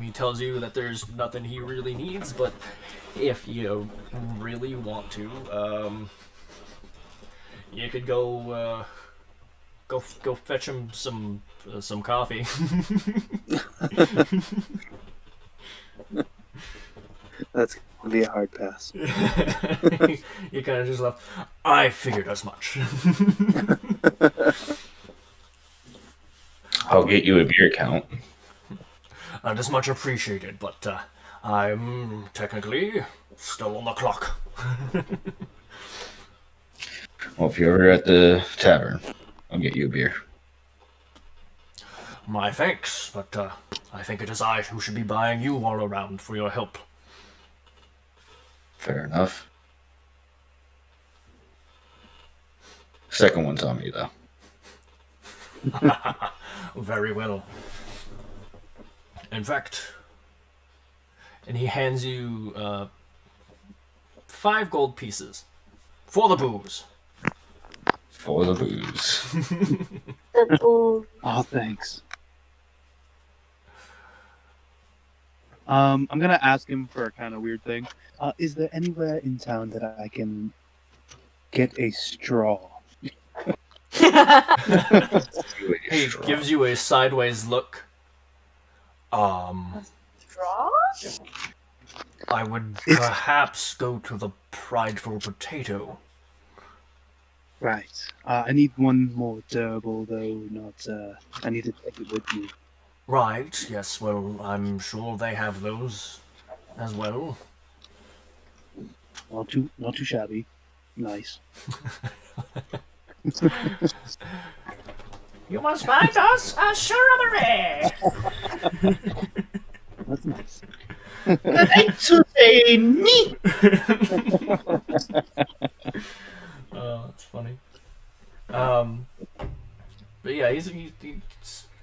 He tells you that there's nothing he really needs, but if you really want to, you could go fetch him some coffee. That's gonna be a hard pass. You kind of just left. I figured as much. I'll get you a beer count. Not as much appreciated, but I'm technically still on the clock. Well, if you're ever at the tavern, I'll get you a beer. My thanks, but I think it is I who should be buying you all around for your help. Fair enough. Second one's on me, though. Very well. In fact, and he hands you 5 gold pieces for the booze. For the booze. The boo. Oh, thanks. I'm gonna ask him for a kind of weird thing. Is there anywhere in town that I can get a straw? He gives you a sideways look. Straw? I would perhaps go to the Prideful Potato. Right. I need one more durable, though. Not. I need to take it with me. Right, yes, well, I'm sure they have those as well. Not too shabby. Nice. You must find us a shrubbery! That's nice. Oh, that's funny. But yeah, he's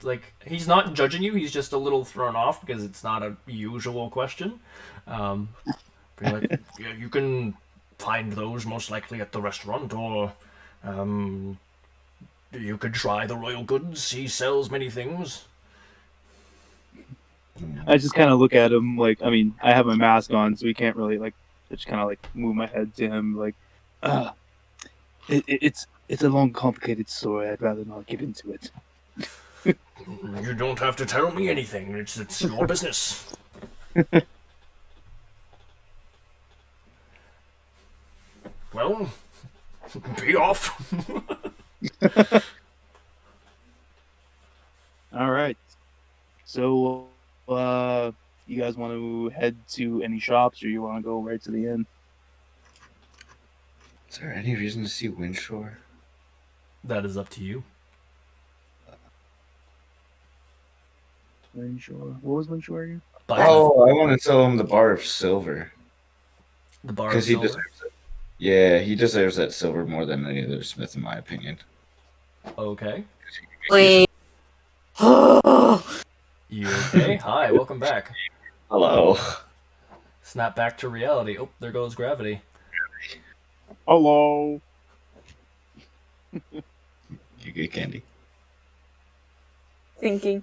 like, he's not judging you, he's just a little thrown off because it's not a usual question. But you're like, yeah, you can find those most likely at the restaurant, or you could try the royal goods. He sells many things. I just kind of look at him like, I mean, I have my mask on, so he can't really like. I just kind of like move my head to him, like, it's a long, complicated story. I'd rather not get into it. You don't have to tell me anything. It's your business. Well, be off. All right. So, you guys want to head to any shops, or you want to go right to the inn? Is there any reason to see Windshore? That is up to you. Windshore. What was Windshore again? Oh, I want to tell him the bar of silver. The bar of Because he silver. deserves it. Yeah, he deserves that silver more than any other smith, in my opinion. Okay. Wait. You okay? Hi, welcome back. Hello. Snap back to reality. Oh, there goes gravity. Hello. You get candy. Thinking.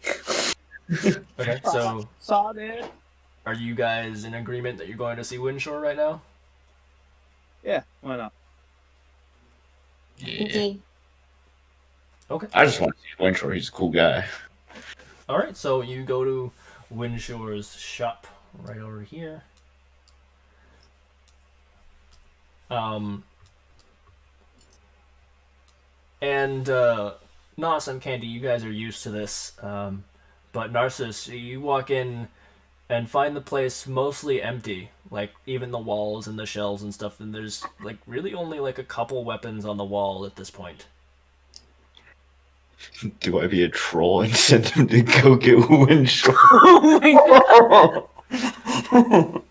Okay, so Saw it. are you guys in agreement that you're going to see Windshore right now? Yeah, why not? Yeah. Thinking. Okay. I just want to see Windshore. He's a cool guy. Alright, so you go to Windshore's shop right over here. And Nos and Candy, you guys are used to this. But Narcissus, you walk in and find the place mostly empty. Like, even the walls and the shelves and stuff, and there's, like, really only, like, a couple weapons on the wall at this point. Do I be a troll and send him to go get Windshore? Oh my god.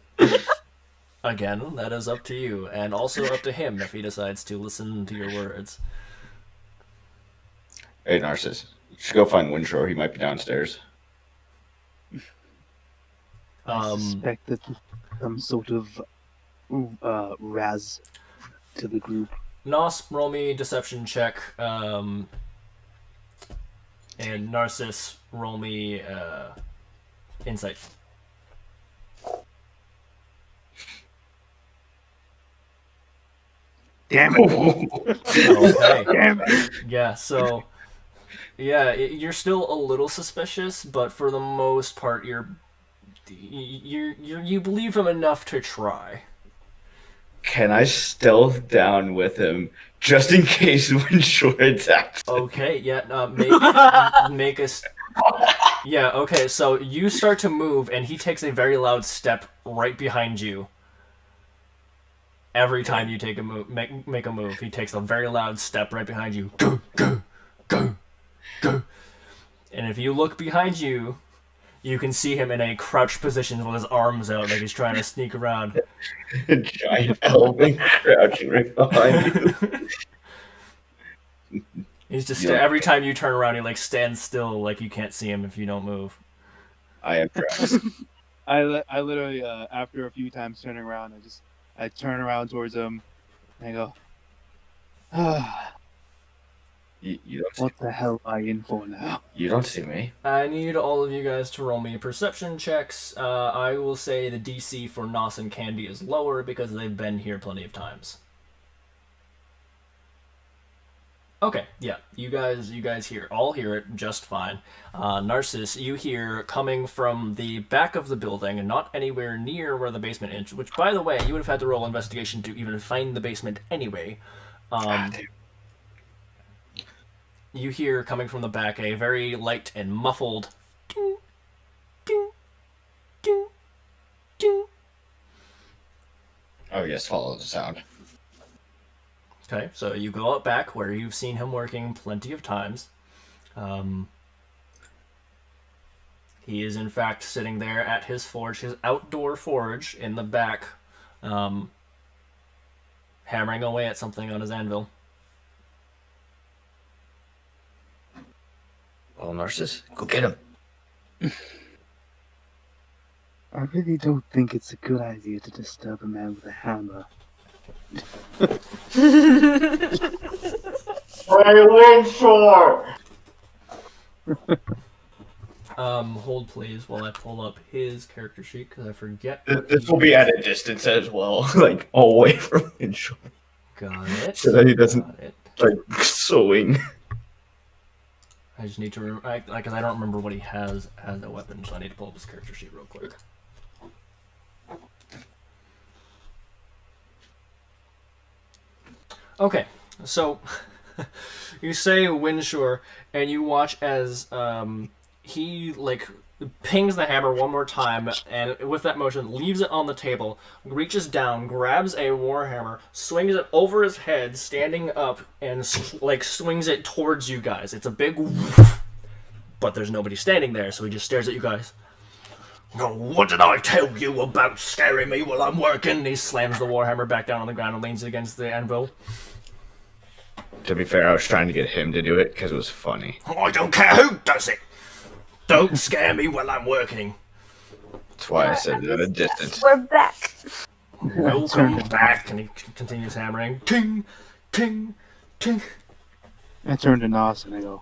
Again, that is up to you, and also up to him if he decides to listen to your words. Hey, Narcissus. You should go find Windshore. He might be downstairs. I suspect that some sort of raz to the group. Nos, roll me deception check, and Narcissus, roll me insight. Damn it! Okay. Damn it! Yeah, so you're still a little suspicious, but for the most part, you believe him enough to try. Can I stealth down with him just in case Windshore attacks? Okay, yeah. Make a Yeah, okay, so you start to move, and he takes a very loud step right behind you. Every time you take a move, make a move, he takes a very loud step right behind you. Go, go, go, go. And if you look behind you, you can see him in a crouched position with his arms out, like he's trying to sneak around. A giant elephant crouching right behind you. He's just Yeah. every time you turn around, he like stands still, like you can't see him if you don't move. I am trapped. I literally after a few times turning around, I turn around towards him and I go, You don't see, what the hell am I in for now? you don't see me. I need all of you guys to roll me perception checks. I will say the DC for Nos and Candy is lower because they've been here plenty of times. Okay, yeah, you guys all hear it just fine. Narcissus, you hear coming from the back of the building and not anywhere near where the basement is, which, by the way, you would have had to roll investigation to even find the basement anyway. You hear coming from the back a very light and muffled ding, ding, ding, ding. Oh yes, follow the sound. Okay, so you go out back where you've seen him working plenty of times. He is in fact sitting there at his forge, his outdoor forge in the back, hammering away at something on his anvil. Well, Narcissus, go get him. I really don't think it's a good idea to disturb a man with a hammer. Hold please while I pull up his character sheet because I forget. This will be at a distance as well, like away from Inshore, Got it. so that he doesn't Got it. like swing. I just need to remember, because I don't remember what he has as a weapon, so I need to pull up his character sheet real quick. Okay, so you say Winshore, and you watch as he like pings the hammer one more time, and with that motion leaves it on the table, reaches down, grabs a warhammer, swings it over his head, standing up, and swings it towards you guys. It's a big woof, but there's nobody standing there, so he just stares at you guys. Oh, what did I tell you about scaring me while I'm working? He slams the warhammer back down on the ground and leans it against the anvil. To be fair, I was trying to get him to do it because it was funny. I don't care who does it. Don't scare me while I'm working. That's why I said it at a distance. We're back. Welcome back. And he continues hammering. Ting, ting, ting. I turn to Nos and I go,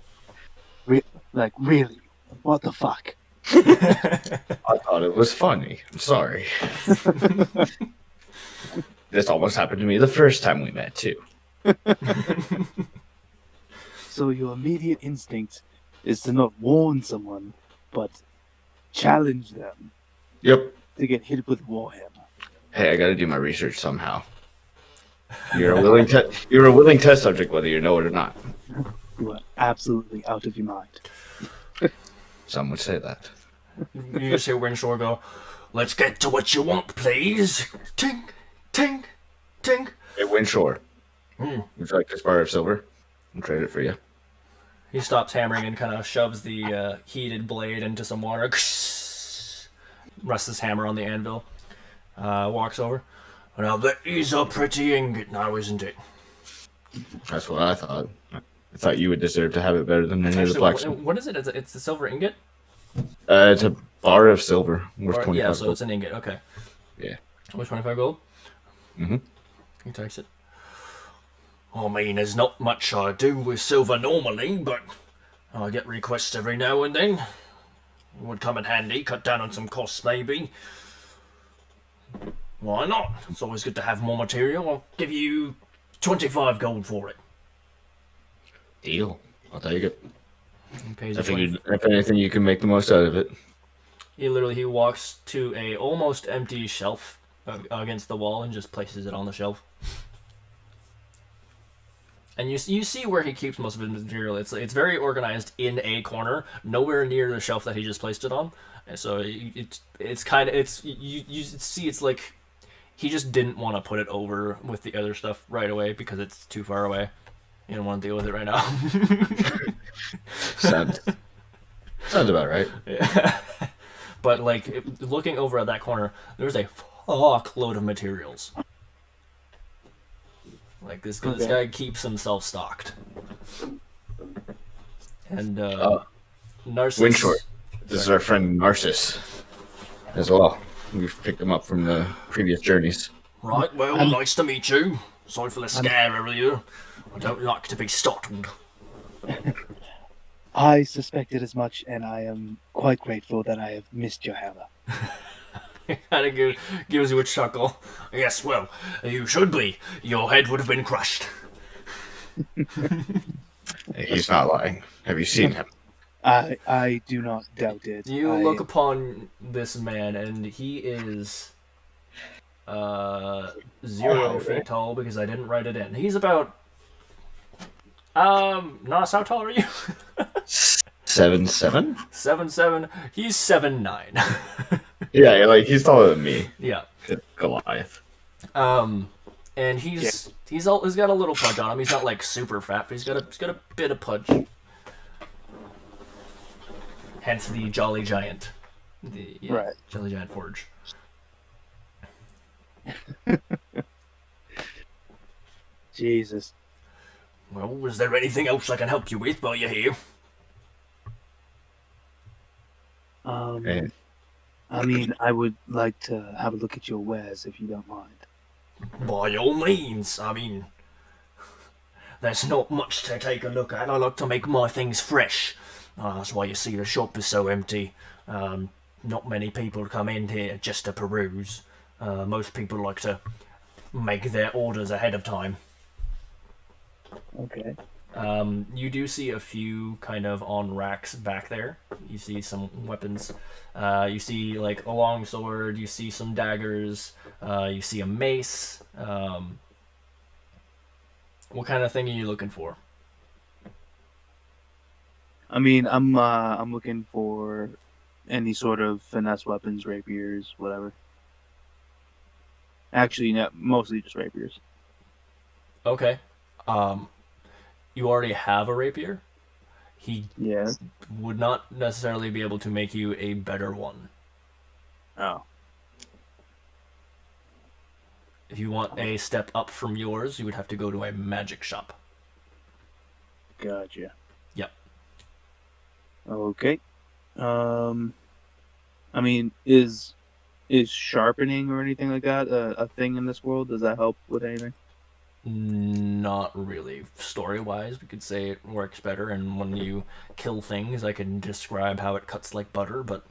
really? What the fuck? I thought it was funny. I'm sorry. This almost happened to me the first time we met, too. So your immediate instinct is to not warn someone, but challenge them Yep. to get hit with Warhammer. Hey, I gotta do my research somehow. You're a willing test subject, whether you know it or not. You are absolutely out of your mind. Some would say that. You just hear Winshore go, let's get to what you want, please. Ting, ting, ting. Hey, Winshore. Would you like this bar of silver? I'll trade it for you. He stops hammering and kind of shoves the heated blade into some water. Rests his hammer on the anvil. Walks over. Now that is a pretty ingot now, isn't it? That's what I thought. I thought you would deserve to have it better than any of the Actually, blacksmith. what is it? It's the silver ingot? It's a bar of silver worth Or, 25 yeah, so gold. it's an ingot. Okay. Yeah. Worth 25 gold? Mhm. He takes it. I mean, there's not much I do with silver normally, but I get requests every now and then. It would come in handy, cut down on some costs maybe. Why not? It's always good to have more material. I'll give you 25 gold for it. Deal. I'll take it. He pays I you figured, if anything, you can make the most out of it. He walks to a almost empty shelf against the wall and just places it on the shelf. And you see where he keeps most of his material. It's very organized in a corner, nowhere near the shelf that he just placed it on. And so it's kind of you see it's like he just didn't want to put it over with the other stuff right away because it's too far away. He didn't want to deal with it right now. Sounds about right. Yeah. But like looking over at that corner, there's a fuckload of materials. Like this guy keeps himself stocked. And Narcissus. Windshort. This is our friend Narcissus as well. We've picked him up from the previous journeys. Right, well, nice to meet you. Sorry for the scare earlier. I don't like to be startled. I suspected as much, and I am quite grateful that I have missed your hammer. Kind of gives you a chuckle. Yes, well, you should be. Your head would have been crushed. He's not lying. Have you seen him? I do not doubt it. You look upon this man, and he is 0 feet tall because I didn't write it in. He's about Nas, how tall are you? 7'7"? 7'7". He's 7'9". Yeah, like he's taller than me. Yeah. Goliath. And he's got a little pudge on him. He's not like super fat, but he's got a bit of pudge. Hence the Jolly Giant. Right. Jolly Giant Forge. Jesus. Well, is there anything else I can help you with while you're here? Okay. I mean, I would like to have a look at your wares if you don't mind. By all means. I mean, there's not much to take a look at. I like to make my things fresh. That's why you see the shop is so empty. Not many people come in here just to peruse. Most people like to make their orders ahead of time. Okay. You do see a few kind of on racks back there. You see some weapons. You see like a long sword. You see some daggers. You see a mace. What kind of thing are you looking for? I mean, I'm looking for any sort of finesse weapons, rapiers, whatever. Actually, no, mostly just rapiers. Okay. You already have a rapier. He Yeah. would not necessarily be able to make you a better one. Oh. If you want a step up from yours, you would have to go to a magic shop. Gotcha. Yep. Okay. I mean, is sharpening or anything like that a thing in this world? Does that help with anything? Not really. Story-wise, we could say it works better, and when you kill things, I can describe how it cuts like butter, but...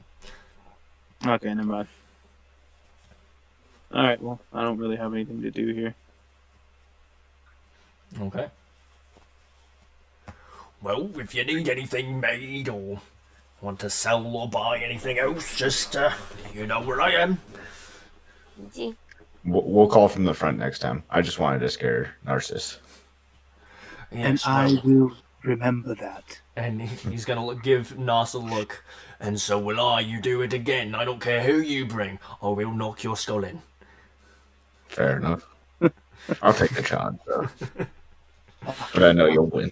Okay, never mind. Alright, well, I don't really have anything to do here. Okay. Well, if you need anything made, or want to sell or buy anything else, just, you know where I am. Gee. We'll call from the front next time. I just wanted to scare Narcissus. And Yes, I well, will remember that. and he's gonna give Nas a look, and so will I. You do it again. I don't care who you bring. I will knock your skull in. Fair enough. I'll take the chance, though. But I know you'll win.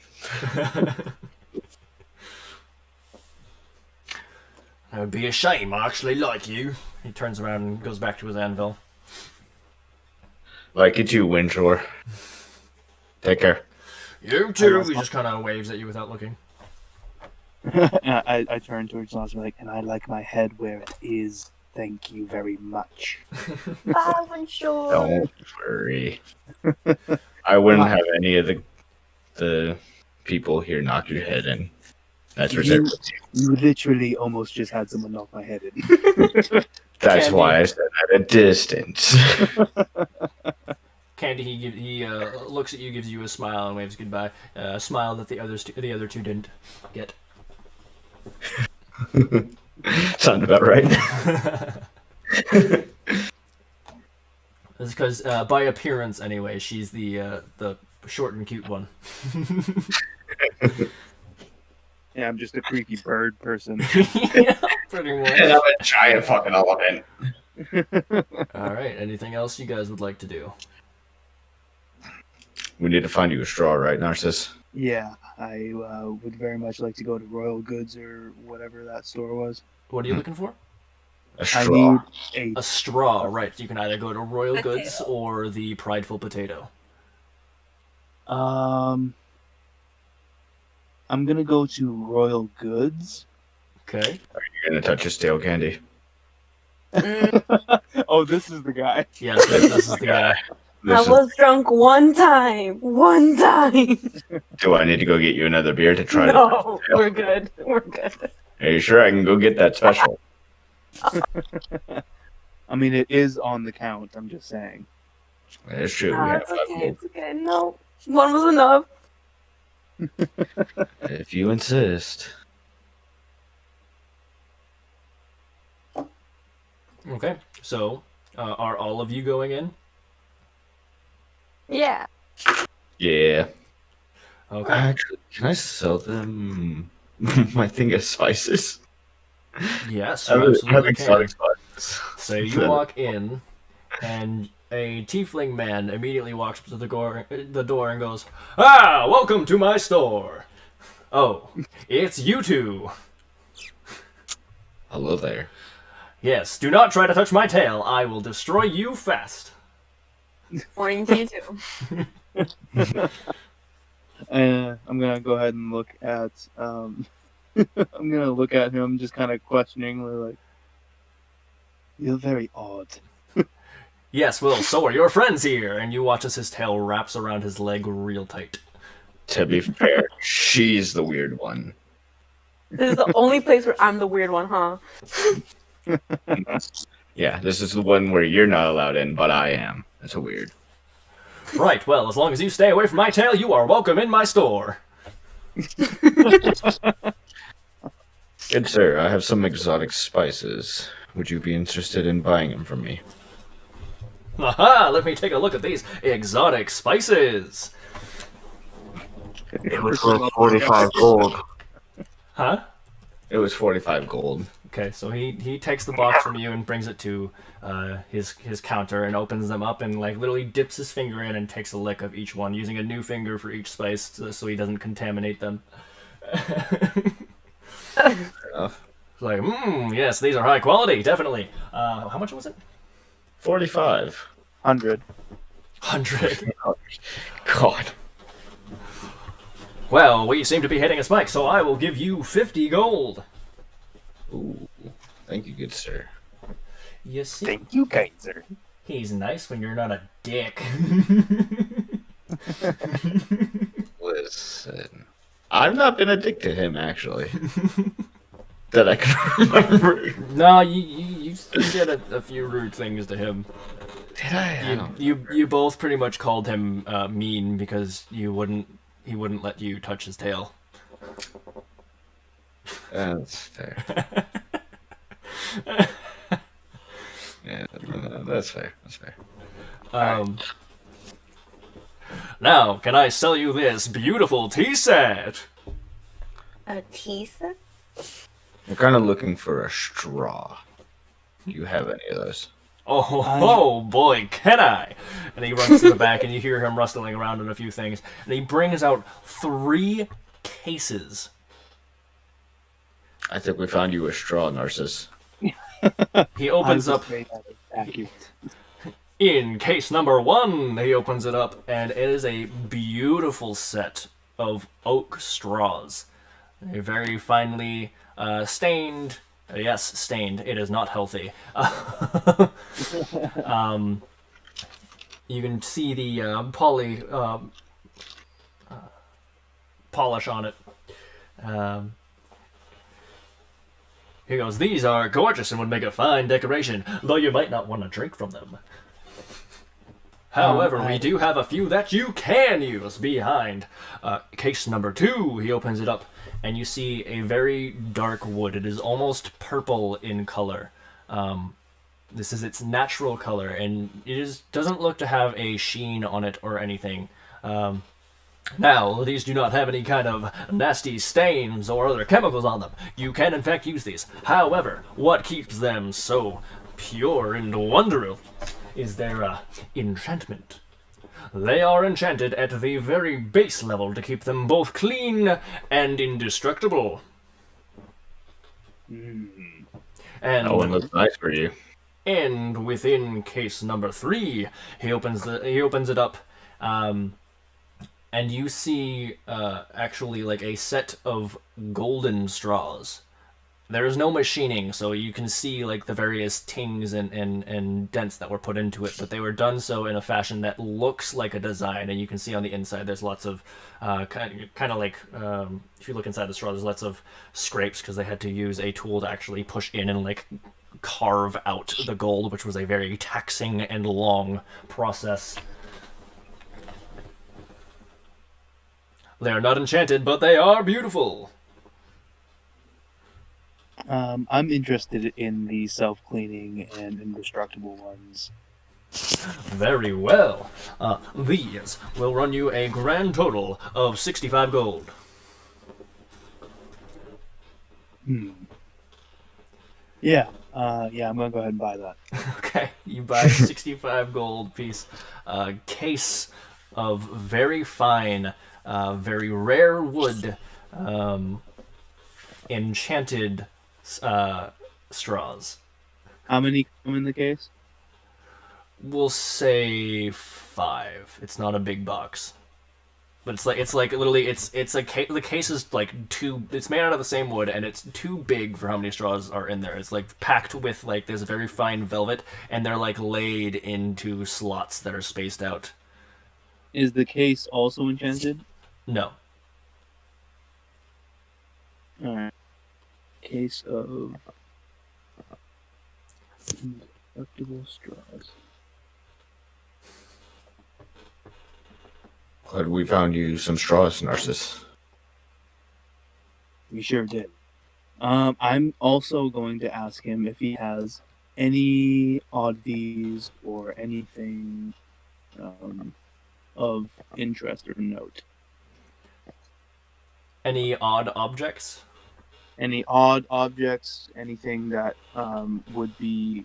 That would be a shame. I actually like you. He turns around and goes back to his anvil. Like you too, Windshore. Take care. You too. He just kind of waves at you without looking. I turn towards Lance and I like my head where it is. Thank you very much. Bye, sure. Don't worry. I wouldn't have any of the people here knock your head in. That's reserved. You literally almost just had someone knock my head in. That's Candy. why I said at a distance. Candy, he looks at you, gives you a smile, and waves goodbye. A smile that the other two didn't get. Sounds about right. It's because by appearance, anyway, she's the short and cute one. Yeah, I'm just a creepy bird person. Yeah, pretty much. And I'm a giant fucking elephant. All right. Anything else you guys would like to do? We need to find you a straw, right, Narcissus? Yeah, I would very much like to go to Royal Goods or whatever that store was. What are you looking for? A I straw. need A straw, right. You can either go to Royal Potato. Goods or the Prideful Potato. I'm gonna go to Royal Goods. Okay. You're gonna touch his tail candy. Oh, this is the guy. Yes, this is the guy. I This is, was drunk one time. One time. do I need to go get you another beer to try No, we're good. We're good. Are you sure I can go get that special? I mean, it is on the count. I'm just saying. It's true. We Nah, have it's five okay. gold. It's okay. No, one was enough. If you insist. Okay. So, are all of you going in? Yeah. Yeah. Okay. Actually, can I sell them my thing of spices? Yes, I you really have absolutely can. exotic spices. So you walk in, and a tiefling man immediately walks up to the door and goes, "Ah, welcome to my store. Oh, it's you two. Hello there. Yes, do not try to touch my tail. I will destroy you fast." Morning to you too. I'm gonna go ahead and look at. I'm gonna look at him, just kind of questioningly, like, "You're very odd." Yes, well, so are your friends here. And you watch as his tail wraps around his leg real tight. To be fair, she's the weird one. This is the only place where I'm the weird one, huh? Yeah, this is the one where you're not allowed in, but I am. That's a weird. Right, well, as long as you stay away from my tail, you are welcome in my store. Good sir, I have some exotic spices. Would you be interested in buying them from me? Aha, let me take a look at these exotic spices. It was worth 45 gold. Huh? It was 45 gold. Okay, so he takes the box from you and brings it to his counter and opens them up and like literally dips his finger in and takes a lick of each one, using a new finger for each spice so he doesn't contaminate them. Enough. Like, yes, these are high quality, definitely. How much was it? 45. 100. 100. God. Well, we seem to be hitting a spike, so I will give you 50 gold. Ooh, thank you, good sir. You see, Thank you, Kaiser. he's nice when you're not a dick. Listen, I've not been a dick to him, actually. That I can remember. No, you did a few rude things to him. Did I? You both pretty much called him mean because he wouldn't let you touch his tail. That's fair. Yeah, that's fair. That's fair. Now, can I sell you this beautiful tea set? A tea set? We're kind of looking for a straw. Do you have any of those? Oh boy, can I! And he runs to the back, and you hear him rustling around on a few things. And he brings out 3 cases. I think we found you a straw, Narcissus. He opens up. Accurate. In case number 1, he opens it up, and it is a beautiful set of oak straws. They're very finely stained. Yes, stained. It is not healthy. You can see the polish on it. He goes, "These are gorgeous and would make a fine decoration, though you might not want to drink from them. However, we do have a few that you can use behind. Case number 2, he opens it up, and you see a very dark wood. It is almost purple in color. This is its natural color, and it doesn't look to have a sheen on it or anything. Now, these do not have any kind of nasty stains or other chemicals on them. You can, in fact, use these. However, what keeps them so pure and wonderful is their enchantment. They are enchanted at the very base level to keep them both clean and indestructible. Mm. And That one looks nice for you. and within case number 3, he opens it up, and you see actually like a set of golden straws. There is no machining, so you can see like the various tings and dents that were put into it, but they were done so in a fashion that looks like a design, and you can see on the inside there's lots of kind of like if you look inside the straw, there's lots of scrapes because they had to use a tool to actually push in and like carve out the gold, which was a very taxing and long process. They are not enchanted, but they are beautiful. I'm interested in the self-cleaning and indestructible ones. Very well. These will run you a grand total of 65 gold. Yeah, I'm gonna go ahead and buy that. Okay, you buy 65 gold piece case of very fine, very rare wood, enchanted straws. How many come in the case? We'll say 5. It's not a big box, but it's like literally the case is like too. It's made out of the same wood, and it's too big for how many straws are in there. It's like packed with like there's a very fine velvet, and they're like laid into slots that are spaced out. Is the case also enchanted? No. Alright. Case of indestructible straws. Glad we found you some straws, Narcissus. We sure did. I'm also going to ask him if he has any oddities or anything of interest or note. Any odd objects? Any odd objects, anything that would be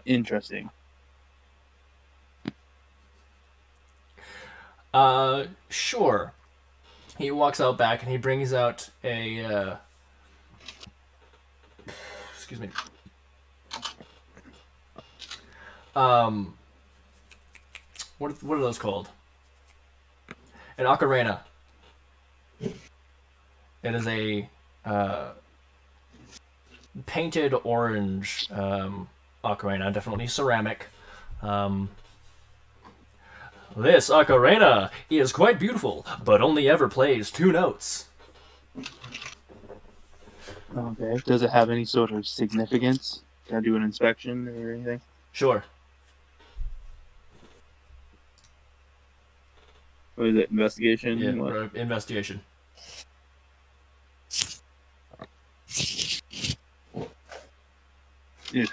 interesting. Sure. He walks out back and he brings out a, excuse me. What are those called? An ocarina. It is a, painted orange, ocarina, definitely ceramic. This ocarina is quite beautiful, but only ever plays 2 notes. Okay. Does it have any sort of significance? Can I do an inspection or anything? Sure. What is it? Investigation? Yeah, What? investigation. Yeah.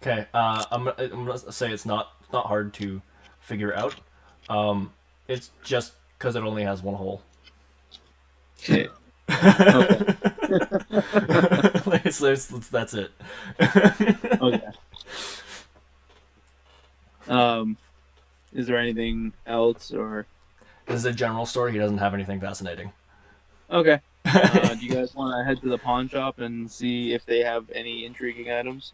Okay, I'm gonna say it's not hard to figure out. It's just because it only has 1 hole. Okay. Okay. That's it. Okay. Is there anything else or? This is a general store. He doesn't have anything fascinating. Okay. Do you guys want to head to the pawn shop and see if they have any intriguing items?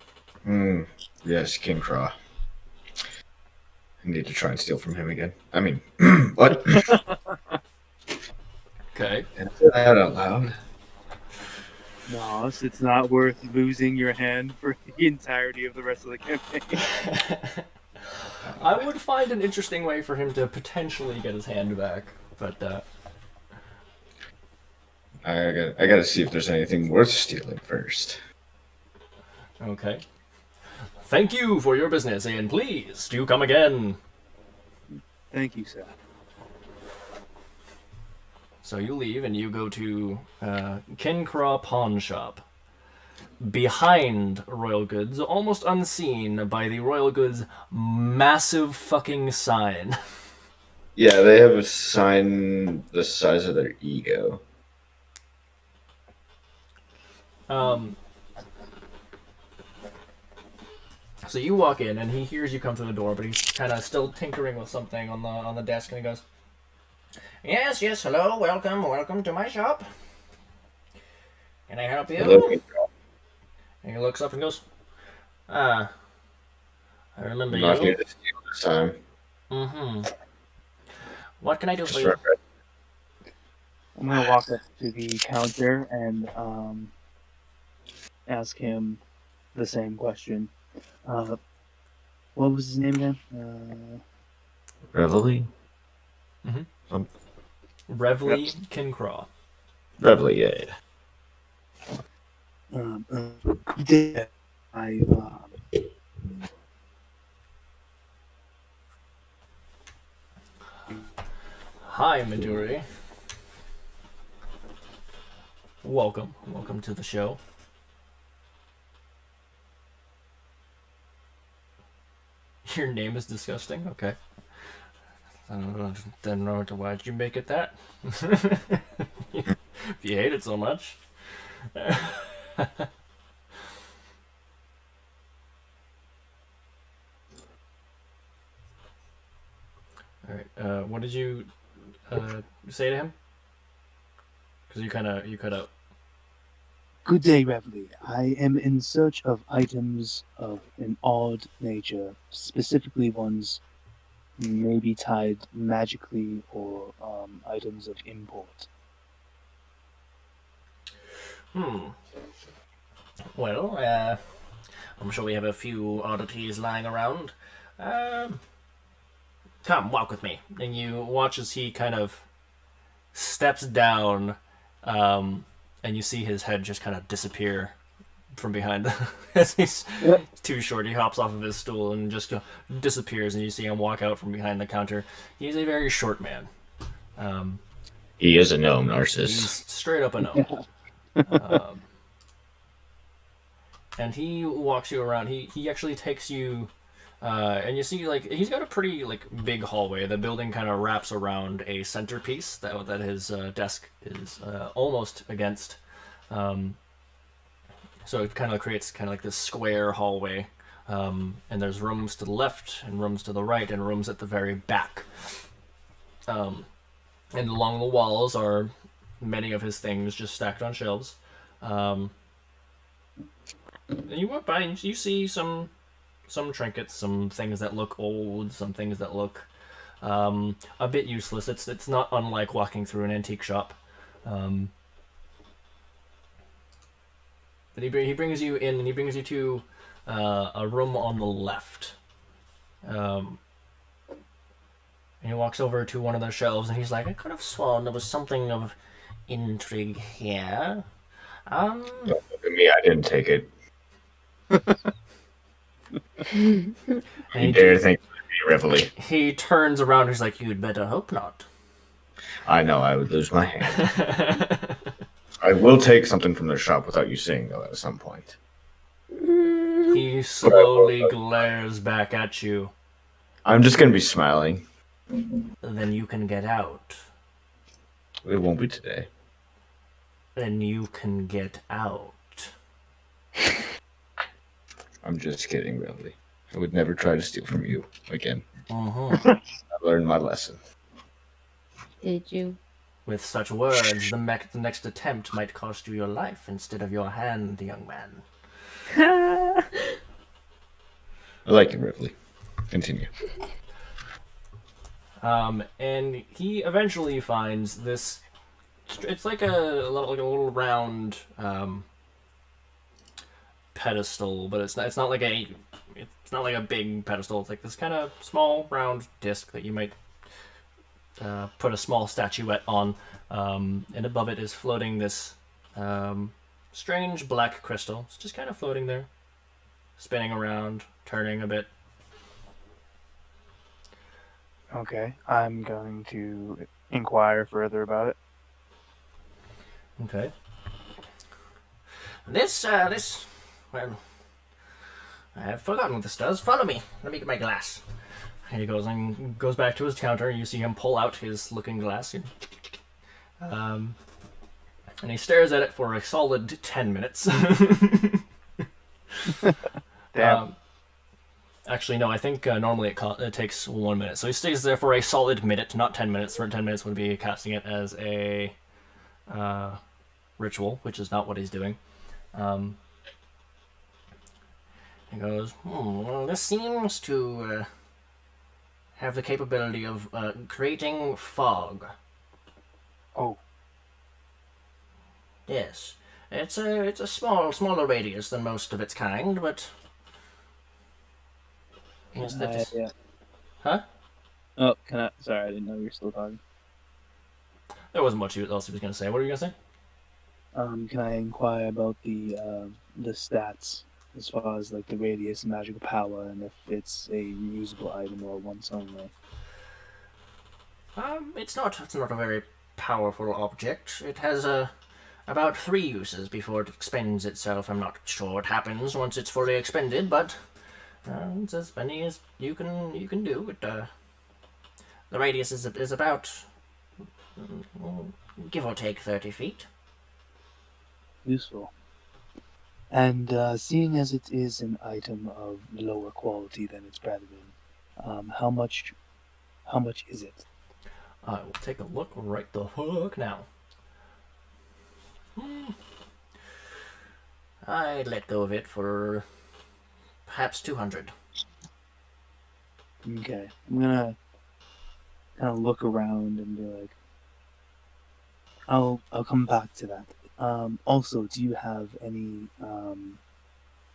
Yes, King Craw. I need to try and steal from him again. I mean, what? Okay. Can I say that out loud? No, it's not worth losing your hand for the entirety of the rest of the campaign. I would find an interesting way for him to potentially get his hand back, but I gotta see if there's anything worth stealing first. okay. Thank you for your business, and please do come again. Thank you, sir. So you leave and you go to Kincraw Pawn Shop. Behind Royal Goods, almost unseen by the Royal Goods massive fucking sign. Yeah, they have a sign the size of their ego. So you walk in, and he hears you come through the door, but he's kind of still tinkering with something on the desk, and he goes, "Yes, yes, hello, welcome to my shop. Can I help you?" And he looks up and goes, "Ah, I remember I'm you. not here to steal this time. Mm-hmm. What can I do for Just you?" I'm gonna walk up to the counter and ask him the same question. What was his name again? Reveille? Revley Kincraw. Reveille, yeah. Did I Hi, Midori. Welcome to the show. Your name is disgusting. Okay. I don't know why'd you make it that. If you hate it so much. All right. What did you say to him? Because you cut out. Good day, Reveille. I am in search of items of an odd nature, specifically ones maybe tied magically or items of import. Well, I'm sure we have a few oddities lying around. Come, walk with me. And you watch as he kind of steps down, and you see his head just kind of disappear from behind. As he's too short, he hops off of his stool and just disappears, and you see him walk out from behind the counter. He's a very short man. He is a gnome, He's Narcissus. straight up a gnome. And he walks you around. He actually takes you, and you see like he's got a pretty like big hallway. The building kind of wraps around a centerpiece that his desk is almost against. So it kind of creates kind of like this square hallway, and there's rooms to the left and rooms to the right and rooms at the very back. And along the walls are many of his things just stacked on shelves. And you walk by and you see some trinkets, some things that look old, some things that look a bit useless. It's not unlike walking through an antique shop. But he brings you in and he brings you to a room on the left. And he walks over to one of the shelves and he's like, "I could have sworn there was something of intrigue here." Don't look at me, I didn't take it. You dare think it would be Reveille. He turns around and he's like, "You'd better hope not." I know I would lose my hand. I will take something from their shop without you seeing, though, at some point. He slowly glares back at you. I'm just going to be smiling. "Then you can get out." It won't be today. "Then you can get out." I'm just kidding, Reveille. I would never try to steal from you again. Uh-huh. I learned my lesson. Did you? With such words, the next attempt might cost you your life instead of your hand, young man. I like it, Reveille. Continue. And he eventually finds this. It's like a little round pedestal, but it's not like a big pedestal. It's like this kind of small round disc that you might put a small statuette on, and above it is floating this strange black crystal. It's just kind of floating there, spinning around, turning a bit. Okay, I'm going to inquire further about it. Okay. This, well, I have forgotten what this does. Follow me. Let me get my glass. He goes back to his counter. You see him pull out his looking glass. And he stares at it for a solid 10 minutes. Damn. Actually, no, I think normally it takes 1 minute. So he stays there for a solid minute, not 10 minutes. For 10 minutes would be casting it as a ritual, which is not what he's doing. He goes, well, this seems to have the capability of creating fog. Oh. Yes. It's a smaller radius than most of its kind, but... Yes, that is... Yeah. Huh? Oh, can I? Sorry, I didn't know you were still talking. There wasn't much else he was going to say. What were you going to say? Can I inquire about the stats as far as like the radius, magical power, and if it's a reusable item or once only? It's not a very powerful object. It has about 3 uses before it expends itself. I'm not sure what happens once it's fully expended, but it's as many as you can do. The radius is about give or take 30 feet. Useful. And seeing as it is an item of lower quality than its brethren, how much is it? I will take a look right the fuck now. I'd let go of it for perhaps 200. Okay, I'm gonna kind of look around and be like, I'll come back to that. Also, do you have any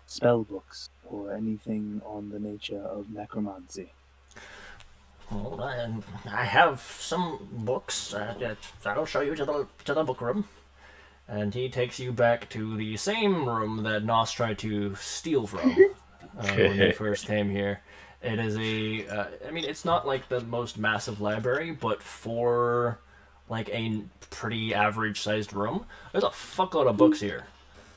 spell books or anything on the nature of necromancy? Well, I have some books. I'll show you to the book room. And he takes you back to the same room that Nos tried to steal from when he first came here. It is it's not like the most massive library, but for like a pretty average-sized room, there's a fuckload of books here.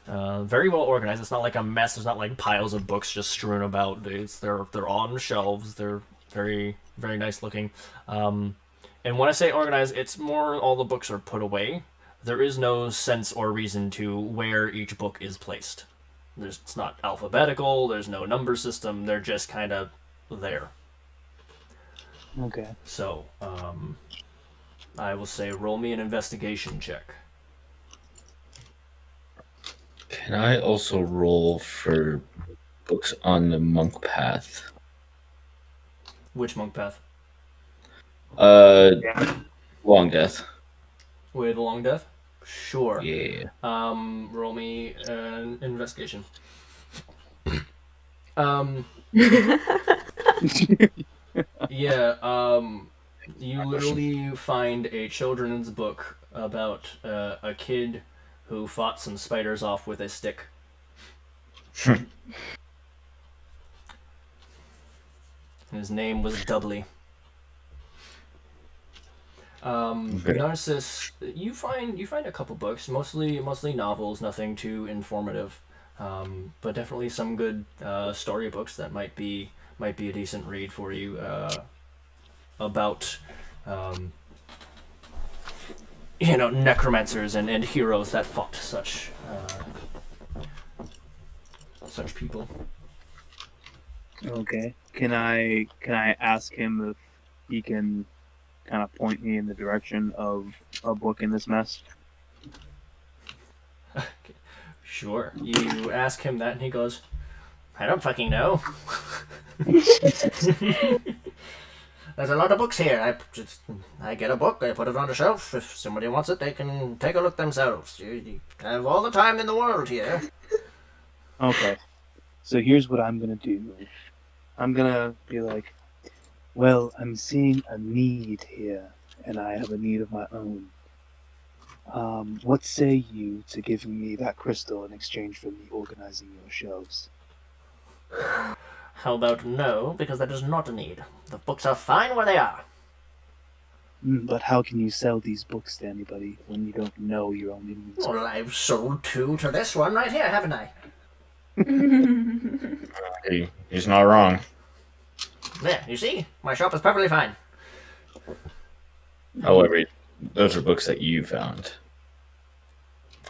Very well organized. It's not like a mess. There's not like piles of books just strewn about. They're on shelves. They're very, very nice looking. And when I say organized, it's more all the books are put away. There is no sense or reason to where each book is placed. It's not alphabetical. There's no number system. They're just kind of there. Okay. So, I will say roll me an investigation check. Can I also roll for books on the monk path? Which monk path? Long death. With long death? Sure. Yeah. Roll me an investigation. You literally find a children's book about a kid who fought some spiders off with a stick. His name was Dudley. Narcissus, you find a couple books, mostly novels, nothing too informative, but definitely some good storybooks that might be a decent read for you about necromancers and heroes that fought such people. Okay. Can I ask him if he can kind of point me in the direction of a book in this mess? Sure. You ask him that, and he goes, "I don't fucking know." There's a lot of books here. I get a book, I put it on the shelf. If somebody wants it, they can take a look themselves. You have all the time in the world here. Okay. So here's what I'm gonna do. I'm gonna be like, well, I'm seeing a need here, and I have a need of my own. What say you to giving me that crystal in exchange for me organizing your shelves? How about no, because that is not a need. The books are fine where they are. But how can you sell these books to anybody when you don't know your own inventory? Well, I've sold 2 to this one right here, haven't I? He's not wrong. There, you see? My shop is perfectly fine. However, those are books that you found.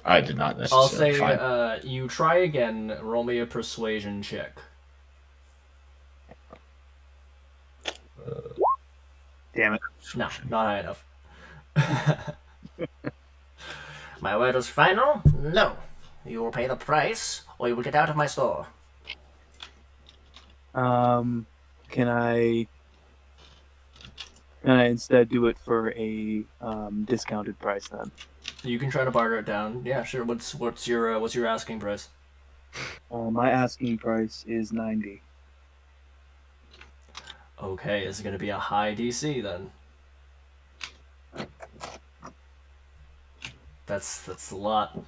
I did not I'll necessarily say find. you try again. Roll me a persuasion check. Damn it. No, not high enough. My word is final? No. You will pay the price, or you will get out of my store. Can I instead do it for a discounted price then? You can try to barter it down. Yeah, sure. What's your asking price? My asking price is 90. Okay, it's gonna be a high DC then. That's a lot.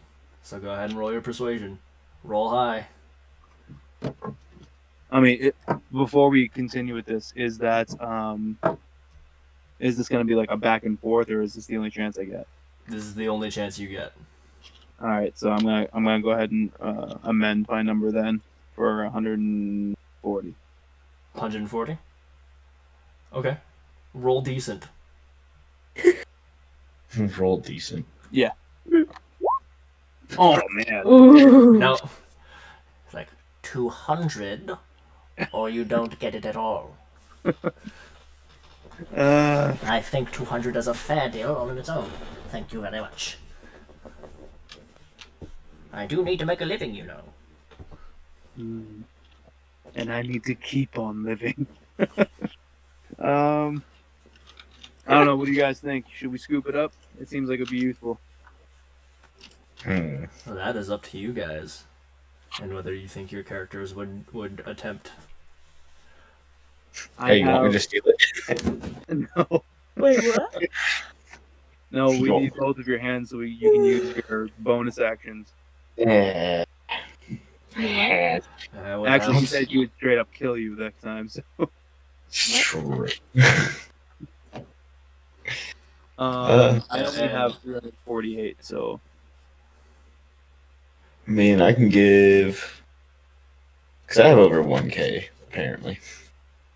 So go ahead and roll your persuasion. Roll high. I mean, before we continue with this, is this going to be like a back and forth, or is this the only chance I get? This is the only chance you get. All right, so I'm gonna go ahead and amend my number then for 140. 140. Okay. Roll decent. Roll decent. Yeah. Oh man. Ooh. No. It's like 200, or you don't get it at all. I think 200 is a fair deal on its own. Thank you very much. I do need to make a living, you know. And I need to keep on living. I don't know. What do you guys think? Should we scoop it up? It seems like it'd be useful. Well, that is up to you guys, and whether you think your characters would attempt. Hey, you want me to steal it? No, Wait, what? no. We Sure. need both of your hands so you can use your bonus actions. Yeah. Actually, he said he would straight up kill you that time. So, Sure. I only have 348. So, I mean, I can give. Because I have over 1K, apparently.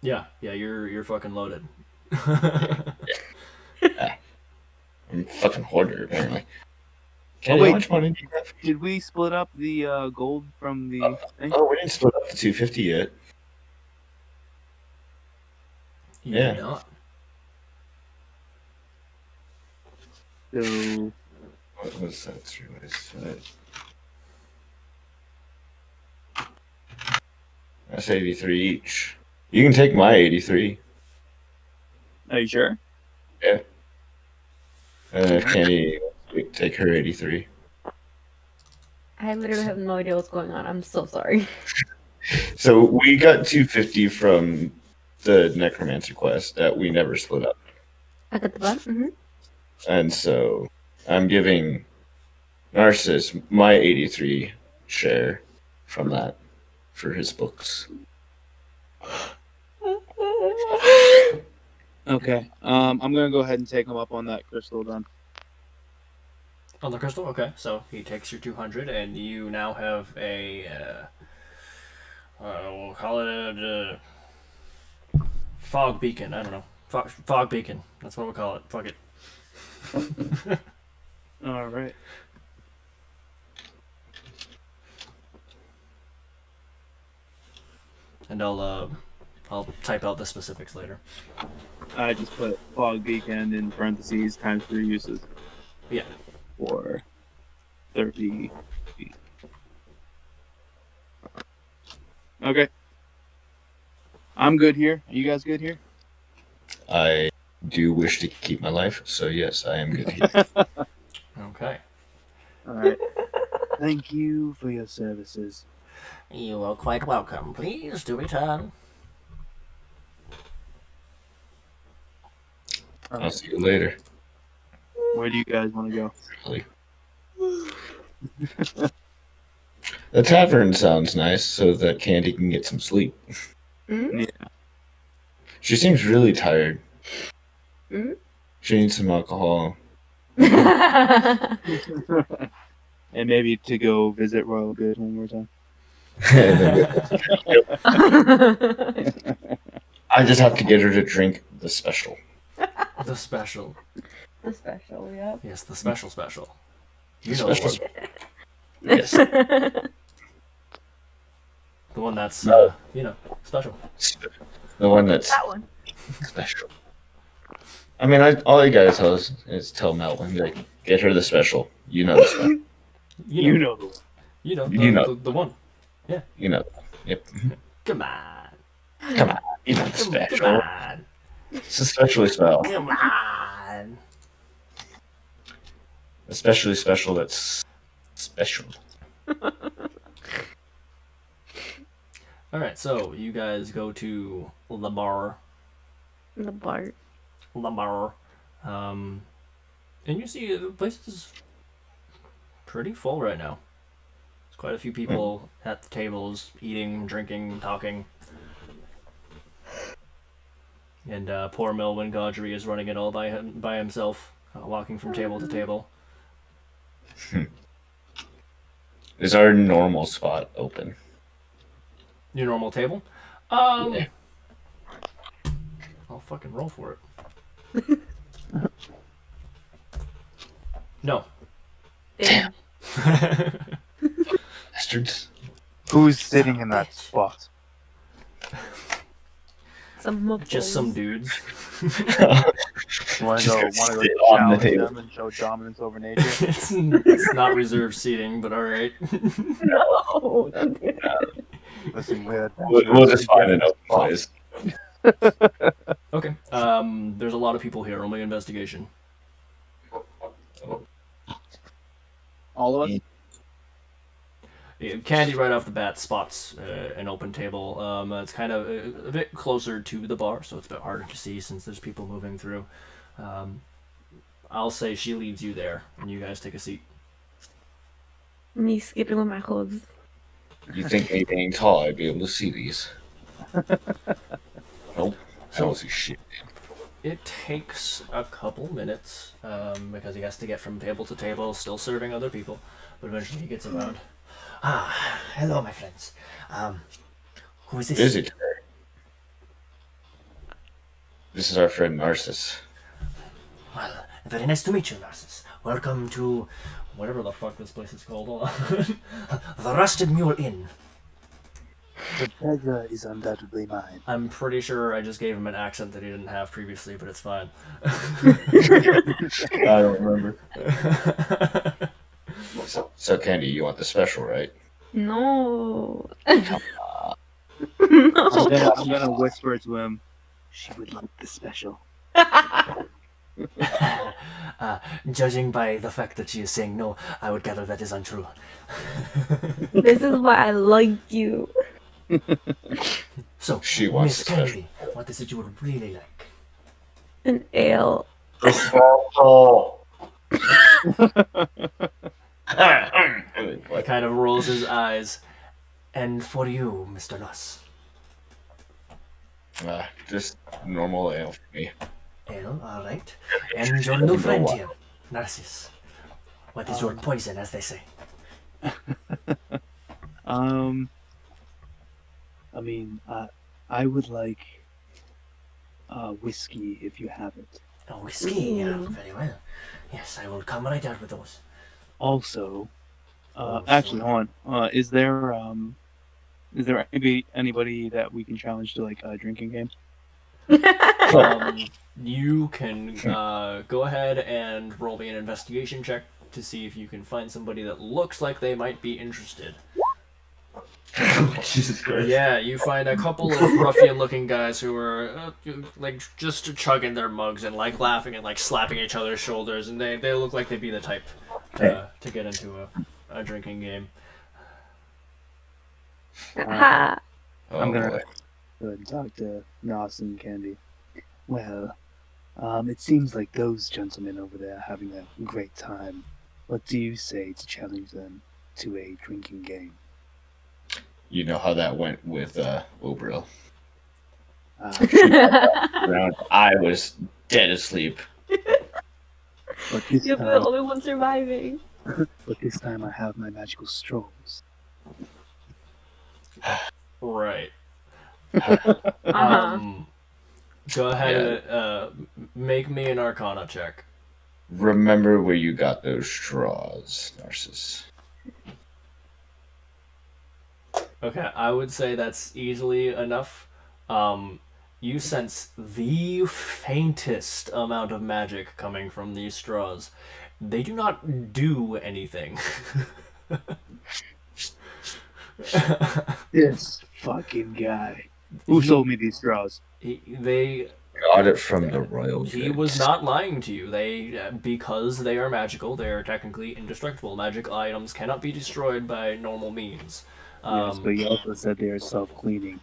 Yeah, you're fucking loaded. I'm a fucking hoarder, apparently. Kenny, wait. how much money do you have? did we split up the gold from the thing? Oh, we didn't split up to 250 yet. You Yeah. did not. So, What was that? That's 83 each. You can take my 83. are you sure? And if Kenny wants to take her 83. I literally have no idea what's going on. I'm so sorry. So we got 250 from the Necromancer quest that we never split up. I got the bun. Mm-hmm. And so I'm giving Narcissus my 83 share from that for his books. Okay. I'm gonna go ahead and take him up on that crystal then. On the crystal? Okay, so he takes your 200, and you now have a, we'll call it a fog beacon. I don't know. Fog beacon. That's what we'll call it. Fuck it. All right. And I'll type out the specifics later. I just put fog beacon in parentheses times 3 uses. Yeah. For 30 feet. Okay. I'm good here. Are you guys good here? I do wish to keep my life, so yes, I am good here. Okay. All right. Thank you for your services. You are quite welcome. Please do return. All I'll right. see you later. Where do you guys want to go? Really. The tavern sounds nice so that Candy can get some sleep. Mm-hmm. Yeah. She seems really tired. Mhm. She needs some alcohol. And maybe to go visit Royal Good one more time. And then I just have to get her to drink the special. The special. The special, yep. Yes, the special. You The know special. the one. Yes. The one that's, special. The one that's That one. special. I mean, all you gotta tell is tell Melvin, like, get her the special. You know the special. You know the one. The one. You know. Yep. Come on. Come on. You know the Come special. on. It's especially special. Come on. Especially special that's special. Alright, so you guys go to the bar. The bar. And you see the place is pretty full right now. There's quite a few people at the tables, eating, drinking, talking. And poor Melvin Gaudry is running it all by himself, walking from table to table. Is our normal spot open? Your normal table? Yeah. I'll fucking roll for it. No. Damn. Bastards. Who's sitting in that spot? Some muffles. Just some dudes. Want to Just go sit on the challenge table. them and show dominance over nature? It's not reserved seating, but alright. No, don't do it. Listen, we're We'll just find an open place. Okay. There's a lot of people here. Only investigation. all of us. Yeah, Candy right off the bat spots an open table. It's kind of a bit closer to the bar, so it's a bit harder to see since there's people moving through. I'll say she leaves you there, and you guys take a seat. Me skipping with my clothes. You think me being tall, I'd be able to see these? Nope. I don't see shit. It takes a couple minutes because he has to get from table to table, still serving other people, but eventually he gets around. Hello, my friends. Who is this? Busy today. This is our friend Narcissus. Well, very nice to meet you, Narcissus. Welcome to whatever the fuck this place is called. Hold on. The Rusted Mule Inn. The pleasure is undoubtedly mine. I'm pretty sure I just gave him an accent that he didn't have previously, but it's fine. I don't remember. So, Candy, you want the special, right? No. Come on. No. I'm gonna whisper to him. She would like the special. Judging by the fact that she is saying no, I would gather that is untrue. This is why I like you. So, She wants Miss the special. Candy, what is it you would really like? An ale. The special! He kind of rolls his eyes. And for you, Mr. Nuss. Just normal ale for me. Ale, alright. And your new friend What? here, Narcissus. What is your poison, as they say? I mean, I would like whiskey if you have it. Oh, whiskey, yeah, very well. Yes, I will come right out with those. Also, Actually, hold on. Is there anybody that we can challenge to like a drinking game? You can go ahead and roll me an investigation check to see if you can find somebody that looks like they might be interested. Jesus Christ. Yeah, you find a couple of ruffian-looking guys who are like just chugging their mugs and like laughing and like slapping each other's shoulders, and they look like they'd be the type to get into a drinking game. Ha. Oh, I'm gonna- boy. Go ahead and talk to Nos and Candy. Well, it seems like those gentlemen over there are having a great time. What do you say to challenge them to a drinking game? You know how that went with Obril. Uh, Around, I was dead asleep. but this You're the time, only one surviving. I have my magical strolls. Right. Uh-huh. Go ahead and make me an Arcana check. Remember where you got those straws, Narcissus. Okay, I would say that's easily enough. You sense the faintest amount of magic coming from these straws. They do not do anything. This fucking guy. Who sold me these straws? They Got it from the royal He goods. was not lying to you. Because they are magical, they are technically indestructible. Magic items cannot be destroyed by normal means. Yes, but you also said they are self-cleaning.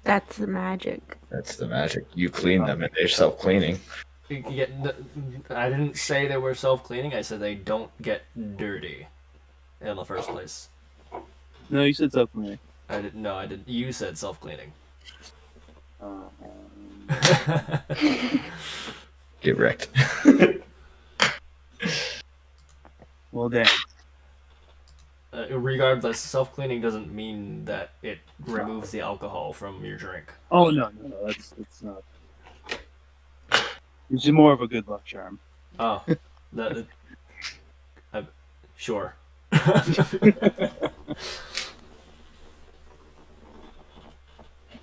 That's the magic. That's the magic. You clean them and they're self-cleaning. I didn't say they were self-cleaning. I said they don't get dirty in the first place. No, you said self-cleaning. I didn't. No, I didn't. You said self-cleaning. Get wrecked. Well, then. Regardless, self-cleaning doesn't mean that it removes the alcohol from your drink. Oh, no, that's not. It's just more of a good luck charm. Oh, sure.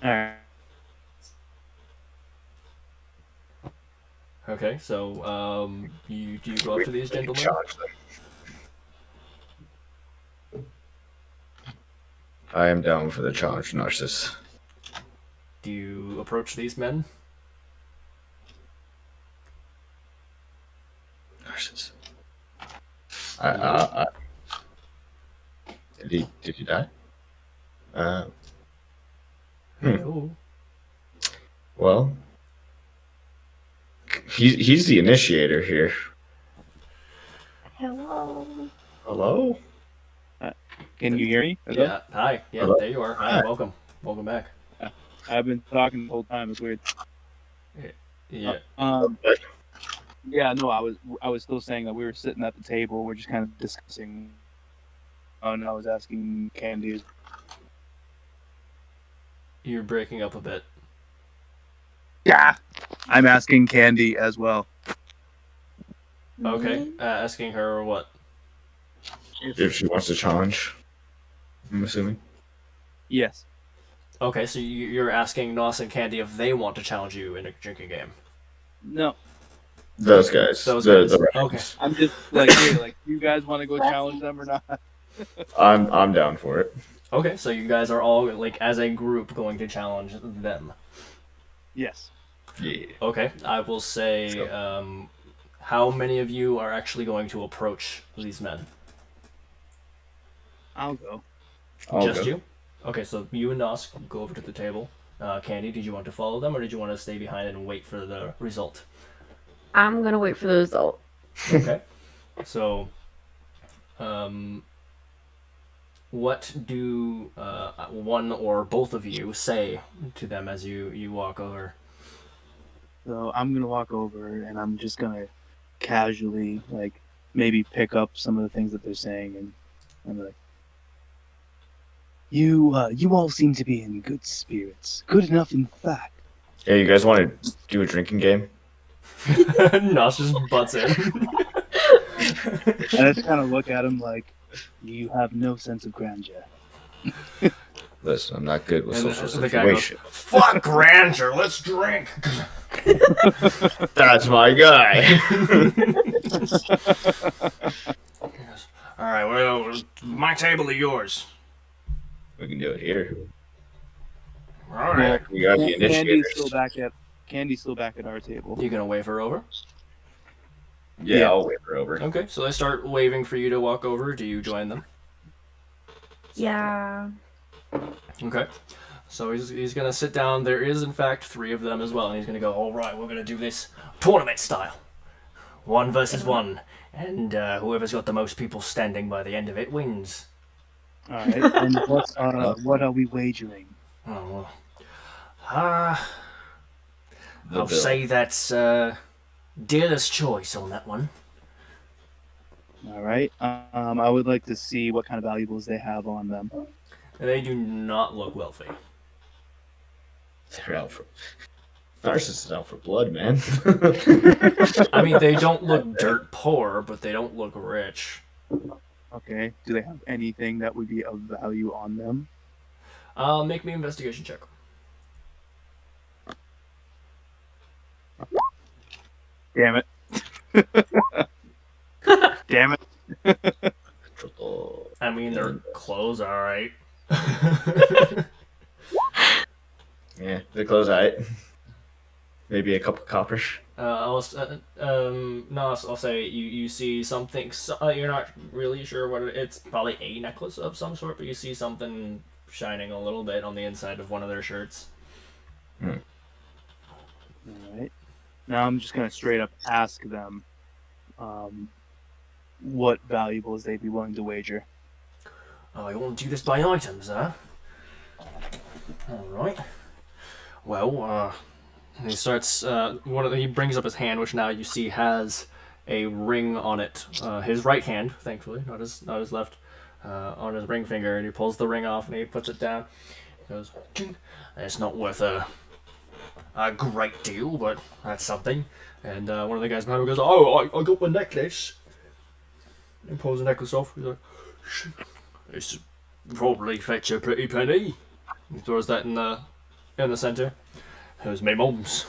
Alright. Okay, so do you go up to these gentlemen? Challenge them. I am down for the challenge, Narcissus. Do you approach these men? Narcissus. Did he die? No. Well, he's the initiator here. Hello. Hello? Can you hear me? Hello? Yeah. Hi. Yeah. Hello? There you are. Hi. Welcome. Welcome back. I've been talking the whole time. It's weird. Yeah. Yeah, no, I was still saying that we were sitting at the table. We're just kind of discussing. And I was asking Candy. You're breaking up a bit. Yeah. I'm asking Candy as well. Okay. Asking her what? If she wants to challenge, I'm assuming. Yes. Okay, so you're asking Nos and Candy if they want to challenge you in a drinking game. No. Those guys. Those the, guys. The Okay. I'm just like, hey, like, you guys want to go challenge them or not? I'm down for it. Okay, so you guys are all, like, as a group going to challenge them. Yes. Yeah. Okay, I will say, how many of you are actually going to approach these men? I'll go. Just you? Okay, so you and Nos go over to the table. Candy, did you want to follow them, or did you want to stay behind and wait for the result? I'm gonna wait for the result. Okay. So, what do one or both of you say to them as you walk over? So I'm gonna walk over and I'm just gonna casually, like, maybe pick up some of the things that they're saying, and I'm like, you all seem to be in good spirits. Good enough, in fact. Yeah, you guys want to do a drinking game? Nos just butts in. And I just kind of look at him like, you have no sense of grandeur. Listen, I'm not good with And social the guy goes, situation. "Fuck grandeur, let's drink." That's my guy. All right, well, my table or yours? We can do it here. All right. We got the Candy's initiators. still back at our table. You gonna wave her over? Yeah, I'll wait her over. Okay, so they start waving for you to walk over. Do you join them? Yeah. Okay. So he's gonna sit down. There is in fact 3 of them as well, and he's gonna go, all right, we're gonna do this tournament style. 1 versus 1. And whoever's got the most people standing by the end of it wins. All right. And what are we wagering? Oh, The I'll bill. say that's dealer's choice on that one. All right. I would like to see what kind of valuables they have on them. They do not look wealthy. They're out Narcissus is out for blood, man. I mean, they don't look dirt poor, but they don't look rich. Okay. Do they have anything that would be of value on them? Make me an investigation check. Damn it. Damn it. I mean, their clothes are alright. Yeah, the clothes alright. Maybe a couple coppers. I'll say you see something. You're not really sure what it's. Probably a necklace of some sort, but you see something shining a little bit on the inside of one of their shirts. All right. Now I'm just gonna straight up ask them, what valuables they'd be willing to wager. Oh, you want to do this by items, huh? All right. Well, he starts. He brings up his hand, which now you see has a ring on it. His right hand, thankfully, not his left, on his ring finger, and he pulls the ring off and he puts it down. He goes, "Ching. It's not worth a great deal, but that's something." And one of the guys behind him goes, "Oh, I got my necklace." And pulls the necklace off. He's like, "It's probably fetch a pretty penny." He throws that in the center. It was my mum's.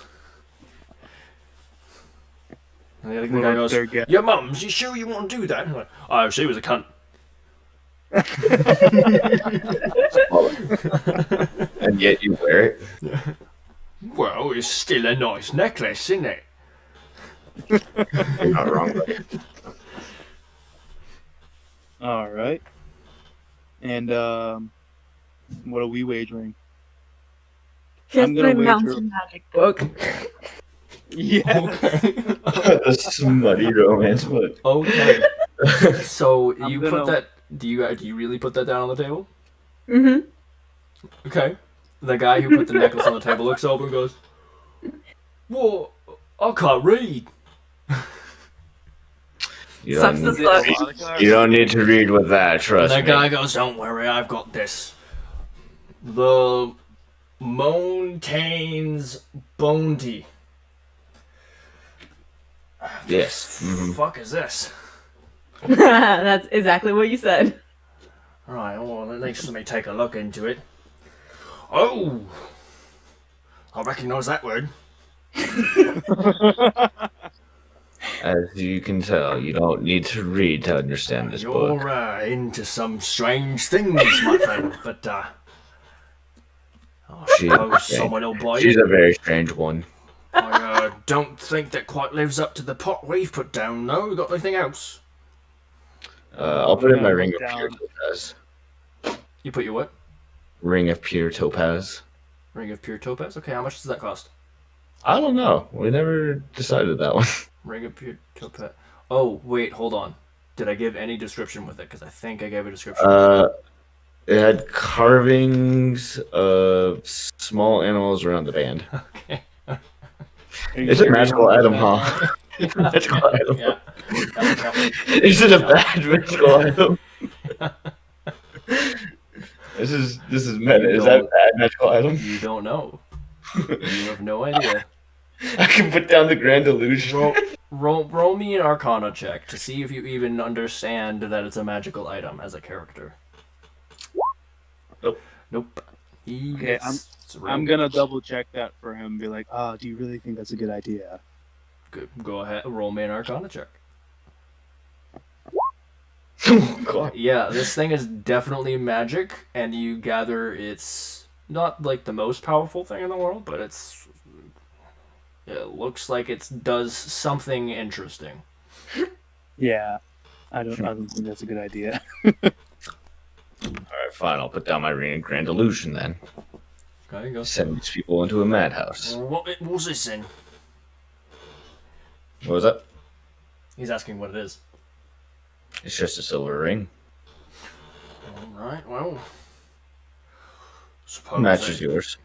And the guy goes, "Your mum's? You sure you want to do that?" I'm like, "Oh, she was a cunt." And yet you wear it. Well, it's still a nice necklace, isn't it? You're not wrong. All right. And what are we wagering? Just I'm gonna my wager- mountain magic book. Yeah. Okay. A smutty romance book. Okay. So you gonna- put that. Do you really put that down on the table? Mm-hmm. Okay. The guy who put the necklace on the table looks over and goes, "What? I can't read." You Sucks don't, the need, suck. you don't need to read with that, trust And the me. guy goes, "Don't worry, I've got this. The Montaigne's Bounty." Yes. Mhm. Fuck is this? That's exactly what you said. Right, well, at least let me take a look into it. Oh! I recognise that word. As you can tell, you don't need to read to understand this book. You're into some strange things, my friend, but, I She's suppose strange. someone will buy She's it. a very strange one. I don't think that quite lives up to the pot we've put down, though. We got anything else? I'll put in my I'm ring gonna of pure look topaz. You put your what? Ring of pure topaz. Ring of pure topaz? Okay, how much does that cost? I don't know. We never decided that one. Ring of pure topaz. Oh, wait, hold on. Did I give any description with it? Because I think I gave a description. It had carvings of small animals around the band. Okay. It's a magical item, huh? Magical item. Yeah. Is it a bad magical item? This is meta. Is that a bad magical item? You don't know. You have no idea. I can put down the Grand Illusion. Roll me an Arcana check to see if you even understand that it's a magical item as a character. Nope. Okay, I'm gonna double check that for him. Be like, do you really think that's a good idea? Good. Go ahead. Roll me an Arcana check. Oh, God. Yeah, this thing is definitely magic, and you gather it's not like the most powerful thing in the world, but it looks like it does something interesting. Yeah, I don't think that's a good idea. Alright, fine. I'll put down my Ring of Grand Illusion then. Okay, go. Send these people into a madhouse. What was this in? What was that? He's asking what it is. It's just a silver ring. Alright, well. Suppose Matches they- yours.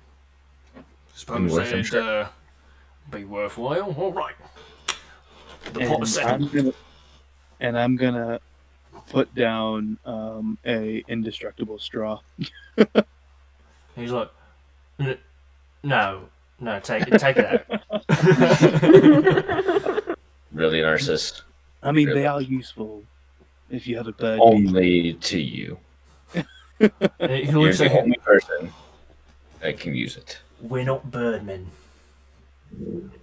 Suppose worth, I'm they'd sure. be worthwhile. Alright. The pot is set. I'm gonna put down a indestructible straw. He's like, no, No, take it out. Really, Narcissus? I mean, Really? they are useful if you have a bird. Only to you. He You're looks the like only person that can use it. we're not birdmen.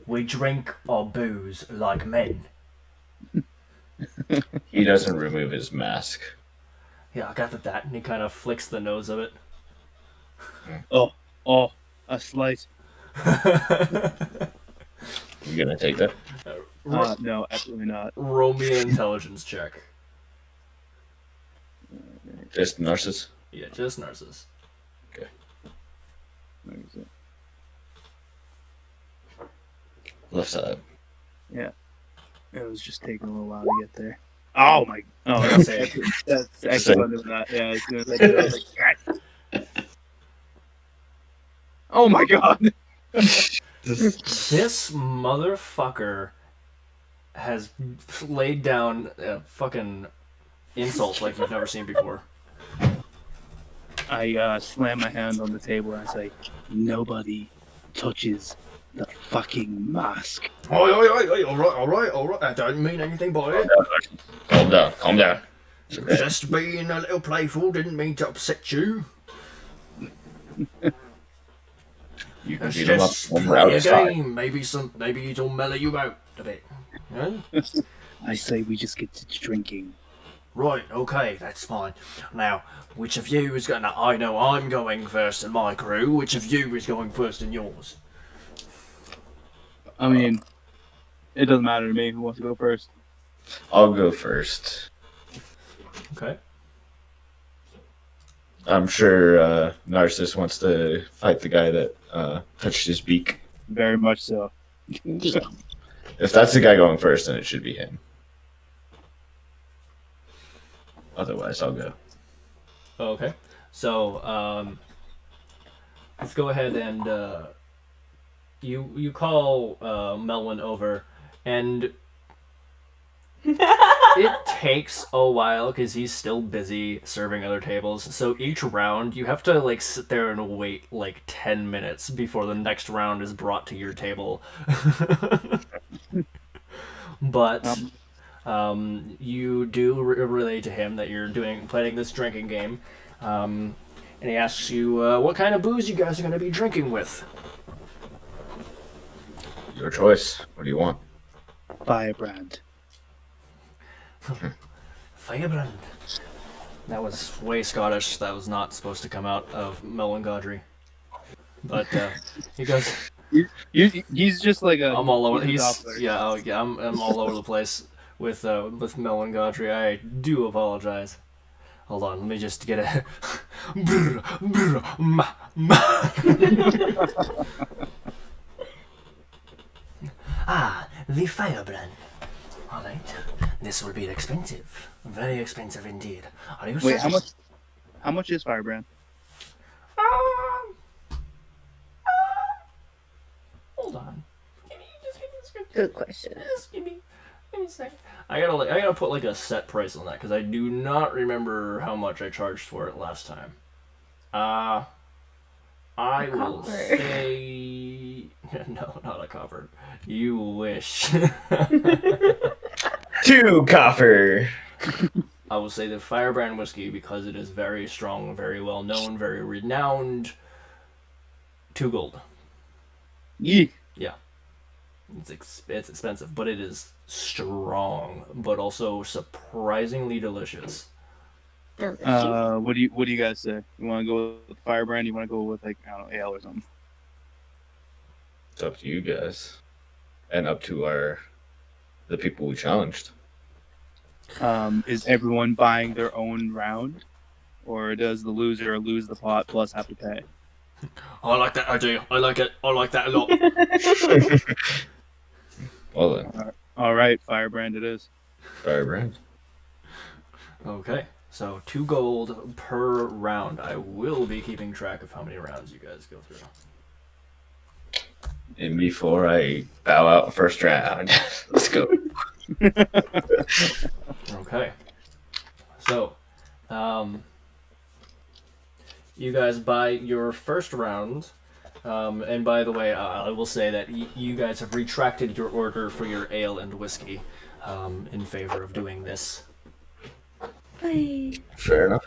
We drink our booze like men. He doesn't remove his mask. Yeah, I got that. And he kind of flicks the nose of it. Oh, a slight. You gonna take that? No, absolutely not. Roll me an intelligence check. Just Narcissus? Yeah, just Narcissus. Where is it? Left side. It was just taking a little while to get there. Oh my! Oh, that's actually not. Yeah, as soon as I did it, I was like, "God." Oh my god! This motherfucker has laid down a fucking insult like you've never seen before. I slam my hand on the table and I say, "Nobody touches the fucking mask." Oi, alright. I don't mean anything by it. Calm down. Just being a little playful, didn't mean to upset you. You can It's beat him up just when we're play a outside. game. Maybe it'll mellow you out a bit. Huh? I say we just get to drinking. Right, okay, that's fine. Now, which of you is gonna... I know I'm going first in my crew. Which of you is going first in yours? I mean, it doesn't matter to me who wants to go first. I'll go first. Okay. I'm sure Narcissus wants to fight the guy that touched his beak. Very much so. Yeah. If that's the guy going first, then it should be him. Otherwise, I'll go. Okay. So, let's go ahead and you call Melwin over, and it takes a while because he's still busy serving other tables. So each round, you have to like sit there and wait like 10 minutes before the next round is brought to your table. But you do relay to him that you're playing this drinking game, and he asks you what kind of booze you guys are going to be drinking with. Your choice. What do you want? Firebrand. Firebrand. That was way Scottish. That was not supposed to come out of Melwin Gaudry. But he goes, He's just like a. I'm all over. a He's Doppler. yeah. I'm all over the place with Melwin Gaudry. I do apologize. Hold on, let me just get a. Brr, brr, ma, ma. Ah, the Firebrand. All right, this will be expensive, very expensive indeed. Are you Wait, certain? how much is Firebrand? Hold on. Just give me the script. Good question. Just give me a second. I gotta put like a set price on that because I do not remember how much I charged for it last time. I will copper. say no, not a copper. You wish. 2 copper. I will say the Firebrand whiskey because it is very strong, very well known, very renowned. 2 gold. Yeah. It's expensive, but it is strong, but also surprisingly delicious. What do you guys say? You want to go with Firebrand? You want to go with like, I don't know, ale or something? It's up to you guys. And up to the people we challenged. Is everyone buying their own round, or does the loser lose the pot plus have to pay? I like that idea. I like it. I like that a lot. Well then, All right, Firebrand it is. Firebrand. Okay, so 2 gold per round. I will be keeping track of how many rounds you guys go through. And before I bow out first round, let's go. Okay. So, you guys buy your first round And by the way, I will say that you guys have retracted your order for your ale and whiskey in favor of doing this. Fair enough.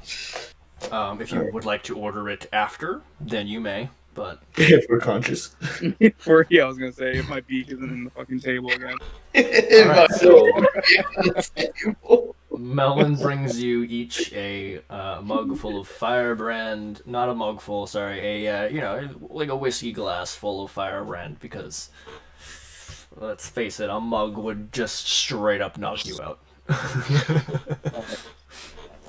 If you would like to order it after, then you may. But If we're conscious. I was gonna say if my beak isn't in the fucking table again. Alright, so Melon brings you each a mug full of Firebrand. Not a mug full, sorry. Like a whiskey glass full of Firebrand, because let's face it, a mug would just straight up knock you out.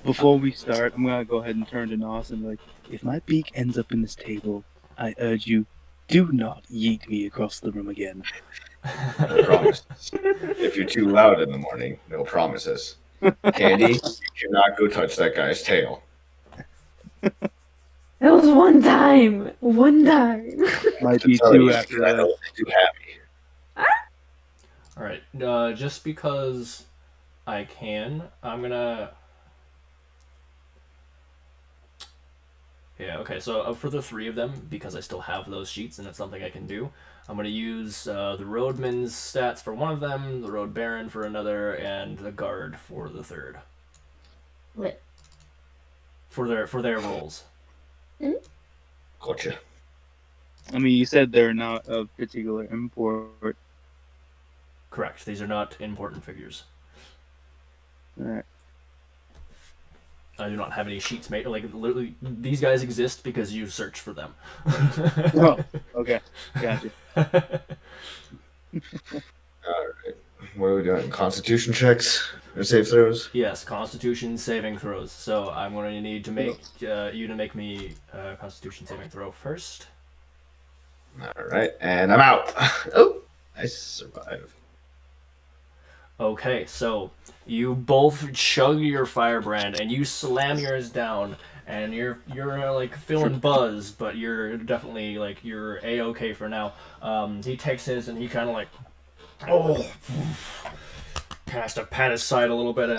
Before we start, I'm gonna go ahead and turn to Nos and be like, if my beak ends up in this table, I urge you, do not yeet me across the room again. No promises. If you're too loud in the morning, no promises. Candy, you cannot go touch that guy's tail. It was one time. One time. Might be Tell two you, after I that. don't think too happy. Alright, just because I can, I'm gonna... Yeah, okay, so for the three of them, because I still have those sheets and it's something I can do, I'm going to use the Roadman's stats for one of them, the Road Baron for another, and the Guard for the third. What? For their roles. Gotcha. I mean, you said they're not of particular import. Correct, these are not important figures. Alright. I do not have any sheets made. Like, literally, these guys exist because you search for them. Oh, okay. Gotcha. Alright. What are we doing? Constitution checks? Or save throws? Yes, Constitution saving throws. So I'm going to need to make you to make me a Constitution saving throw first. Alright, and I'm out. Oh, I survived. Okay, so you both chug your Firebrand and you slam yours down, and you're like feeling buzz, but you're definitely like you're a-okay for now. He takes his and he kind of like has to pat his side a little bit.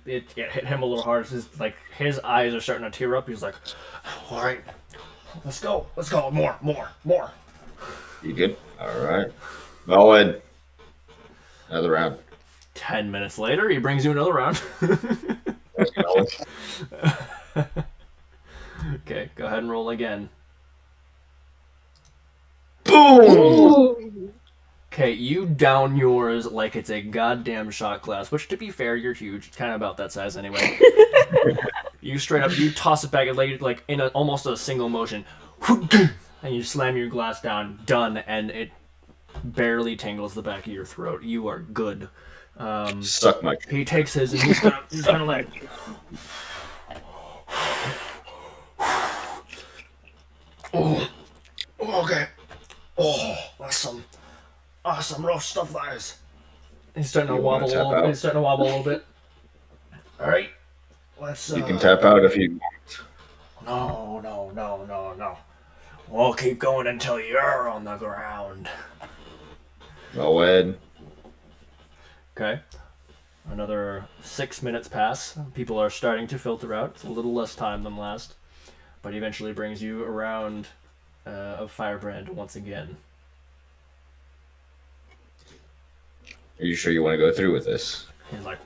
It hit him a little hard. His eyes are starting to tear up. He's like, all right, let's go, more. You good? Alright. Owen. Another round. 10 minutes later, he brings you another round. Owen. Okay, go ahead and roll again. Boom! Okay, you down yours like it's a goddamn shot glass, which, to be fair, you're huge. It's kind of about that size anyway. You straight up, you toss it back like in almost a single motion. And you slam your glass down, done, and it barely tingles the back of your throat. You are good. Suck my. He takes his and he's gonna like... Oh, okay. Oh, awesome roast stuff, guys. He's starting to wobble a little bit. He's starting to wobble a little bit. All right, let's. You can tap out if you. No. We'll keep going until you're on the ground. Owen. Okay. Another 6 minutes pass. People are starting to filter out. It's a little less time than last, but eventually brings you a round of Firebrand once again. Are you sure you want to go through with this? He's like,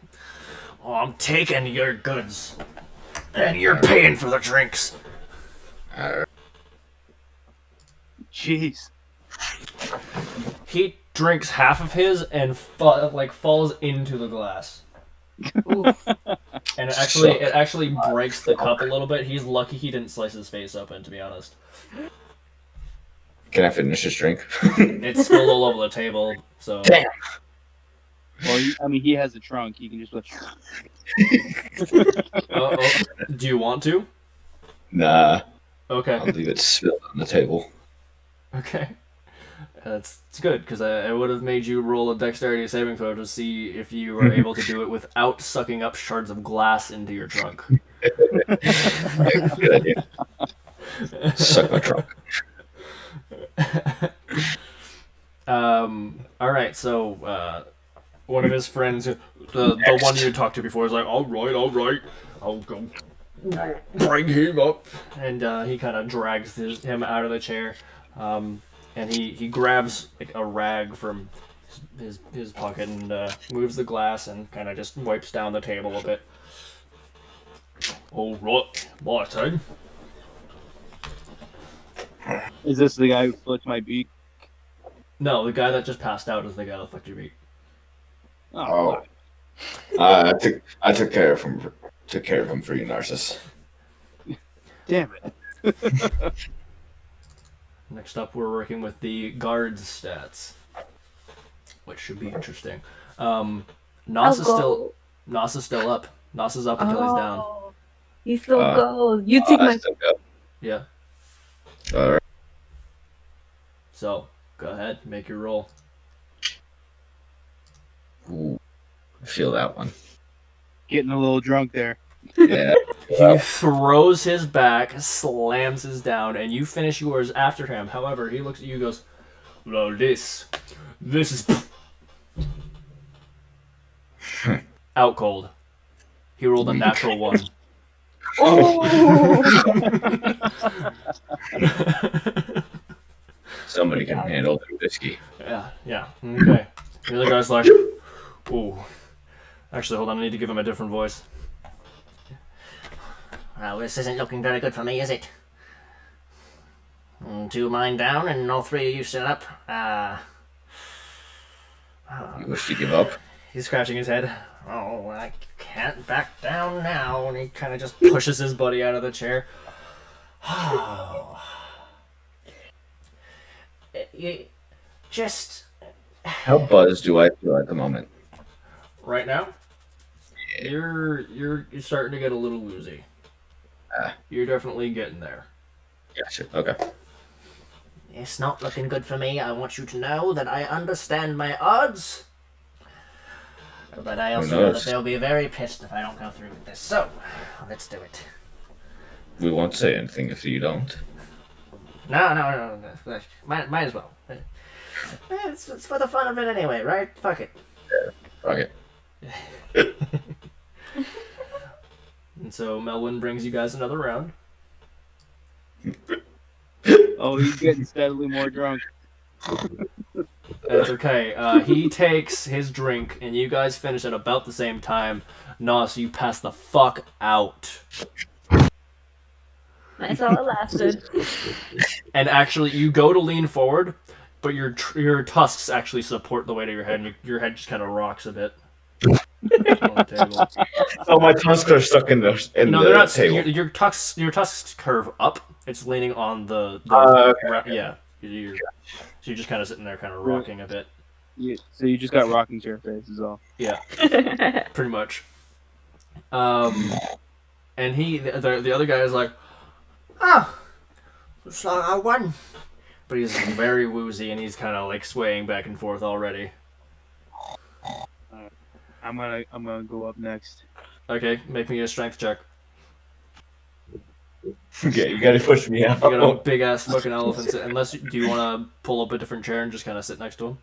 "Oh, I'm taking your goods, and you're paying for the drinks." Jeez. He drinks half of his and falls into the glass. And it actually breaks the cup a little bit. He's lucky he didn't slice his face open, to be honest. Can I finish this drink? It's spilled all over the table, so... Damn. Well, he has a trunk. You can just like... Do you want to? Nah. Okay. I'll leave it spilled on the table. Okay. It's good, because I would have made you roll a dexterity saving throw to see if you were able to do it without sucking up shards of glass into your trunk. Good idea. Suck my trunk. Alright, so, one of his friends, the one you talked to before, is like, all right, I'll go bring him up. And he kind of drags him out of the chair. And he grabs like a rag from his pocket and moves the glass and kind of just wipes down the table a bit. All right, my turn. Is this the guy who flicked my beak? No, the guy that just passed out is the guy that flicked your beak. Oh. I took care of him. Took care of him for you, Narcissus. Damn it. Next up, we're working with the guards stats, which should be interesting. Nos is still up. Nos is up until he's down. He still goes. You take my. Yeah. All right. So go ahead, make your roll. Ooh, I feel that one. Getting a little drunk there. Yeah. He throws his back, slams his down, and you finish yours after him. However, he looks at you and goes, well, this is out cold. He rolled a natural one. Oh! Somebody can handle the whiskey. Yeah. Okay. The other guy's like, ooh. Actually, hold on, I need to give him a different voice. Well, this isn't looking very good for me, is it? 2 of mine down and all 3 of you sit up. You wish to give up? He's scratching his head. Oh, I can't back down now. And he kind of just pushes his buddy out of the chair. Oh. You just... How buzzed do I feel at the moment? Right now, you're starting to get a little woozy. You're definitely getting there. Gotcha. Okay. It's not looking good for me. I want you to know that I understand my odds. But I also know that they'll be very pissed if I don't go through with this. So, let's do it. We won't say anything if you don't. No. Might as well. It's for the fun of it anyway, right? Fuck it. Yeah, fuck it. And so Melwin brings you guys another round. Oh, he's getting steadily more drunk. That's okay. He takes his drink, and you guys finish at about the same time. Nos, you pass the fuck out. That's all it lasted. And actually, you go to lean forward, but your tusks actually support the weight of your head, and your head just kind of rocks a bit. On the table. Oh, my tusks are stuck in the They're not. table. Your tusks curve up. It's leaning on the okay. Yeah. So you're just kind of sitting there, kind of rocking a bit. So you just got rocking chair face is all. Yeah, pretty much. And the other guy is like, Oh, so I won. but he's very woozy and he's kind of like swaying back and forth already. I'm gonna go up next. Okay, make me a strength check. Okay, you gotta push me out. You got a big ass fucking elephant. Do you want to pull up a different chair and just kind of sit next to him?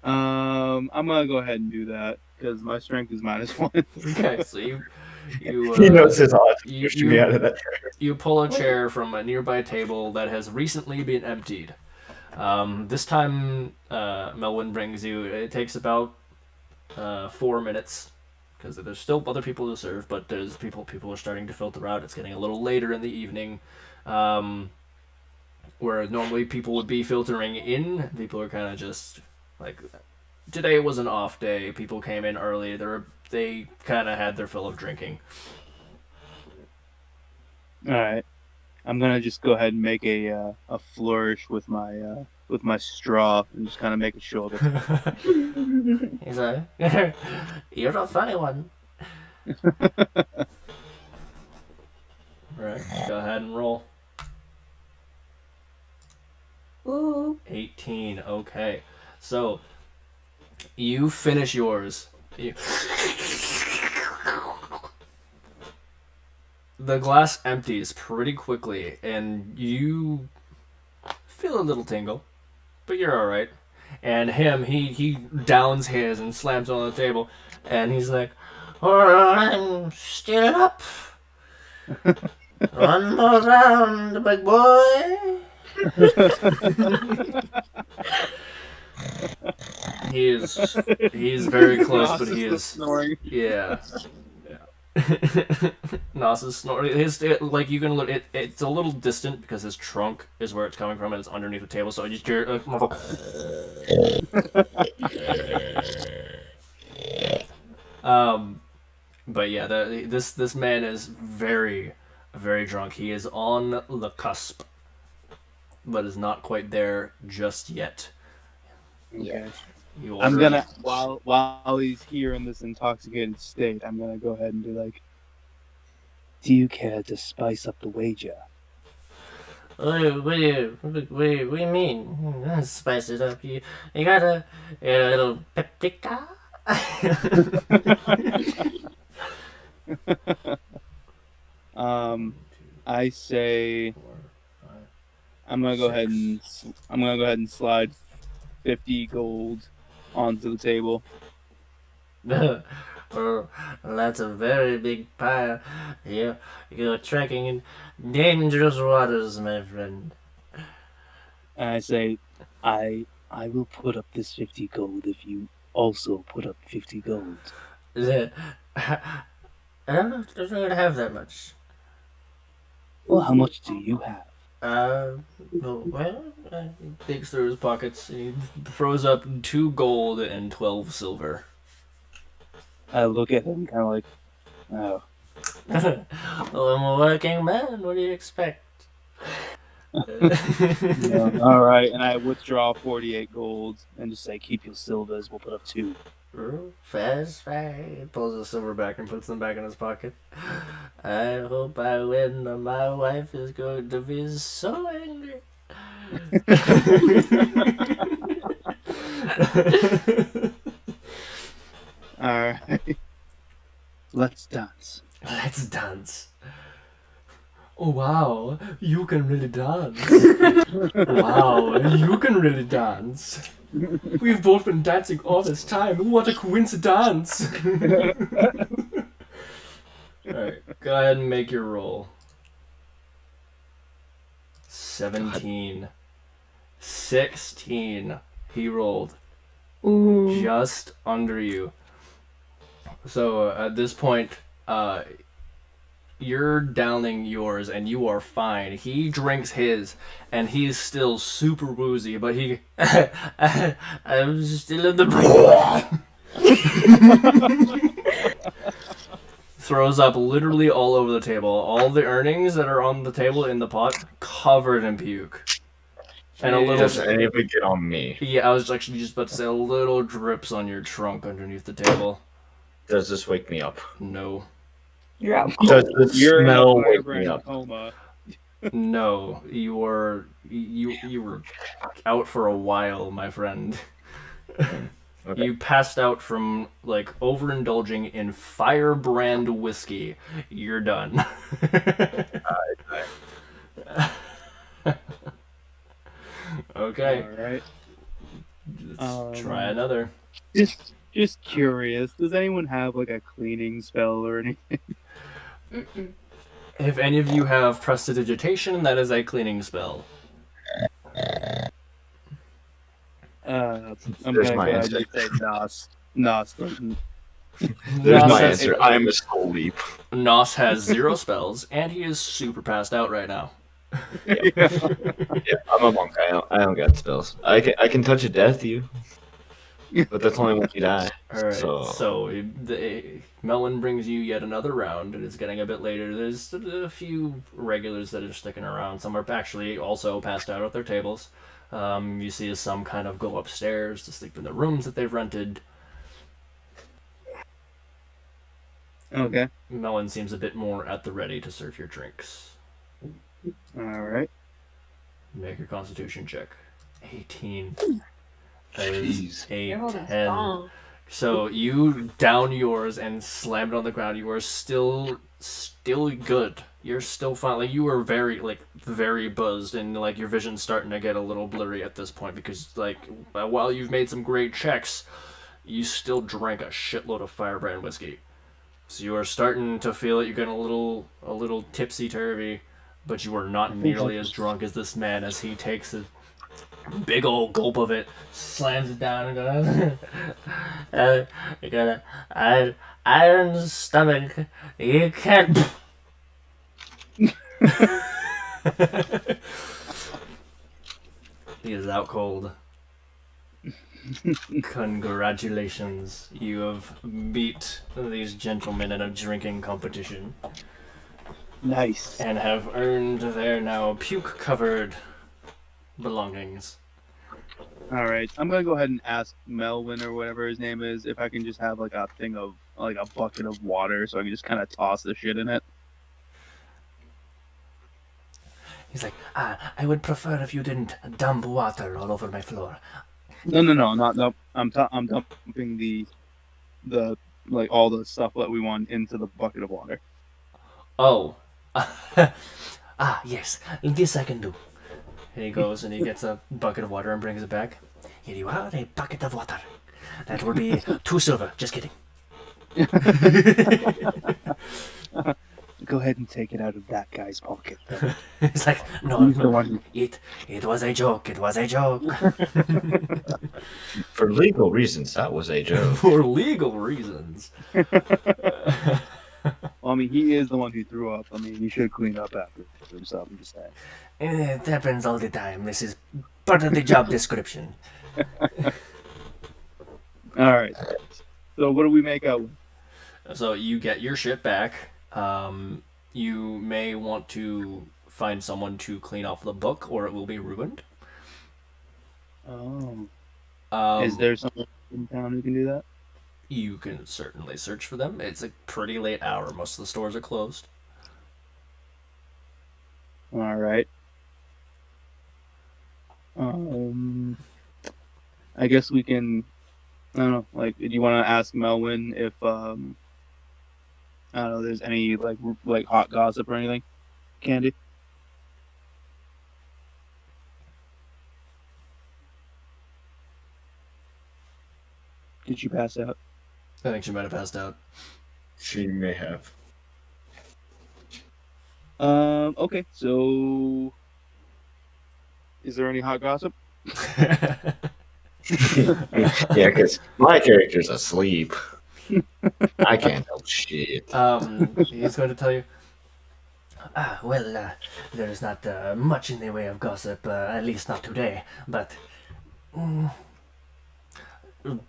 I'm gonna go ahead and do that because my strength is -1. Okay, so you He knows his odds. Push me out of that chair. You pull a chair from a nearby table that has recently been emptied. This time, Melwin brings you. It takes about 4 minutes because there's still other people to serve, but there's people are starting to filter out. It's getting a little later in the evening, where normally people would be filtering in. People are kind of just like, today was an off day. People came in early. They kind of had their fill of drinking. All right, I'm gonna just go ahead and make a flourish with my straw and just kind of make a shoulder. He's like, you're a funny one. Right, go ahead and roll. Ooh. 18, okay. So, you finish yours. The glass empties pretty quickly, and you feel a little tingle, but you're alright. And he downs his and slams it on the table, and he's like, I'm still up. One more round, big boy. He's very close, Nos but he still is snoring. yeah. Nos is snoring. Like you can look. It's a little distant because his trunk is where it's coming from, and it's underneath the table. So you just hear But yeah, this man is very, very drunk. He is on the cusp, but is not quite there just yet. Okay. You I'm order- gonna while he's here in this intoxicated state, I'm gonna go ahead and be like, "Do you care to spice up the wager?" What do you mean? Spice it up. You got a little paprika? I say I'm gonna go ahead and slide 50 gold onto the table. Oh, that's a very big pile. You're trekking in dangerous waters, my friend. And I say, I will put up this 50 gold if you also put up 50 gold. I don't have that much. Well, how much do you have? Well, He digs through his pockets. And he throws up 2 gold and 12 silver. I look at him kind of like, oh. well, I'm a working man. What do you expect? No, all right, and I withdraw 48 gold and just say, keep your silvers. We'll put up 2. Fast. He pulls the silver back and puts them back in his pocket. I hope I win, or my wife is going to be so angry. All right, let's dance. Let's dance. Oh wow, you can really dance. Wow, you can really dance. We've both been dancing all this time. What a coincidence. Alright, go ahead and make your roll. 17. 16. He rolled. Just under you. So at this point, you're downing yours and you are fine. He drinks his and he's still super woozy, but I'm still in the throws up literally all over the table. All the earnings that are on the table in the pot covered in puke. And a little Does any of it get on me? yeah, I was actually just about to say a little drips on your trunk underneath the table. Does this wake me up? No. You're out. Does the You're in a smell wake me vibrant up? coma. No, you were out for a while, my friend. Okay. You passed out from like overindulging in firebrand whiskey. You're done. Okay, All right. let's try another. Just curious. Does anyone have like a cleaning spell or anything? If any of you have prestidigitation, that is a cleaning spell. I'm There's gonna my go ahead answer. and say Nos. Nos doesn't. There's Nos my has- answer. I am a soul leap. Nos has 0 spells, and he is super passed out right now. Yeah, I'm a monk. I don't got spells. I can touch a death you, but that's only when you die. Alright, So so Melon brings you yet another round, and it's getting a bit later. There's a few regulars that are sticking around. Some are actually also passed out at their tables. You see some kind of go upstairs to sleep in the rooms that they've rented. Okay. Melon seems a bit more at the ready to serve your drinks. All right. Make your constitution check. 18. That is Jeez. a You're holding 10. strong. So you down yours and slam it on the ground. You are still good. You're still fine. Like you were very buzzed, and like your vision's starting to get a little blurry at this point because like while you've made some great checks, you still drank a shitload of firebrand whiskey. So you are starting to feel it. You're getting a little tipsy turvy, but you are not nearly as drunk as this man as he takes a big old gulp of it, slams it down, and goes, "You got an iron stomach. You can't." He is out cold. Congratulations, you have beat these gentlemen in a drinking competition Nice. and have earned their now puke-covered belongings. All right, I'm gonna go ahead and ask Melvin or whatever his name is if I can just have like a bucket of water so I can just kind of toss the shit in it. He's like, I would prefer if you didn't dump water all over my floor. No, not no. I'm dumping the like all the stuff that we want into the bucket of water. Oh. Yes, this I can do. And he goes and he gets a bucket of water and brings it back. Here you are, a bucket of water. That will be 2 silver. Just kidding. Go ahead and take it out of that guy's pocket. It's like, no, He's the one. it was a joke. It was a joke. For legal reasons, that was a joke. For legal reasons. Well, I mean, he is the one who threw up. I mean, he should clean up after himself. I'm just saying. It happens all the time. This is part of the job description. All right. So what do we make out with? So you get your shit back. You may want to find someone to clean off the book, or it will be ruined. Oh. Um, Is there someone in town who can do that? You can certainly search for them. It's a pretty late hour. Most of the stores are closed. All right. I guess we can. I don't know. Like, do you want to ask Melvin if I don't know, there's any like hot gossip or anything? Candy. Did she pass out? I think she might have passed out. She may have. Okay. So, is there any hot gossip? Yeah, because my character's asleep. I can't help shit. He's going to tell you. Well, there's not much in the way of gossip, at least not today, but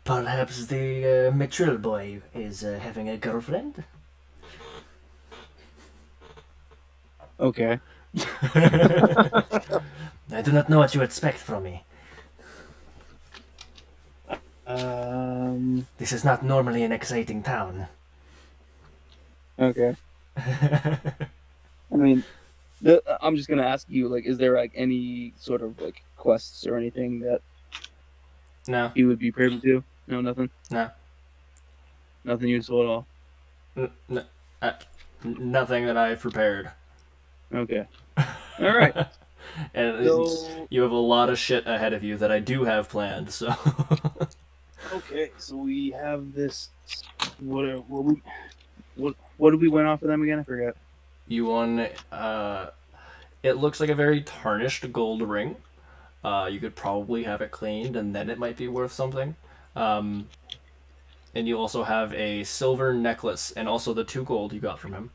perhaps the Mitril boy is having a girlfriend? Okay. I do not know what you expect from me. This is not normally an exciting town. Okay. I mean, I'm just gonna ask you, like, is there like any sort of like quests or anything that No. you would be privy to? No, nothing. No. Nothing useful at all. Nothing that I've prepared. Okay. All right. And So, you have a lot of shit ahead of you that I do have planned, so... okay, so we have this. What did we win off of them again? I forget. You won, it looks like a very tarnished gold ring. You could probably have it cleaned, and then it might be worth something. And you also have a silver necklace, and also the 2 gold you got from him.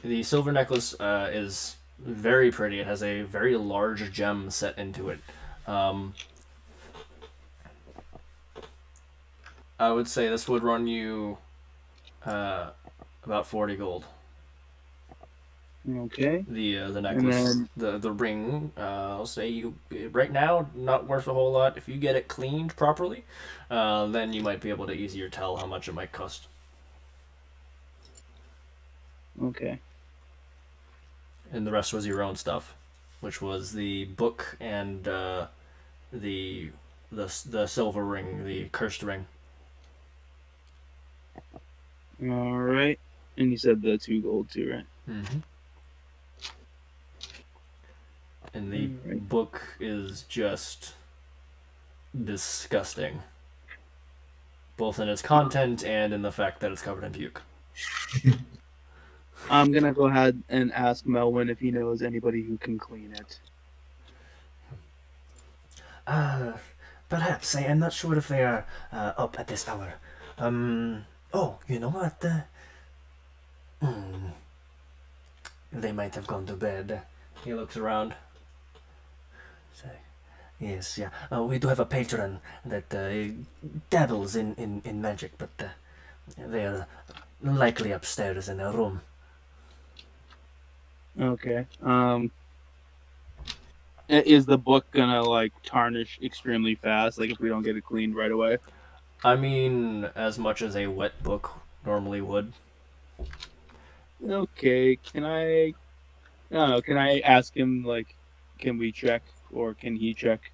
The silver necklace is very pretty. It has a very large gem set into it. I would say this would run you about 40 gold. Okay. The necklace, And the ring. I'll say you right now not worth a whole lot. If you get it cleaned properly, then you might be able to easier tell how much it might cost. Okay. And the rest was your own stuff, which was the book and the silver ring, the cursed ring. All right. And you said the 2 gold too, right? Mm-hmm. And the Alright. book is just disgusting. both in its content and in the fact that it's covered in puke. I'm gonna go ahead and ask Melvin if he knows anybody who can clean it. Perhaps. I am not sure if they are up at this hour. Oh, you know what? They might have gone to bed. He looks around. Yes, yeah. We do have a patron that dabbles in magic, but they are likely upstairs in their room. Okay. Is the book gonna like tarnish extremely fast? Like if we don't get it cleaned right away? I mean, as much as a wet book normally would. Okay. I don't know. Can I ask him like, can we check or can he check?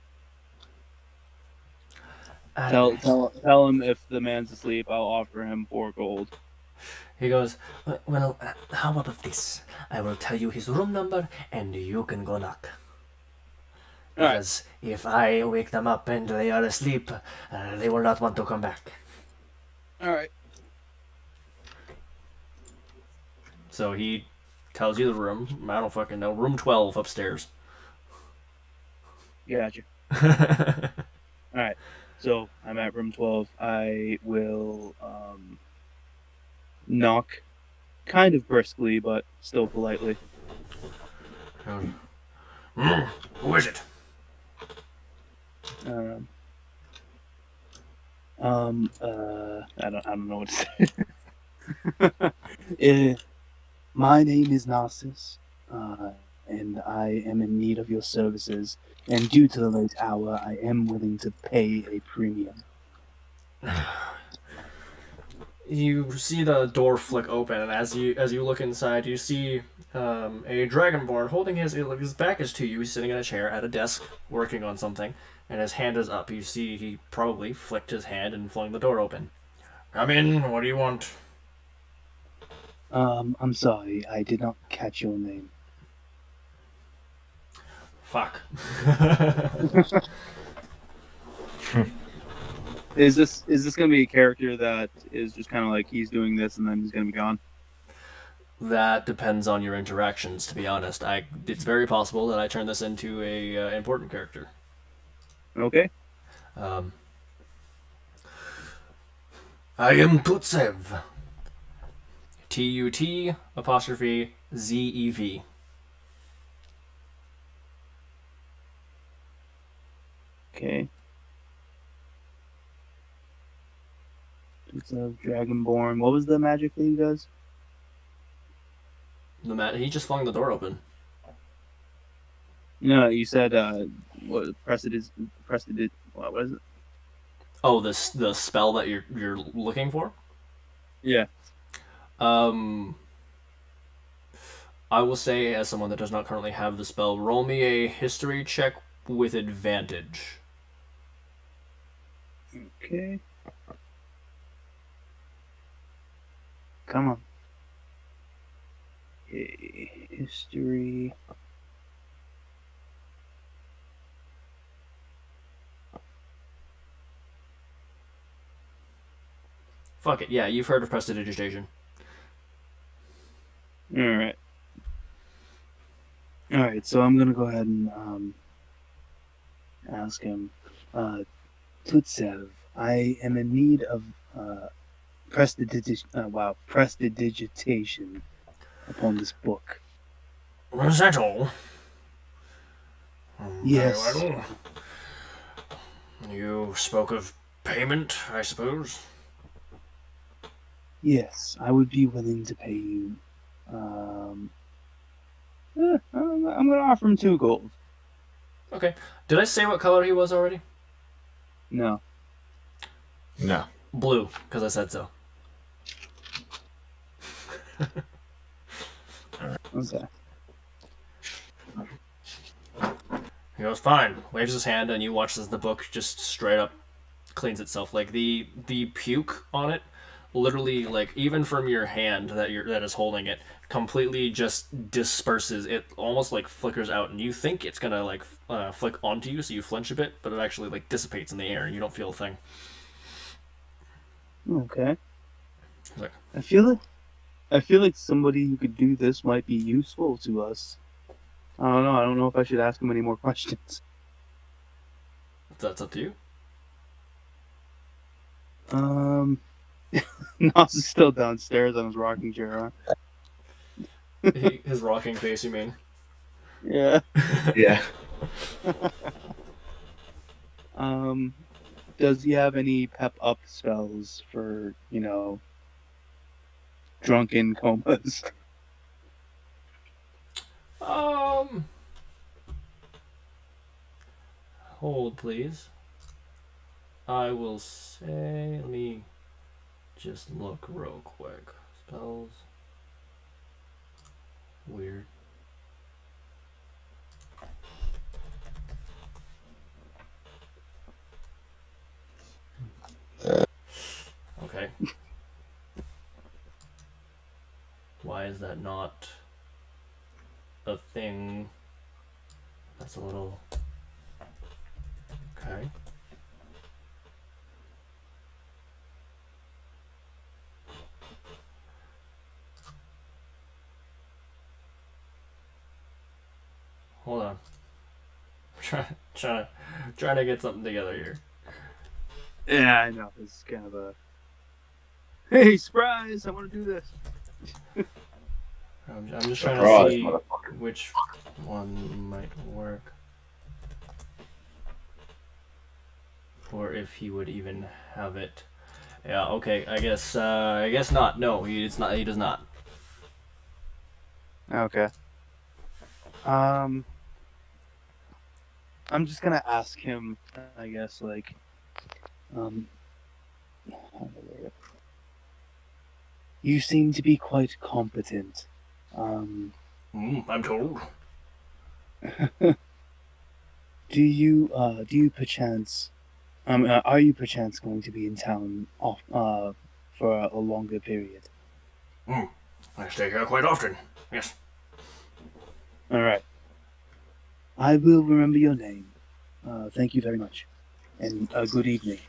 Tell him if the man's asleep, I'll offer him 4 gold. He goes, Well, how about this? I will tell you his room number, and you can go knock. Alright. Because if I wake them up and they are asleep, they will not want to come back. Alright. so he tells you the room. I don't fucking know. Room 12 upstairs. Gotcha. Alright. So I'm at room 12. I will knock kind of briskly, but still politely. Who is it? I don't know what to say. My name is Narcissus, and I am in need of your services. And due to the late hour, I am willing to pay a premium. You see the door flick open, and as you look inside, you see a dragonborn holding his back is to you. He's sitting in a chair at a desk working on something, and his hand is up. You see he probably flicked his hand and flung the door open. Come in. What do you want? I'm sorry, I did not catch your name. Fuck. Is this gonna be a character that is just kind of like he's doing this and then he's gonna be gone? That depends on your interactions, to be honest. It's very possible that I turn this into a important character. Okay. I am Tutsev. Tut apostrophe Zev. Okay. It's a dragonborn. What was the magic that he does? He just flung the door open. No, you said what what is it? Oh, the spell that you're looking for? Yeah. I will say, as someone that does not currently have the spell, roll me a history check with advantage. Okay. Come on. Okay. History. Fuck it, yeah, you've heard of prestidigitation. Alright. Alright, so I'm gonna go ahead and ask him. Tutsev, I am in need of prestidigitation upon this book. Was that all? Yes. Very well. You spoke of payment, I suppose? Yes, I would be willing to pay you. I'm gonna offer him 2 gold. Okay. Did I say what color he was already? No. No. Blue, because I said so. Okay. He goes, fine. Waves his hand, and you watch as the book just straight up cleans itself. Like the puke on it, literally, like even from your hand that is holding it, completely just disperses. It almost like flickers out, and you think it's gonna like flick onto you, so you flinch a bit, but it actually like dissipates in the air, and you don't feel a thing. Okay. Like, I feel like somebody who could do this might be useful to us. I don't know. I don't know if I should ask him any more questions. that's up to you. Nos is still downstairs on his rocking chair. Huh? His rocking face, you mean? Yeah. Yeah. Does he have any pep up spells for, drunken comas? Um, hold please. I will say, let me just look real quick. Spells. Weird. Okay. Why is that not a thing? That's a little... Okay. Hold on. Trying to get something together here. Yeah, I know. It's kind of a. Hey, surprise! I want to do this. I'm just trying to Surprise, see motherfucker. which one might work. Or if he would even have it. Yeah, okay, I guess not. No, it's not. He does not. Okay. I'm just gonna ask him. I guess like, how do I word it? You seem to be quite competent. I'm told. Do you perchance, are you perchance going to be in town for a longer period? I stay here quite often. Yes. All right. I will remember your name. Thank you very much, and good evening.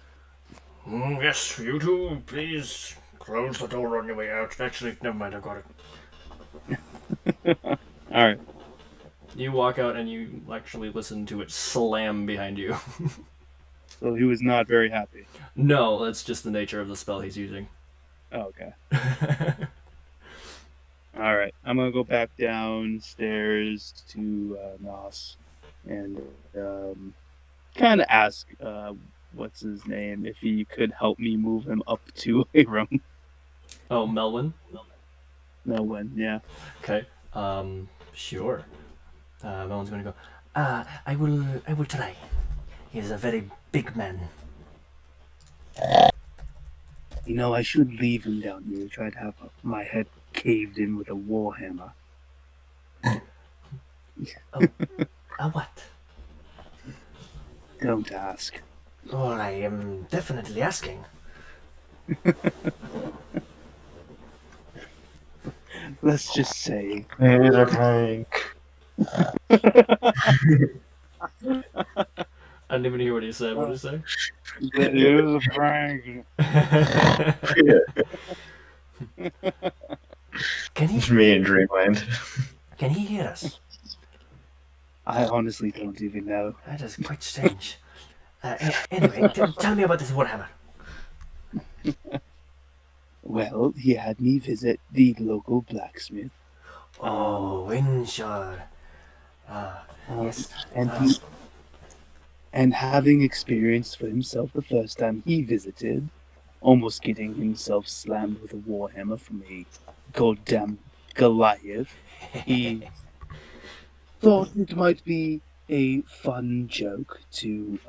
Yes, you too. Please close the door on your way out. Actually, never mind. I got it. All right. You walk out and you actually listen to it slam behind you. So he was not very happy. No, that's just the nature of the spell he's using. Oh, okay. All right. I'm gonna go back downstairs to Nos and kind of ask what's his name if he could help me move him up to a room. Oh, Melwin? No one. Yeah. Okay. Sure. Melwin's gonna go, I will try. He is a very big man. I should leave him down here. Try to have my head caved in with a warhammer. What? Don't ask. Well, I am definitely asking. Let's just say. It's a prank. I didn't even hear what he said. What did he say? It was a prank. Can he? It's me in Dreamland. Can he hear us? I honestly don't even know. That is quite strange. Anyway, tell me about this warhammer. Well, he had me visit the local blacksmith. Oh, Winshore. Yes. And having experienced for himself the first time he visited, almost getting himself slammed with a warhammer from a goddamn Goliath, he thought it might be a fun joke to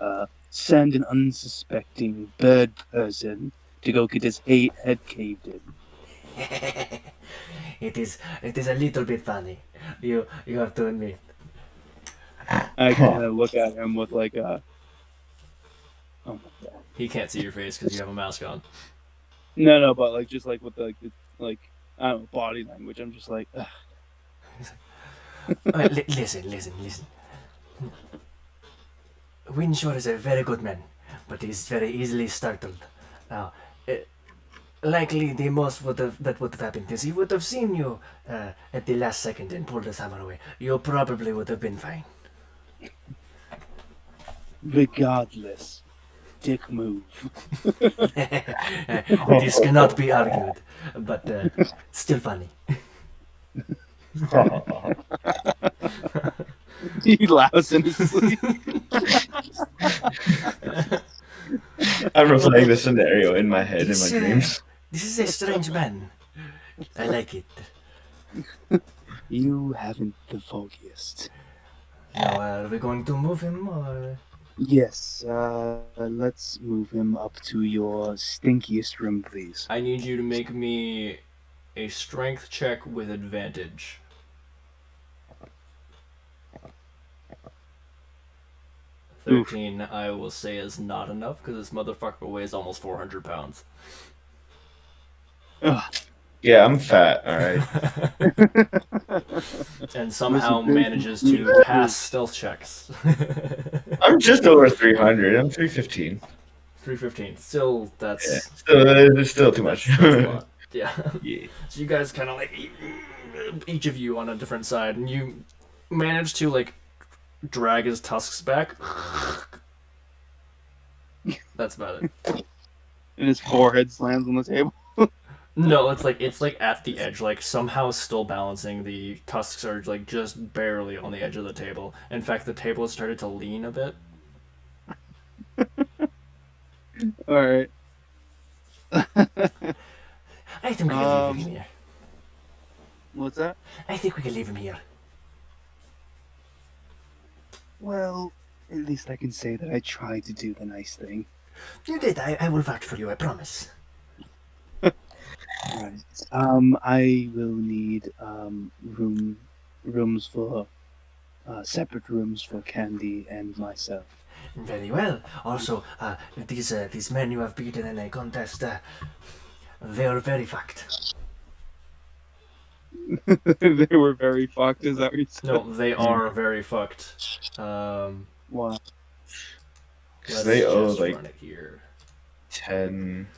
send an unsuspecting bird person to go get his head caved in. It is a little bit funny. You have to admit. I kind of look at him with like a. Oh my god. He can't see your face because you have a mask on. No, but like just like with the I don't know, body language. I'm just like. Ugh. Listen. Winshore is a very good man, but he's very easily startled. Now, Likely the most that would have happened is he would have seen you at the last second and pulled his hammer away. You probably would have been fine. Regardless, dick move. This cannot be argued, but still funny. He laughs in his sleep. I'm replaying the scenario in my head, in my dreams. This is a strange man. I like it. You haven't the foggiest. Now, are we going to move him, or...? Yes, let's move him up to your stinkiest room, please. I need you to make me a strength check with advantage. Oof. 13, I will say, is not enough because this motherfucker weighs almost 400 pounds. Ugh. Yeah, I'm fat, alright. And somehow Listen, manages to pass stealth checks. I'm just over 300. I'm 315. 315. Still, that's... Yeah, it's still too much. That's a lot. Yeah. Yeah. So you guys kind of like each of you on a different side, and you manage to like drag his tusks back. That's about it. And his forehead slams on the table. No, it's like at the edge, like somehow still balancing. The tusks are like just barely on the edge of the table. In fact, the table has started to lean a bit. All right. I think we can leave him here. What's that? I think we can leave him here. Well, at least I can say that I tried to do the nice thing. You did. I will vouch for you, I promise. Right. I will need rooms for separate rooms for Candy and myself. Very well. Also, these men you have beaten in a contest, they are very fucked. They were very fucked. Is that what you said? No, they are very fucked. Wow. Let's They owe just like run it here. 10.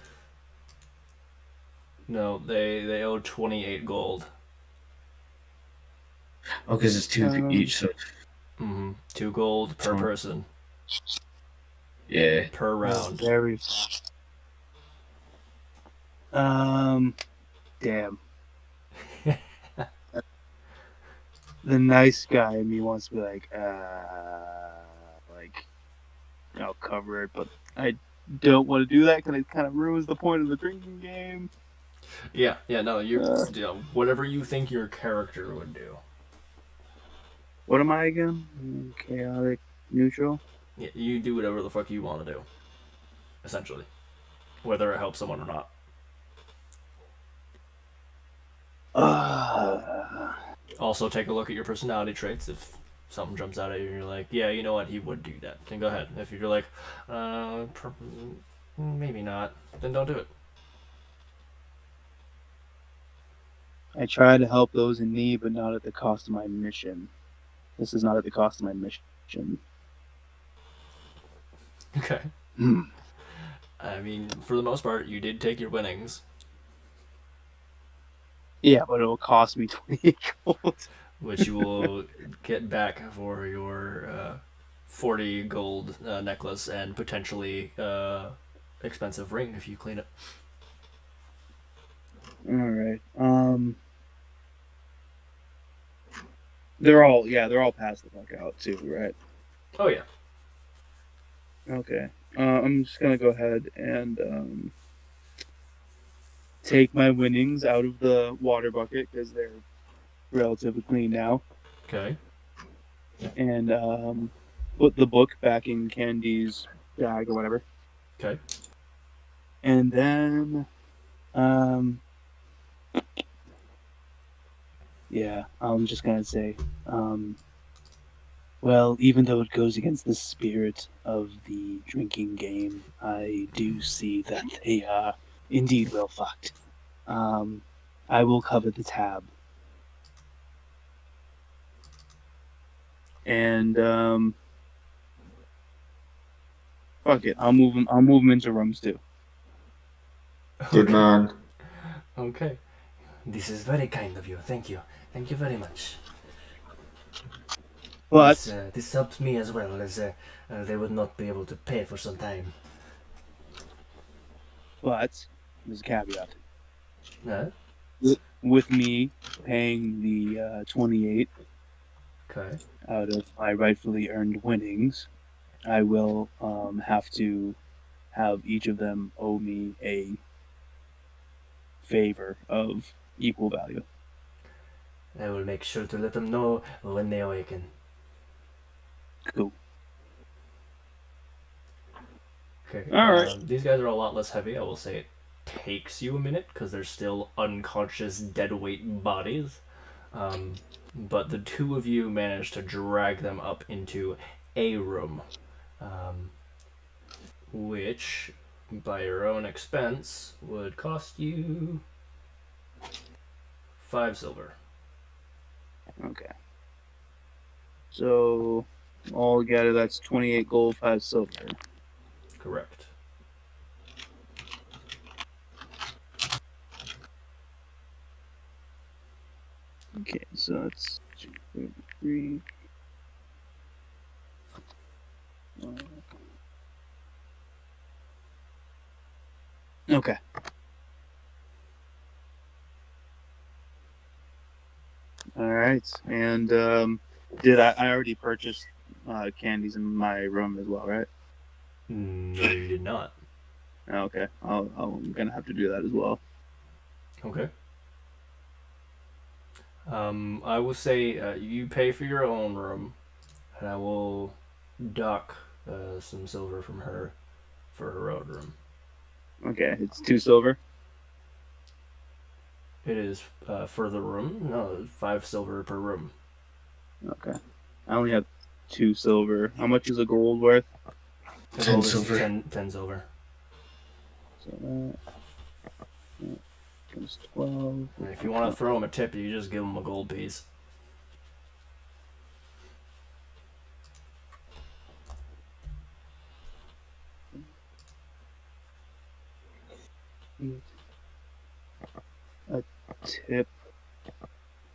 No, they owe 28 gold. Oh, because it's 2 each, so 2 gold per Twen- person yeah. per round. Very. Damn. The nice guy in me wants to be like, I'll cover it, but I don't want to do that because it kind of ruins the point of the drinking game. Yeah, no, whatever you think your character would do. what am I again? Chaotic neutral? Yeah, you do whatever the fuck you want to do. Essentially. Whether it helps someone or not. Also, take a look at your personality traits. If something jumps out at you and you're like, yeah, you know what, he would do that, then go ahead. If you're like, maybe not, then don't do it. I try to help those in need, but not at the cost of my mission. This is not at the cost of my mission. Okay. Hmm. I mean, for the most part, you did take your winnings, Yeah, but it'll cost me 28 gold. which you will get back for your 40 gold necklace and potentially expensive ring if you clean it. Alright. They're all passed the fuck out too, right? Oh yeah. Okay. I'm just gonna go ahead and take my winnings out of the water bucket because they're relatively clean now, Okay. and put the book back in Candy's bag or whatever. Okay. And then, yeah, I'm just gonna say, well, even though it goes against the spirit of the drinking game, I do see that they are indeed well fucked. I will cover the tab. And, fuck it, I'll move them into rooms too. Good man. Okay. This is very kind of you. Thank you. Thank you very much. But This helps me as well, as they would not be able to pay for some time. there's a caveat. No? With me paying the 28 Okay. out of my rightfully earned winnings, I will have to have each of them owe me a favor of equal value. I will make sure to let them know when they awaken. Cool. Okay. All right. These guys are a lot less heavy. I will say it takes you a minute because they're still unconscious, dead weight bodies. But the two of you managed to drag them up into a room, which, by your own expense, would cost you 5 silver. Okay. So altogether, that's 28 gold, 5 silver. Correct. Okay, so that's 233. Okay. All right, and did I already purchased candies in my room as well, right? No, you did not. Okay, I'm gonna have to do that as well. Okay. I will say you pay for your own room, and I will dock some silver from her for her own room. Okay, it's 2 silver. It is for the room. No, 5 silver per room. Okay, I only have 2 silver. How much is a gold worth? The 10 gold is silver. 10 silver. So that is 12. And if you want to throw him a tip, you just give him a gold piece. A tip.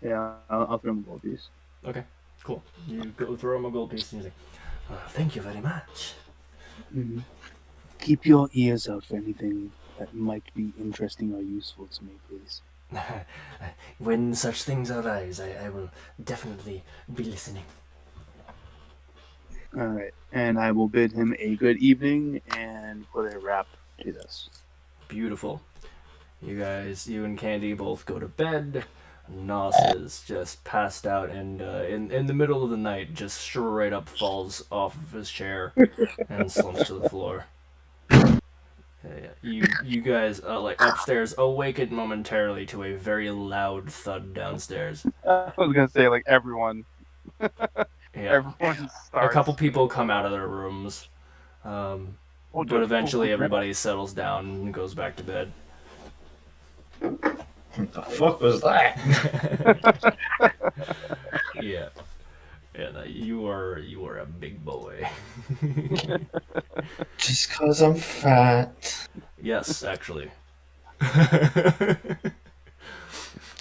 Yeah, I'll throw him a gold piece. Okay, cool. You go throw him a gold piece, and he's like, "Thank you very much." Mm-hmm. Keep your ears out for anything that might be interesting or useful to me, please. When such things arise, I will definitely be listening. All right, and I will bid him a good evening and put a wrap to this. Beautiful. You and Candy both go to bed. Nos is just passed out and in the middle of the night just straight up falls off of his chair and slumps to the floor. You guys like upstairs awaken momentarily to a very loud thud downstairs. I was gonna say like everyone. Yeah, Everyone a starts. couple people come out of their rooms, but eventually everybody settles down and goes back to bed. What the fuck was that? Yeah. Yeah, no, you are a big boy. Just cause I'm fat. Yes, actually.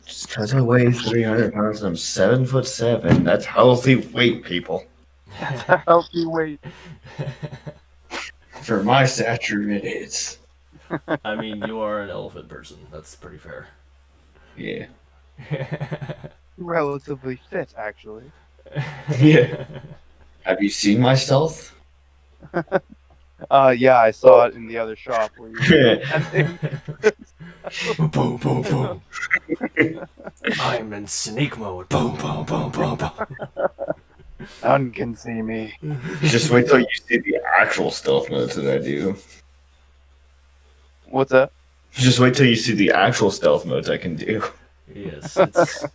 Just cause I weigh 300 pounds and I'm 7'7". That's healthy weight, people. Healthy weight. For my stature, it is. I mean, you are an elephant person. That's pretty fair. Yeah. Relatively fit, actually. Yeah. Have you seen my stealth? Yeah, I saw it in the other shop where you were Boom, boom, boom. I'm in sneak mode. Boom, boom, boom, boom, boom. None can see me. Just wait till you see the actual stealth modes that I do. What's that? Just wait till you see the actual stealth modes I can do. Yes,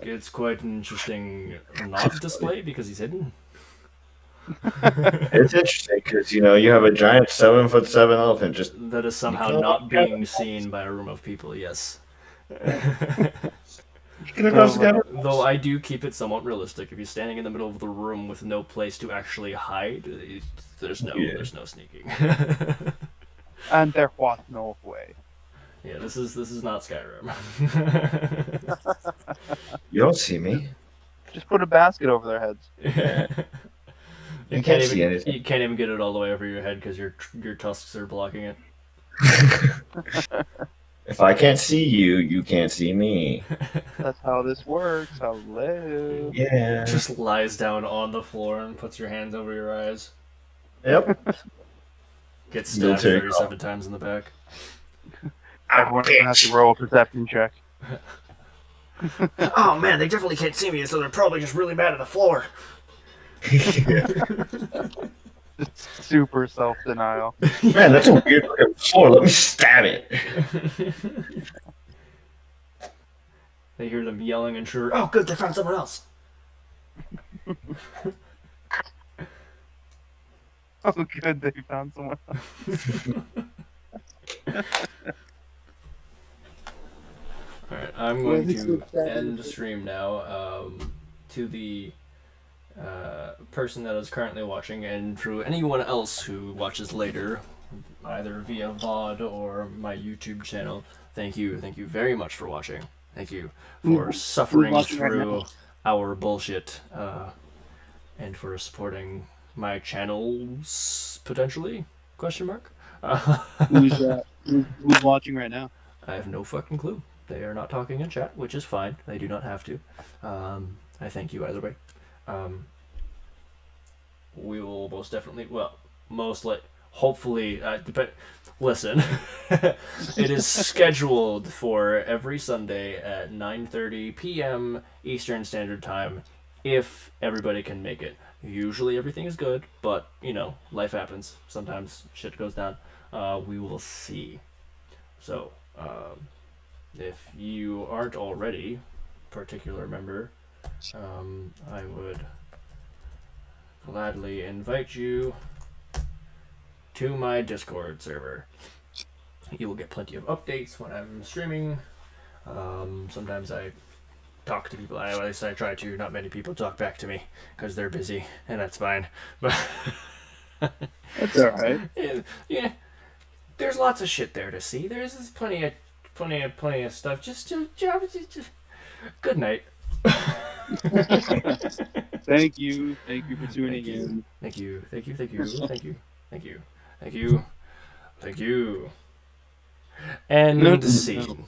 it's quite an interesting not display because he's hidden. It's interesting because you have a giant 7'7" elephant just. That is somehow not being seen by a room of people. Yes. Though I do keep it somewhat realistic. If you're standing in the middle of the room with no place to actually hide, there's no sneaking. And there was no way. Yeah, this is not Skyrim. You don't see me. Just put a basket over their heads. You You can't see anything. You can't even get it all the way over your head because your tusks are blocking it. If I can't see you, you can't see me. That's how this works. Hello. Yeah. Just lies down on the floor and puts your hands over your eyes. Yep. Gets stabbed Military 37 times in the back. Everyone's gonna have to roll a perception check. Oh man, they definitely can't see me, so they're probably just really mad at the floor. Super self-denial. Man, that's a weird looking floor. Let me stab it. They hear them yelling and sure. Oh, good, they found someone else. Oh, good, they found someone. Alright, I'm going to end the stream now. To the person that is currently watching, and through anyone else who watches later, either via VOD or my YouTube channel, thank you very much for watching. Thank you for suffering watching right through now? our bullshit, and for supporting my channels, potentially? Question mark? Who's watching right now? I have no fucking clue. They are not talking in chat, which is fine. They do not have to. I thank you either way. We will most definitely, hopefully, listen, it is scheduled for every Sunday at 9:30 p.m. Eastern Standard Time, if everybody can make it. Usually everything is good, but, life happens. Sometimes shit goes down. We will see. So, if you aren't already a particular member, I would gladly invite you to my Discord server. You will get plenty of updates when I'm streaming. Sometimes I talk to people. At least I try to. Not many people talk back to me because they're busy, and that's fine. But That's all right. yeah, there's lots of shit there to see. There's plenty of stuff. Just good night. Thank you for tuning in. Thank you. And No. scene.